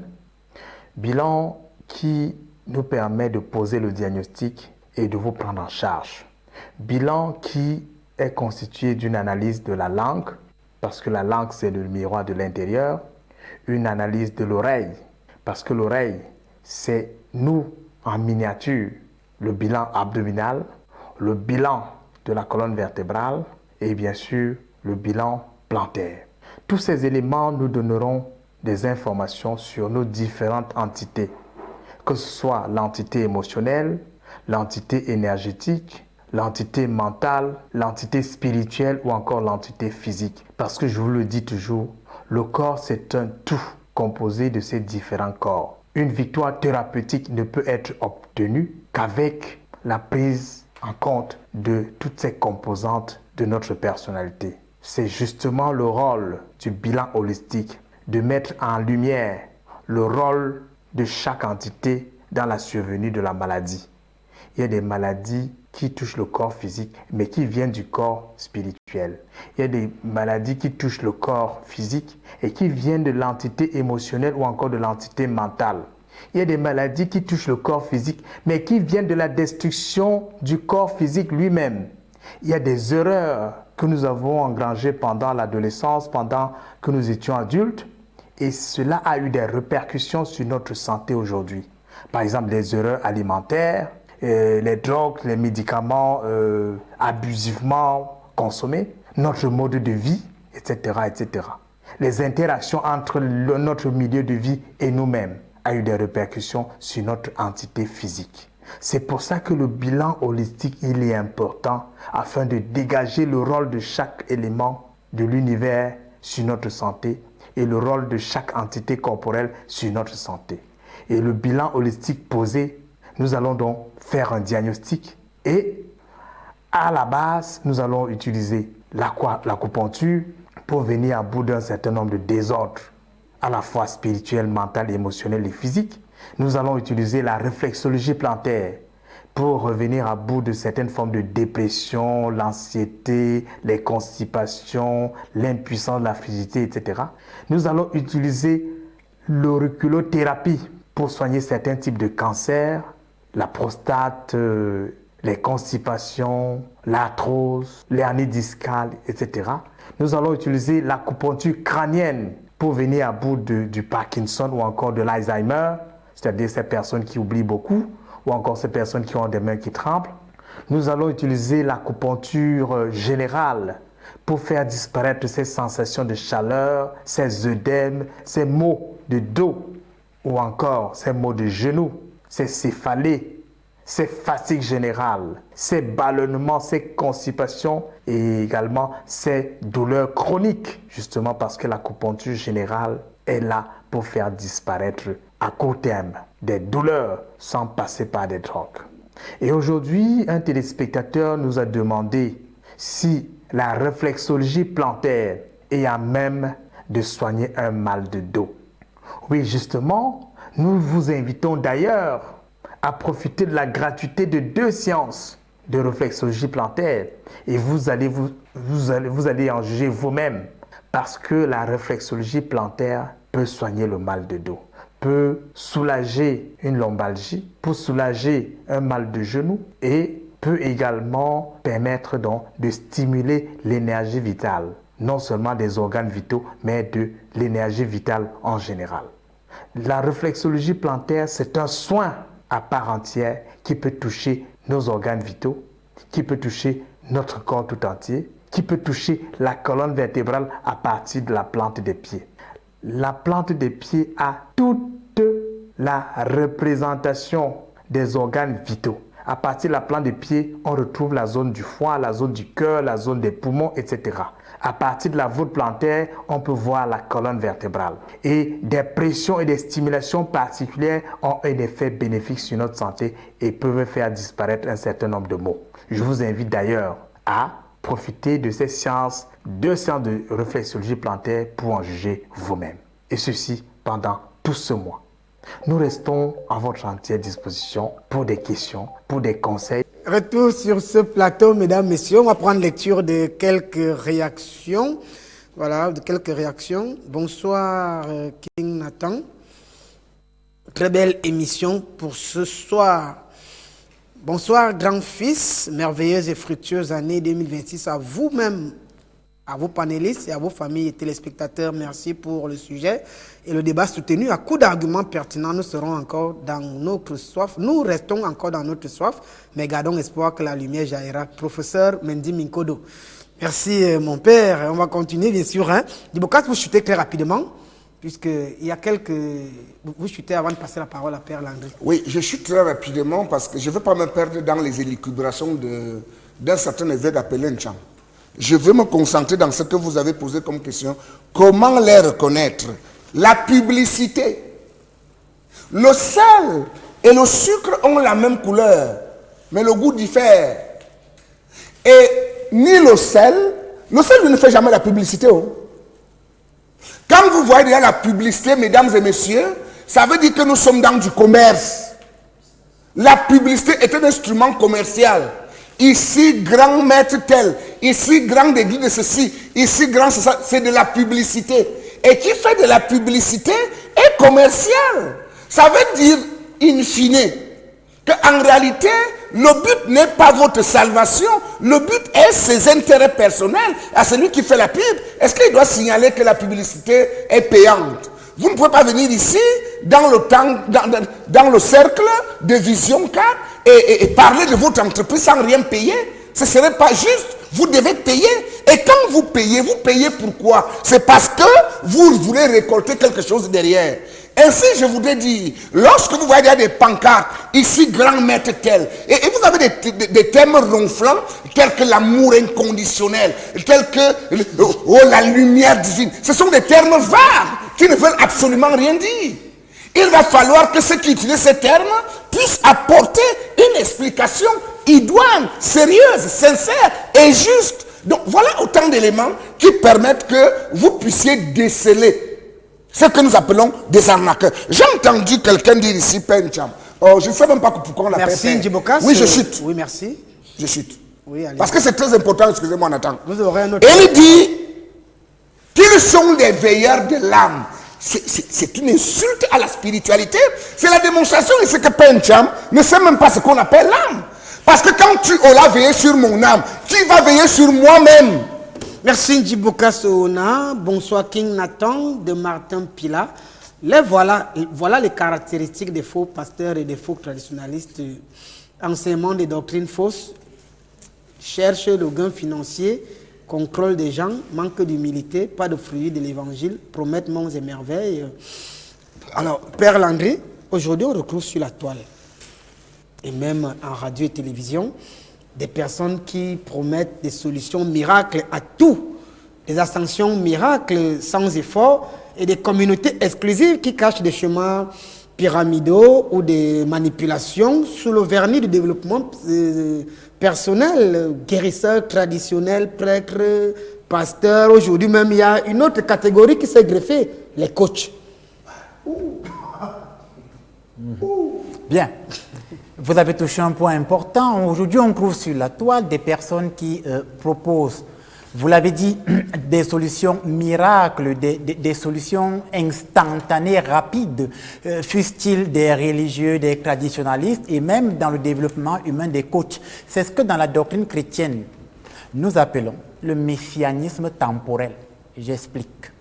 bilan qui nous permet de poser le diagnostic et de vous prendre en charge. Bilan qui est constitué d'une analyse de la langue, parce que la langue c'est le miroir de l'intérieur, une analyse de l'oreille, parce que l'oreille c'est nous en miniature, le bilan abdominal, le bilan de la colonne vertébrale et bien sûr le bilan plantaire. Tous ces éléments nous donneront des informations sur nos différentes entités, que ce soit l'entité émotionnelle, l'entité énergétique, l'entité mentale, l'entité spirituelle ou encore l'entité physique. Parce que je vous le dis toujours, le corps c'est un tout composé de ces différents corps. Une victoire thérapeutique ne peut être obtenue qu'avec la prise en compte de toutes ces composantes de notre personnalité. C'est justement le rôle du bilan holistique de mettre en lumière le rôle de chaque entité dans la survenue de la maladie. Il y a des maladies qui touchent le corps physique, mais qui viennent du corps spirituel. Il y a des maladies qui touchent le corps physique et qui viennent de l'entité émotionnelle ou encore de l'entité mentale. Il y a des maladies qui touchent le corps physique, mais qui viennent de la destruction du corps physique lui-même. Il y a des erreurs que nous avons engrangées pendant l'adolescence, pendant que nous étions adultes, et cela a eu des répercussions sur notre santé aujourd'hui. Par exemple, les erreurs alimentaires, les drogues, les médicaments abusivement consommés, notre mode de vie, etc., etc. Les interactions entre notre milieu de vie et nous-mêmes a eu des répercussions sur notre entité physique. C'est pour ça que le bilan holistique, il est important afin de dégager le rôle de chaque élément de l'univers sur notre santé et le rôle de chaque entité corporelle sur notre santé. Et le bilan holistique posé, nous allons donc faire un diagnostic et à la base, nous allons utiliser l'acupuncture pour venir à bout d'un certain nombre de désordres, à la fois spirituel, mental, émotionnel et physique. Nous allons utiliser la réflexologie plantaire pour revenir à bout de certaines formes de dépression, l'anxiété, les constipations, l'impuissance, la frigidité, etc. Nous allons utiliser l'auriculothérapie pour soigner certains types de cancers, la prostate, les constipations, l'arthrose, l'hernie discale, etc. Nous allons utiliser l'acupuncture crânienne pour venir à bout du Parkinson ou encore de l'Alzheimer, c'est-à-dire ces personnes qui oublient beaucoup, ou encore ces personnes qui ont des mains qui tremblent. Nous allons utiliser l'acupuncture générale pour faire disparaître ces sensations de chaleur, ces œdèmes, ces maux de dos, ou encore ces maux de genoux, ces céphalées, ces fatigues générales, ces ballonnements, ces constipations et également ces douleurs chroniques, justement parce que l'acupuncture générale est là pour faire disparaître à court terme des douleurs sans passer par des drogues. Et aujourd'hui, un téléspectateur nous a demandé si la réflexologie plantaire est à même de soigner un mal de dos. Oui, justement, nous vous invitons d'ailleurs à profiter de la gratuité de 2 séances de réflexologie plantaire et vous allez en juger vous-même parce que la réflexologie plantaire peut soigner le mal de dos, peut soulager une lombalgie, peut soulager un mal de genou et peut également permettre donc de stimuler l'énergie vitale, non seulement des organes vitaux, mais de l'énergie vitale en général. La réflexologie plantaire, c'est un soin à part entière qui peut toucher nos organes vitaux, qui peut toucher notre corps tout entier, qui peut toucher la colonne vertébrale à partir de la plante des pieds. La plante des pieds a toute la représentation des organes vitaux. À partir de la plante des pieds, on retrouve la zone du foie, la zone du cœur, la zone des poumons, etc. À partir de la voûte plantaire, on peut voir la colonne vertébrale. Et des pressions et des stimulations particulières ont un effet bénéfique sur notre santé et peuvent faire disparaître un certain nombre de maux. Je vous invite d'ailleurs à profiter de ces séances, 2 séances de réflexologie plantaire pour en juger vous-même. Et ceci pendant tout ce mois. Nous restons à votre entière disposition pour des questions, pour des conseils. Retour sur ce plateau, mesdames, messieurs. On va prendre lecture de quelques réactions. Voilà, de quelques réactions. Bonsoir, King Nathan. Très belle émission pour ce soir. Bonsoir, grand-fils. Merveilleuse et fructueuse année 2026 à vous-même, à vos panélistes et à vos familles et téléspectateurs. Merci pour le sujet et le débat soutenu à coups d'arguments pertinents. Nous serons encore dans notre soif. Nous restons encore dans notre soif, mais gardons espoir que la lumière jaillira. Professeur Mendy Minkodo. Merci, mon père. On va continuer, bien sûr. Dibokas, vous chutez très rapidement, puisqu'il y a quelques... Vous chutez avant de passer la parole à Père Landry. Oui, je chute très rapidement parce que je ne veux pas me perdre dans les élucubrations d'un certain évêque appelé Ncham. Je veux me concentrer dans ce que vous avez posé comme question. Comment les reconnaître? La publicité. Le sel et le sucre ont la même couleur, mais le goût diffère. Et ni le sel ne fait jamais la publicité. Quand vous voyez déjà la publicité, mesdames et messieurs, ça veut dire que nous sommes dans du commerce. La publicité est un instrument commercial. Ici, grand maître tel, ici, grand église de ceci, ici, grand c'est ça, c'est de la publicité. Et qui fait de la publicité est commercial. Ça veut dire, in fine, qu'en réalité, le but n'est pas votre salvation, le but est ses intérêts personnels à celui qui fait la pub. Est-ce qu'il doit signaler que la publicité est payante? Vous ne pouvez pas venir ici, dans le cercle de Vision 4, et parler de votre entreprise sans rien payer. Ce ne serait pas juste. Vous devez payer. Et quand vous payez pourquoi? C'est parce que vous voulez récolter quelque chose derrière. Ainsi, je voudrais dire, lorsque vous voyez des pancartes, ici, grand maître tel, et vous avez des thèmes ronflants, tels que l'amour inconditionnel, tels que la lumière divine, ce sont des termes vagues qui ne veulent absolument rien dire. Il va falloir que ceux qui utilisent ces termes puissent apporter une explication idoine, sérieuse, sincère et juste Donc voilà autant d'éléments qui permettent que vous puissiez déceler ce que nous appelons des arnaqueurs. J'ai entendu quelqu'un dire ici Pencham. Oh, je ne sais même pas pourquoi on l'appelle. Merci Ndjibokas. Oui, je chute. Oui, merci. Je chute. Oui, allez. Parce que c'est très important, excusez-moi Nathan. Vous aurez un autre. Et il dit qu'ils sont des veilleurs de l'âme. C'est une insulte à la spiritualité. C'est la démonstration de ce que Pencham ne sait même pas ce qu'on appelle l'âme. Parce que quand tu auras veillé sur mon âme, qui va veiller sur moi-même? Merci Ndjibokas Ona. Bonsoir King Nathan de Martin Pila. Voilà les caractéristiques des faux pasteurs et des faux traditionnalistes. Enseignement des doctrines fausses, cherche le gain financier, contrôle des gens, manque d'humilité, pas de fruits de l'évangile, promettent monts et merveilles. Alors, Père Landry, aujourd'hui on retrouve sur la toile, et même en radio et télévision, des personnes qui promettent des solutions miracles à tout, des ascensions miracles sans effort, et des communautés exclusives qui cachent des chemins pyramidaux ou des manipulations sous le vernis du développement personnel, guérisseurs traditionnels, prêtres, pasteurs. Aujourd'hui même, il y a une autre catégorie qui s'est greffée, les coachs. Bien. Vous avez touché un point important. Aujourd'hui, on trouve sur la toile des personnes qui proposent, vous l'avez dit, des solutions miracles, des solutions instantanées, rapides, fussent-ils des religieux, des traditionnalistes et même dans le développement humain des coachs. C'est ce que dans la doctrine chrétienne, nous appelons le messianisme temporel. J'explique.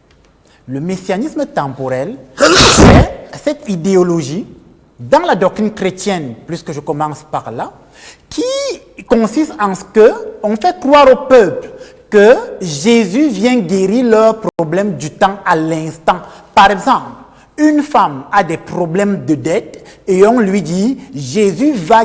Le messianisme temporel, c'est cette idéologie dans la doctrine chrétienne, puisque je commence par là, qui consiste en ce qu'on fait croire au peuple que Jésus vient guérir leurs problèmes du temps à l'instant. Par exemple, une femme a des problèmes de dette et on lui dit Jésus va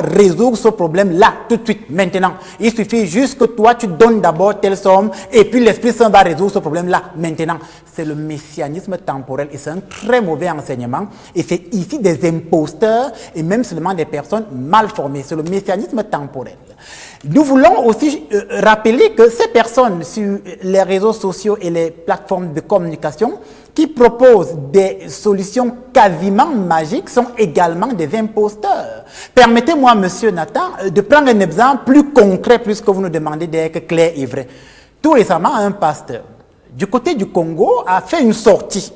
résoudre ce problème-là tout de suite, maintenant. Il suffit juste que toi tu donnes d'abord telle somme et puis l'Esprit Saint va résoudre ce problème-là maintenant. C'est le messianisme temporel et c'est un très mauvais enseignement et c'est ici des imposteurs et même seulement des personnes mal formées. C'est le messianisme temporel. Nous voulons aussi rappeler que ces personnes sur les réseaux sociaux et les plateformes de communication qui proposent des solutions quasiment magiques sont également des imposteurs. Permettez-moi, Monsieur Nathan, de prendre un exemple plus concret puisque vous nous demandez d'être clair et vrai. Tout récemment, un pasteur du côté du Congo a fait une sortie,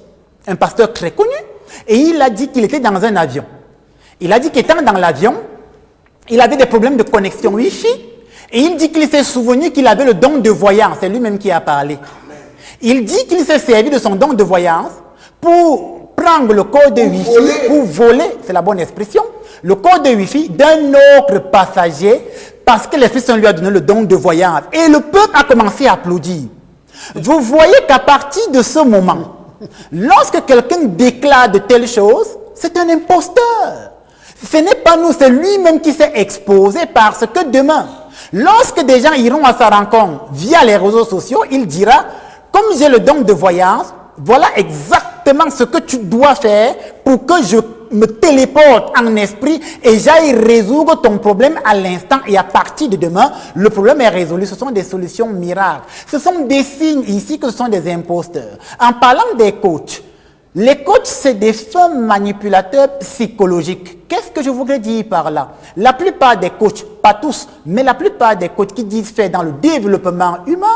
un pasteur très connu, et il a dit qu'il était dans un avion. Il a dit qu'étant dans l'avion, il avait des problèmes de connexion Wi-Fi, et il dit qu'il s'est souvenu qu'il avait le don de voyance. C'est lui-même qui a parlé. Il dit qu'il s'est servi de son don de voyance pour prendre le code de Wi-Fi, pour voler, c'est la bonne expression, le code de Wi-Fi d'un autre passager parce que l'Esprit Saint lui a donné le don de voyance. Et le peuple a commencé à applaudir. Vous voyez qu'à partir de ce moment, lorsque quelqu'un déclare de telles choses, c'est un imposteur. Ce n'est pas nous, c'est lui-même qui s'est exposé parce que demain, lorsque des gens iront à sa rencontre via les réseaux sociaux, il dira, comme j'ai le don de voyance, voilà exactement ce que tu dois faire pour que je me téléporte en esprit et j'aille résoudre ton problème à l'instant et à partir de demain, le problème est résolu. Ce sont des solutions miracles. Ce sont des signes ici que ce sont des imposteurs. En parlant des coachs, les coachs, c'est des fins manipulateurs psychologiques. Qu'est-ce que je voudrais dire par là? La plupart des coachs, pas tous, mais la plupart des coachs qui disent faire dans le développement humain,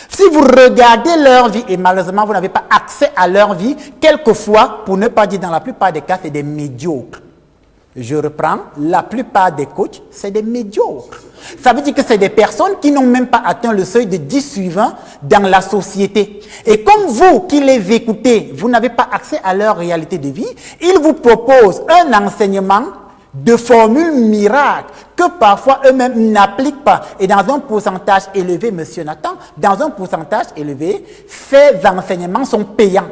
si vous regardez leur vie, et malheureusement vous n'avez pas accès à leur vie, quelquefois, pour ne pas dire dans la plupart des cas, c'est des médiocres. Je reprends, la plupart des coachs, c'est des médiocres. Ça veut dire que c'est des personnes qui n'ont même pas atteint le seuil de 10 suivants dans la société. Et comme vous qui les écoutez, vous n'avez pas accès à leur réalité de vie, ils vous proposent un enseignement de formules miracles que parfois eux-mêmes n'appliquent pas. Et dans un pourcentage élevé, Monsieur Nathan, dans un pourcentage élevé, ces enseignements sont payants.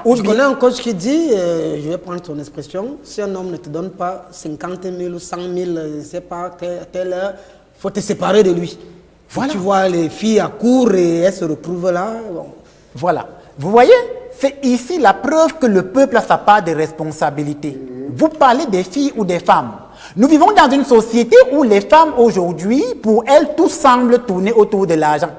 Je connais un coach qui dit, je vais prendre ton expression, si un homme ne te donne pas 50 000 ou 100 000, je ne sais pas, telle heure, il faut te séparer de lui. Voilà. Tu vois les filles à court et elles se retrouvent là. Bon. Voilà. Vous voyez, c'est ici la preuve que le peuple a sa part de responsabilité. Vous parlez des filles ou des femmes. Nous vivons dans une société où les femmes aujourd'hui, pour elles, tout semble tourner autour de l'argent.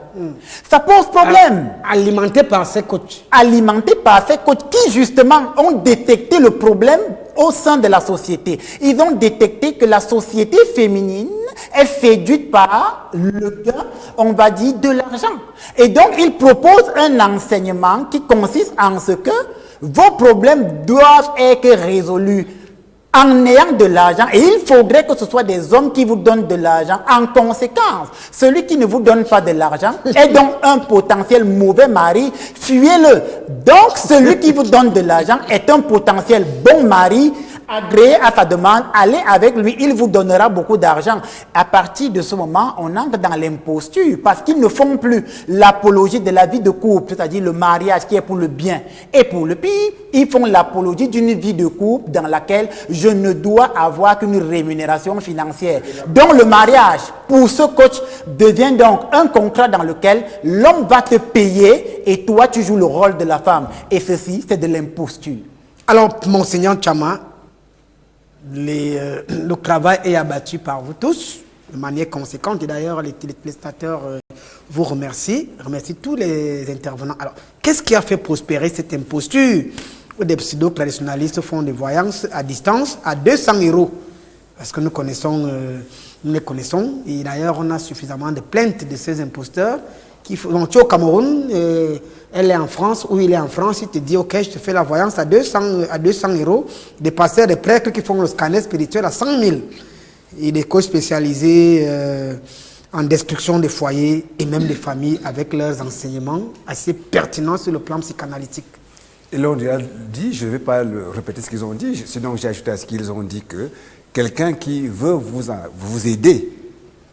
Ça pose problème. Alimenté par ces coachs. Alimentés par ces coachs qui, justement, ont détecté le problème au sein de la société. Ils ont détecté que la société féminine est séduite par le gain, on va dire, de l'argent. Et donc, ils proposent un enseignement qui consiste en ce que vos problèmes doivent être résolus en ayant de l'argent, et il faudrait que ce soit des hommes qui vous donnent de l'argent. En conséquence, celui qui ne vous donne pas de l'argent est donc un potentiel mauvais mari, fuyez-le. Donc, celui qui vous donne de l'argent est un potentiel bon mari, agréé à sa demande, allez avec lui, il vous donnera beaucoup d'argent. À partir de ce moment, on entre dans l'imposture parce qu'ils ne font plus l'apologie de la vie de couple, c'est-à-dire le mariage qui est pour le bien et pour le pire. Ils font l'apologie d'une vie de couple dans laquelle je ne dois avoir qu'une rémunération financière. Donc le mariage, pour ce coach, devient donc un contrat dans lequel l'homme va te payer et toi tu joues le rôle de la femme. Et ceci, c'est de l'imposture. Alors, Monseigneur Tchama, le travail est abattu par vous tous de manière conséquente, et d'ailleurs les téléspectateurs vous remercient tous les intervenants. Alors, qu'est-ce qui a fait prospérer cette imposture où des pseudo-traditionnalistes font des voyances à distance à 200 €? Parce que nous les connaissons, et d'ailleurs on a suffisamment de plaintes de ces imposteurs qui font au Cameroun, elle est en France, ou il est en France, il te dit ok, je te fais la voyance à 200 €, des pasteurs, des prêtres qui font le scanner spirituel à 100 000, et des coachs spécialisés en destruction des foyers et même des familles avec leurs enseignements assez pertinents sur le plan psychanalytique. Ils l'ont déjà dit, je ne vais pas répéter ce qu'ils ont dit, sinon j'ai ajouté à ce qu'ils ont dit que quelqu'un qui veut vous aider,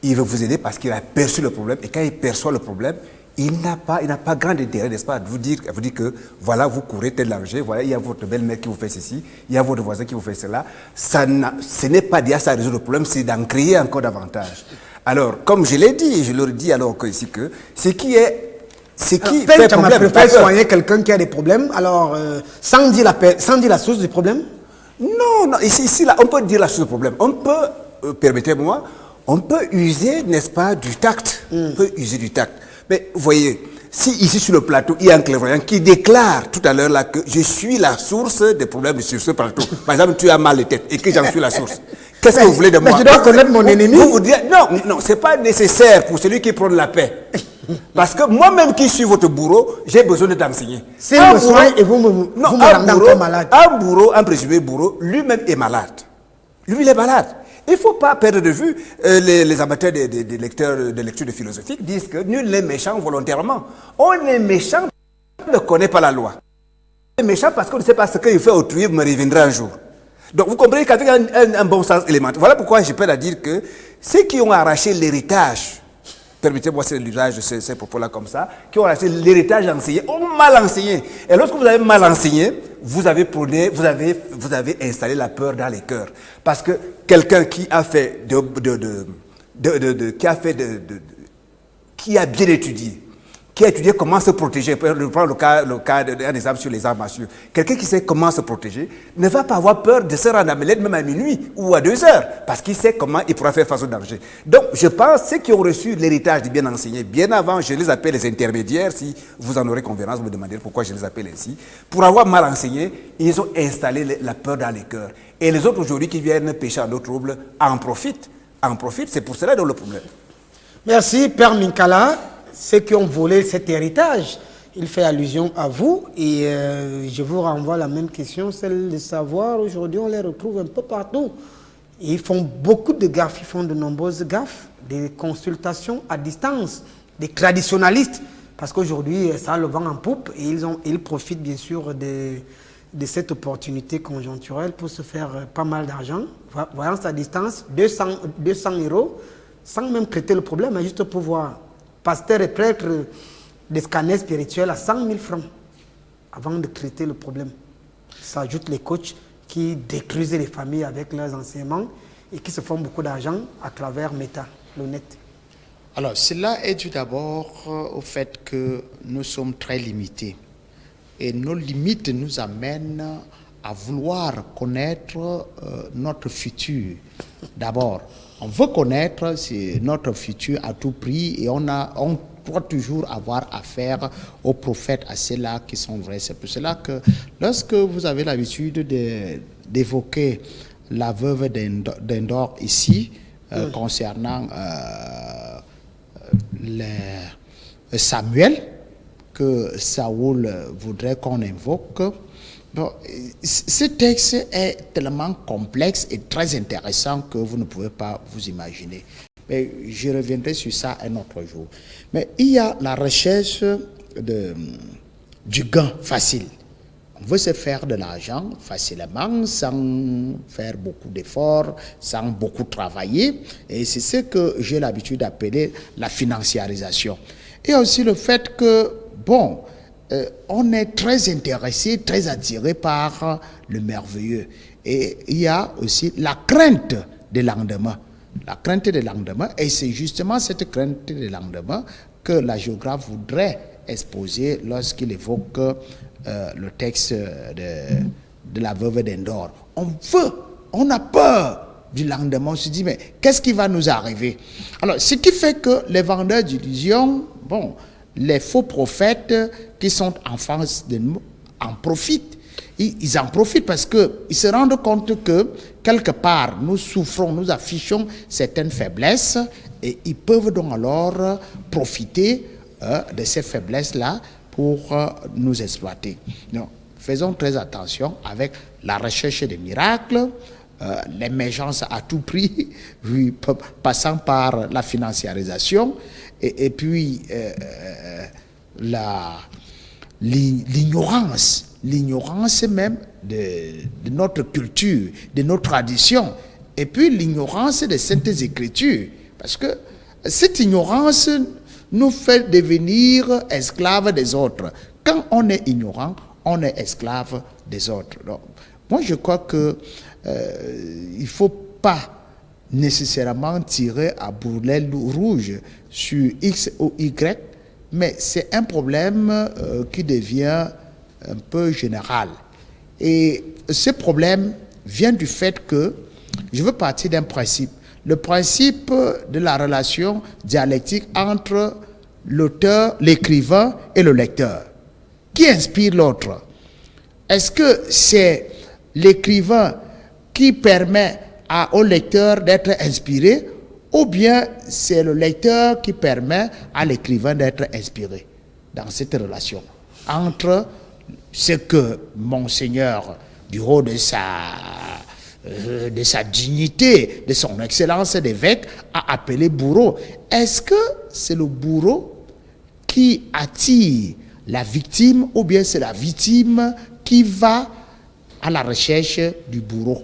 il veut vous aider parce qu'il a perçu le problème, et quand il perçoit le problème, il n'a pas grand intérêt, n'est-ce pas, de vous dire que voilà, vous courez tel danger, voilà, il y a votre belle-mère qui vous fait ceci, il y a votre voisin qui vous fait cela. Ce n'est pas déjà ça résoudre le problème, c'est d'en créer encore davantage. Alors, comme je l'ai dit, je leur dis alors ici que ce qui fait problème. Tu préfères soigner quelqu'un qui a des problèmes, alors sans dire la source du problème? Non, ici là, on peut dire la source du problème. On peut, permettez-moi, on peut user, n'est-ce pas, du tact. On peut user du tact. Mais vous voyez, si ici sur le plateau, il y a un clairvoyant qui déclare tout à l'heure là que je suis la source des problèmes sur ce plateau. Par exemple, tu as mal de tête et que j'en suis la source. Qu'est-ce que vous voulez de moi? Mais je dois connaître mon ennemi. Vous dire, non, c'est pas nécessaire pour celui qui prend la paix. Parce que moi-même qui suis votre bourreau, j'ai besoin de t'enseigner. C'est me soigne et vous me rendez encore malade. Un bourreau, un présumé bourreau, lui-même est malade. Lui, il est malade. Il ne faut pas perdre de vue, les amateurs des lectures de philosophie disent que nul n'est méchant volontairement. On est méchant parce qu'on ne connaît pas la loi. On est méchant parce qu'on ne sait pas ce qu'il fait autrui, me reviendra un jour. Donc vous comprenez qu'avec un bon sens élémentaire, voilà pourquoi je peux dire que ceux qui ont arraché l'héritage, permettez-moi c'est l'usage de ces propos-là comme ça, qui ont arraché l'héritage enseigné, ont mal enseigné. Et lorsque vous avez mal enseigné, vous avez installé la peur dans les cœurs. Parce que quelqu'un qui a fait qui a bien étudié, qui a étudié comment se protéger, je prends le cas d'un exemple sur les armes à feu. Quelqu'un qui sait comment se protéger ne va pas avoir peur de se rendre à Melette même à minuit ou à 2 heures, parce qu'il sait comment il pourra faire face au danger. Donc, je pense ceux qui ont reçu l'héritage du bien enseigné, bien avant, je les appelle les intermédiaires, si vous en aurez convenance, vous me demanderez pourquoi je les appelle ainsi. Pour avoir mal enseigné, ils ont installé la peur dans les cœurs. Et les autres aujourd'hui qui viennent pêcher à nos troubles en profitent. C'est pour cela le problème. Merci, Père Minkala. Ceux qui ont volé cet héritage, il fait allusion à vous, et je vous renvoie la même question, celle de savoir, aujourd'hui on les retrouve un peu partout. Ils font beaucoup de gaffes, ils font de nombreuses gaffes, des consultations à distance, des traditionnalistes, parce qu'aujourd'hui ça a le vent en poupe, et ils profitent bien sûr de cette opportunité conjoncturelle pour se faire pas mal d'argent. Voyance à distance, 200 €, sans même traiter le problème, mais juste pour voir. Pasteurs et prêtres des scanners spirituels à 100 000 francs avant de traiter le problème. S'ajoutent les coachs qui détruisent les familles avec leurs enseignements et qui se font beaucoup d'argent à travers Meta, le net. Alors, cela est dû d'abord au fait que nous sommes très limités. Et nos limites nous amènent à vouloir connaître notre futur. D'abord, on veut connaître notre futur à tout prix et on doit toujours avoir affaire aux prophètes, à ceux-là qui sont vrais. C'est pour cela que lorsque vous avez l'habitude d'évoquer la veuve d'Endor ici, concernant Samuel, que Saoul voudrait qu'on invoque, bon, ce texte est tellement complexe et très intéressant que vous ne pouvez pas vous imaginer. Mais je reviendrai sur ça un autre jour. Mais il y a la recherche du gain facile. On veut se faire de l'argent facilement, sans faire beaucoup d'efforts, sans beaucoup travailler. Et c'est ce que j'ai l'habitude d'appeler la financiarisation. Et aussi le fait que, bon, on est très intéressé, très attiré par le merveilleux. Et il y a aussi la crainte des lendemains. La crainte des lendemains, et c'est justement cette crainte des lendemains que la géographe voudrait exposer lorsqu'il évoque le texte de la veuve d'Endor. On a peur du lendemain, on se dit, mais qu'est-ce qui va nous arriver? Alors, ce qui fait que les vendeurs d'illusions, bon, les faux prophètes qui sont en face de nous en profitent. Ils en profitent parce qu'ils se rendent compte que, quelque part, nous souffrons, nous affichons certaines faiblesses et ils peuvent donc alors profiter de ces faiblesses-là pour nous exploiter. Donc, faisons très attention avec la recherche des miracles, l'émergence à tout prix, passant par la financiarisation et puis l'ignorance même de notre culture, de nos traditions, et puis l'ignorance des Saintes Écritures. Parce que cette ignorance nous fait devenir esclaves des autres. Quand on est ignorant, on est esclave des autres. Donc, moi, je crois que il ne faut pas nécessairement tirer à boulet rouge sur X ou Y, mais c'est un problème qui devient un peu général. Et ce problème vient du fait que je veux partir d'un principe. Le principe de la relation dialectique entre l'auteur, l'écrivain et le lecteur. Qui inspire l'autre? Est-ce que c'est l'écrivain qui permet au lecteur d'être inspiré, ou bien c'est le lecteur qui permet à l'écrivain d'être inspiré dans cette relation entre ce que Monseigneur, du haut de sa dignité, de son excellence d'évêque, a appelé bourreau. Est-ce que c'est le bourreau qui attire la victime, ou bien c'est la victime qui va à la recherche du bourreau?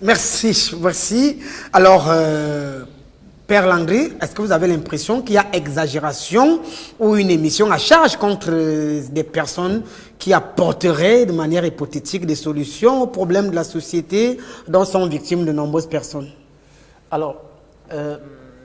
Merci, merci. Alors, Père Landry, est-ce que vous avez l'impression qu'il y a exagération ou une émission à charge contre des personnes qui apporteraient de manière hypothétique des solutions aux problèmes de la société dont sont victimes de nombreuses personnes? Alors,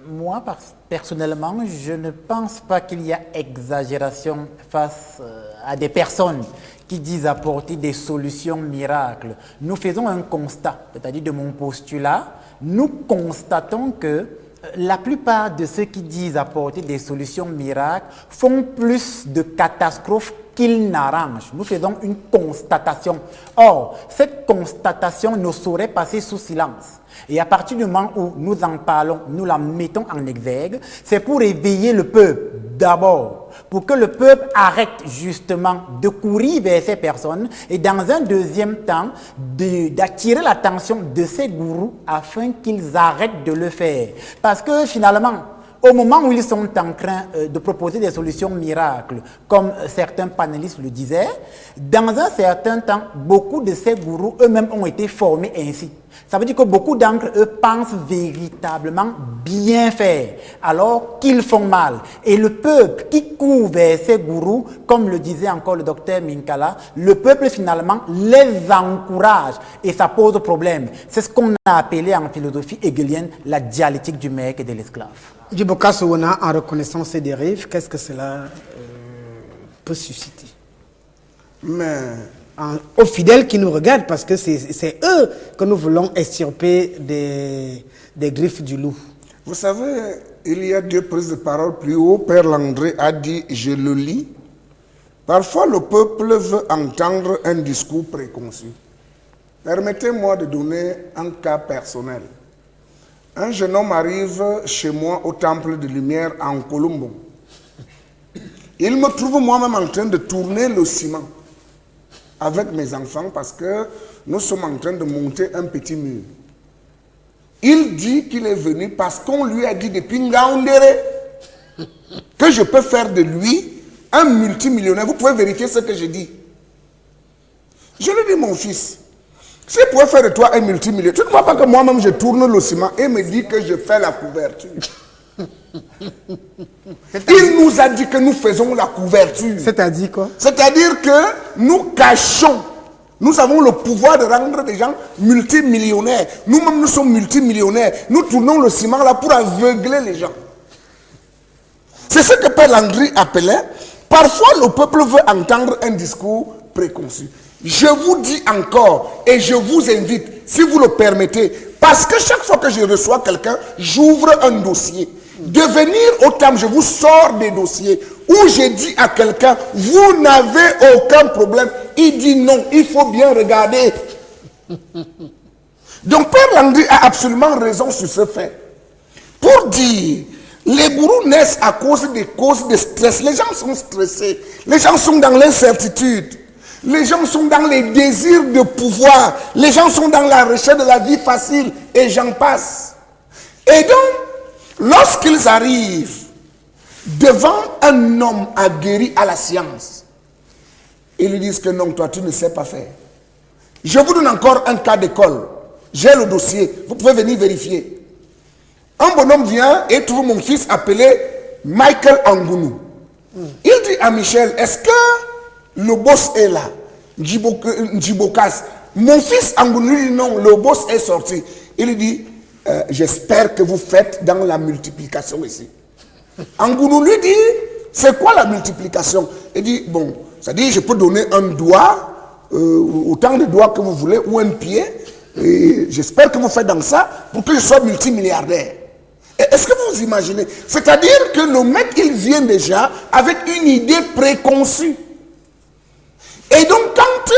moi, personnellement, je ne pense pas qu'il y a exagération face à des personnes qui disent apporter des solutions miracles. Nous faisons un constat, c'est-à-dire de mon postulat, nous constatons que la plupart de ceux qui disent apporter des solutions miracles font plus de catastrophes qu'ils n'arrangent. Nous faisons une constatation. Or, cette constatation ne saurait passer sous silence. Et à partir du moment où nous en parlons, nous la mettons en exergue, c'est pour éveiller le peuple d'abord, pour que le peuple arrête justement de courir vers ces personnes et dans un deuxième temps, d'attirer l'attention de ces gourous afin qu'ils arrêtent de le faire. Parce que finalement, au moment où ils sont en train de proposer des solutions miracles, comme certains panélistes le disaient, dans un certain temps, beaucoup de ces gourous eux-mêmes ont été formés ainsi. Ça veut dire que beaucoup d'entre eux pensent véritablement bien faire, alors qu'ils font mal. Et le peuple qui court vers ces gourous, comme le disait encore le docteur Minkala, le peuple finalement les encourage et ça pose problème. C'est ce qu'on a appelé en philosophie hegelienne la dialectique du maître et de l'esclave. Djiboka Sowona, en reconnaissant ces dérives, qu'est-ce que cela peut susciter? Mais aux fidèles qui nous regardent, parce que c'est eux que nous voulons extirper des griffes du loup. Vous savez, il y a 2 prises de parole plus haut. Père Landré a dit, je le lis. Parfois, le peuple veut entendre un discours préconçu. Permettez-moi de donner un cas personnel. Un jeune homme arrive chez moi au Temple de Lumière en Colombo. Il me trouve moi-même en train de tourner le ciment avec mes enfants parce que nous sommes en train de monter un petit mur. Il dit qu'il est venu parce qu'on lui a dit depuis Ngaoundéré que je peux faire de lui un multimillionnaire. Vous pouvez vérifier ce que je dis. Je lui dis, mon fils, si je pouvais faire de toi un multimillionnaire, tu ne vois pas que moi-même je tourne le ciment et me dit que je fais la couverture. Il nous a dit que nous faisons la couverture. C'est-à-dire quoi? C'est-à-dire que nous cachons. Nous avons le pouvoir de rendre des gens multimillionnaires. Nous-mêmes, nous sommes multimillionnaires. Nous tournons le ciment là pour aveugler les gens. C'est ce que Père Landry appelait. Parfois, le peuple veut entendre un discours préconçu. Je vous dis encore, et je vous invite, si vous le permettez, parce que chaque fois que je reçois quelqu'un, j'ouvre un dossier. De venir au terme, je vous sors des dossiers où j'ai dit à quelqu'un, vous n'avez aucun problème. Il dit non, il faut bien regarder. Donc Père Landry a absolument raison sur ce fait. Pour dire, les gourous naissent à cause des causes de stress. Les gens sont stressés. Les gens sont dans l'incertitude. Les gens sont dans les désirs de pouvoir. Les gens sont dans la recherche de la vie facile. Et j'en passe. Et donc, lorsqu'ils arrivent devant un homme aguerri à la science, ils lui disent que non, toi tu ne sais pas faire. Je vous donne encore un cas d'école. J'ai le dossier. Vous pouvez venir vérifier. Un bonhomme vient et trouve mon fils appelé Michael Angounou. Il dit à Michel, est-ce que le boss est là? Djibokas. Mon fils Angounou lui dit non, le boss est sorti. Il lui dit, j'espère que vous faites dans la multiplication ici. Angounou lui dit, c'est quoi la multiplication? Il dit, bon, ça dit, je peux donner un doigt, autant de doigts que vous voulez, ou un pied, et j'espère que vous faites dans ça pour que je sois multimilliardaire. Est-ce que vous imaginez? C'est-à-dire que le mec, il vient déjà avec une idée préconçue. Et donc, quand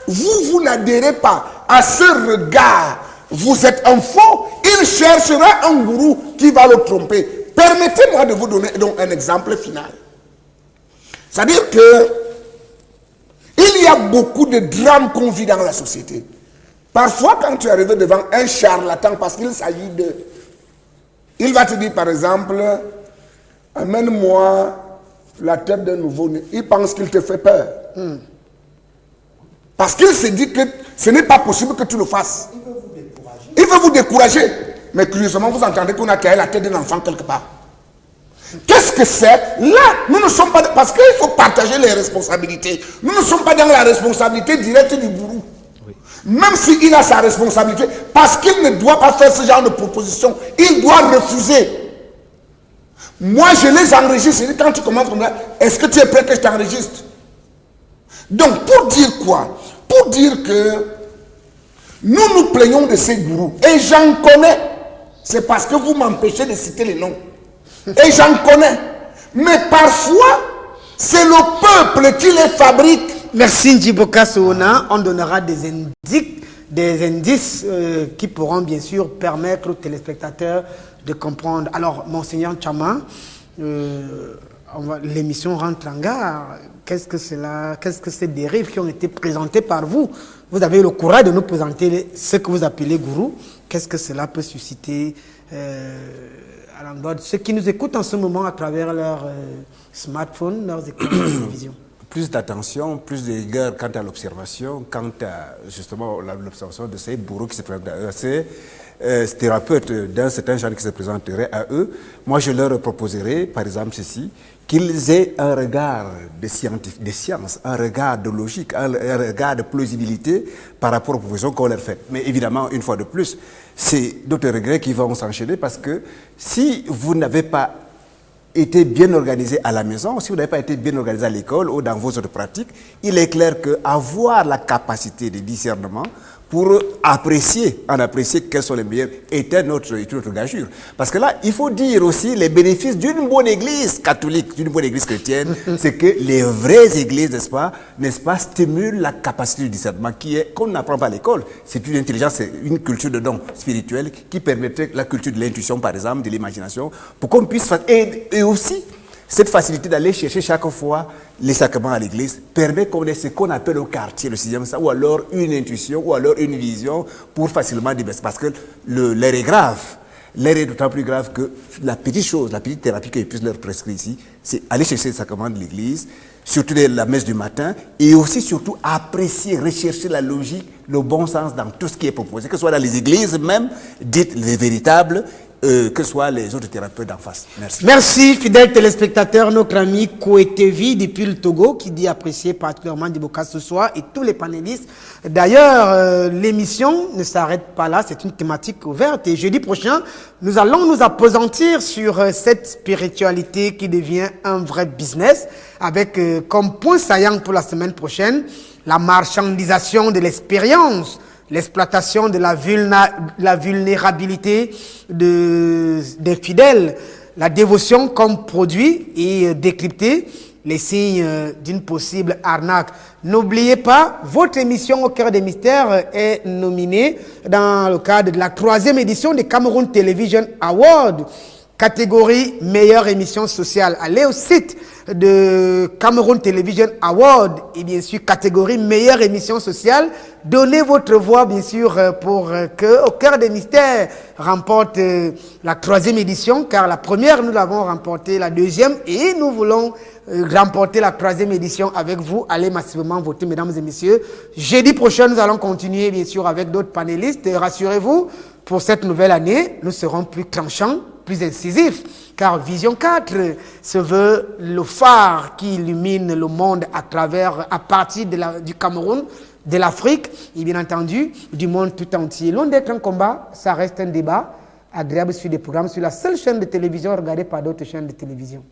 vous n'adhérez pas à ce regard, vous êtes un faux, il cherchera un gourou qui va le tromper. Permettez-moi de vous donner donc un exemple final. C'est-à-dire que il y a beaucoup de drames qu'on vit dans la société. Parfois, quand tu arrives devant un charlatan, parce qu'il s'agit de... Il va te dire, par exemple, amène-moi la tête d'un nouveau-né. Il pense qu'il te fait peur. Parce qu'il se dit que ce n'est pas possible que tu le fasses. Il veut vous décourager. Mais curieusement, vous entendez qu'on a taillé la tête d'un enfant quelque part. Qu'est-ce que c'est? Là, nous ne sommes pas... Parce qu'il faut partager les responsabilités. Nous ne sommes pas dans la responsabilité directe du gourou. Même s'il a sa responsabilité, parce qu'il ne doit pas faire ce genre de proposition, il doit refuser. Moi, je les enregistre. Quand tu commences comme ça, est-ce que tu es prêt que je t'enregistre? Donc, pour dire quoi? Pour dire que nous nous plaignons de ces gourous. Et j'en connais. C'est parce que vous m'empêchez de citer les noms. Et j'en connais. Mais parfois, c'est le peuple qui les fabrique. Merci Ndjiboka Souna. On donnera des indices qui pourront bien sûr permettre aux téléspectateurs de comprendre. Alors, Monseigneur Tchama, l'émission rentre en gare. Qu'est-ce que ces dérives qui ont été présentées par vous? Vous avez eu le courage de nous présenter ce que vous appelez gourou. Qu'est-ce que cela peut susciter à l'endroit de ceux qui nous écoutent en ce moment à travers leur smartphone, leurs écrans de télévision? Plus d'attention, plus de rigueur quant à l'observation, quant à justement l'observation de ces bourreaux qui se présentent à eux, ces thérapeutes d'un certain genre qui se présenteraient à eux. Moi, je leur proposerais, par exemple, ceci, qu'ils aient un regard de science, un regard de logique, un regard de plausibilité par rapport aux propositions qu'on leur fait. Mais évidemment, une fois de plus, c'est d'autres regrets qui vont s'enchaîner parce que si vous n'avez pas été bien organisé à la maison, si vous n'avez pas été bien organisé à l'école ou dans vos autres pratiques, il est clair qu'avoir la capacité de discernement pour apprécier quels sont les meilleurs était notre gageure. Parce que là, il faut dire aussi les bénéfices d'une bonne église catholique, d'une bonne église chrétienne, c'est que les vraies églises, n'est-ce pas, stimulent la capacité du discernement qu'on n'apprend pas à l'école. C'est une intelligence, c'est une culture de don spirituel qui permettrait la culture de l'intuition, par exemple, de l'imagination, pour qu'on puisse faire, et aussi, cette facilité d'aller chercher chaque fois les sacrements à l'église permet qu'on ait ce qu'on appelle au quartier, le 6e sens, ou alors une intuition, ou alors une vision pour facilement diverser. Parce que l'air est grave. L'air est d'autant plus grave que la petite chose, la petite thérapie que je puisse leur prescrire ici, c'est aller chercher les sacrements de l'église, surtout la messe du matin, et aussi surtout apprécier, rechercher la logique, le bon sens dans tout ce qui est proposé, que ce soit dans les églises même, dites les véritables, que ce soit les autres thérapeutes d'en face. Merci. Merci, fidèles téléspectateurs, notre ami Koetevi depuis le Togo, qui dit apprécier particulièrement Diboka ce soir et tous les panélistes. D'ailleurs, l'émission ne s'arrête pas là, c'est une thématique ouverte. Et jeudi prochain, nous allons nous appesantir sur cette spiritualité qui devient un vrai business, avec comme point saillant pour la semaine prochaine, la marchandisation de l'expérience, l'exploitation de la vulnérabilité des fidèles, la dévotion comme produit et décrypter les signes d'une possible arnaque. N'oubliez pas, votre émission Au cœur des mystères est nominée dans le cadre de la 3e édition des Cameroun Television Awards, catégorie meilleure émission sociale. Allez au site de Cameroun Television Award et bien sûr catégorie meilleure émission sociale. Donnez votre voix bien sûr pour que Au cœur des mystères remporte la 3e édition, car la première nous l'avons remportée, la 2e, et nous voulons remporter la 3e édition avec vous. Allez massivement voter, mesdames et messieurs. Jeudi prochain, nous allons continuer bien sûr avec d'autres panélistes. Et rassurez-vous, pour cette nouvelle année, nous serons plus tranchants, plus incisifs, car Vision 4 se veut le phare qui illumine le monde à partir du Cameroun, de l'Afrique et bien entendu du monde tout entier. Loin d'être un combat, ça reste un débat agréable sur des programmes sur la seule chaîne de télévision regardée par d'autres chaînes de télévision.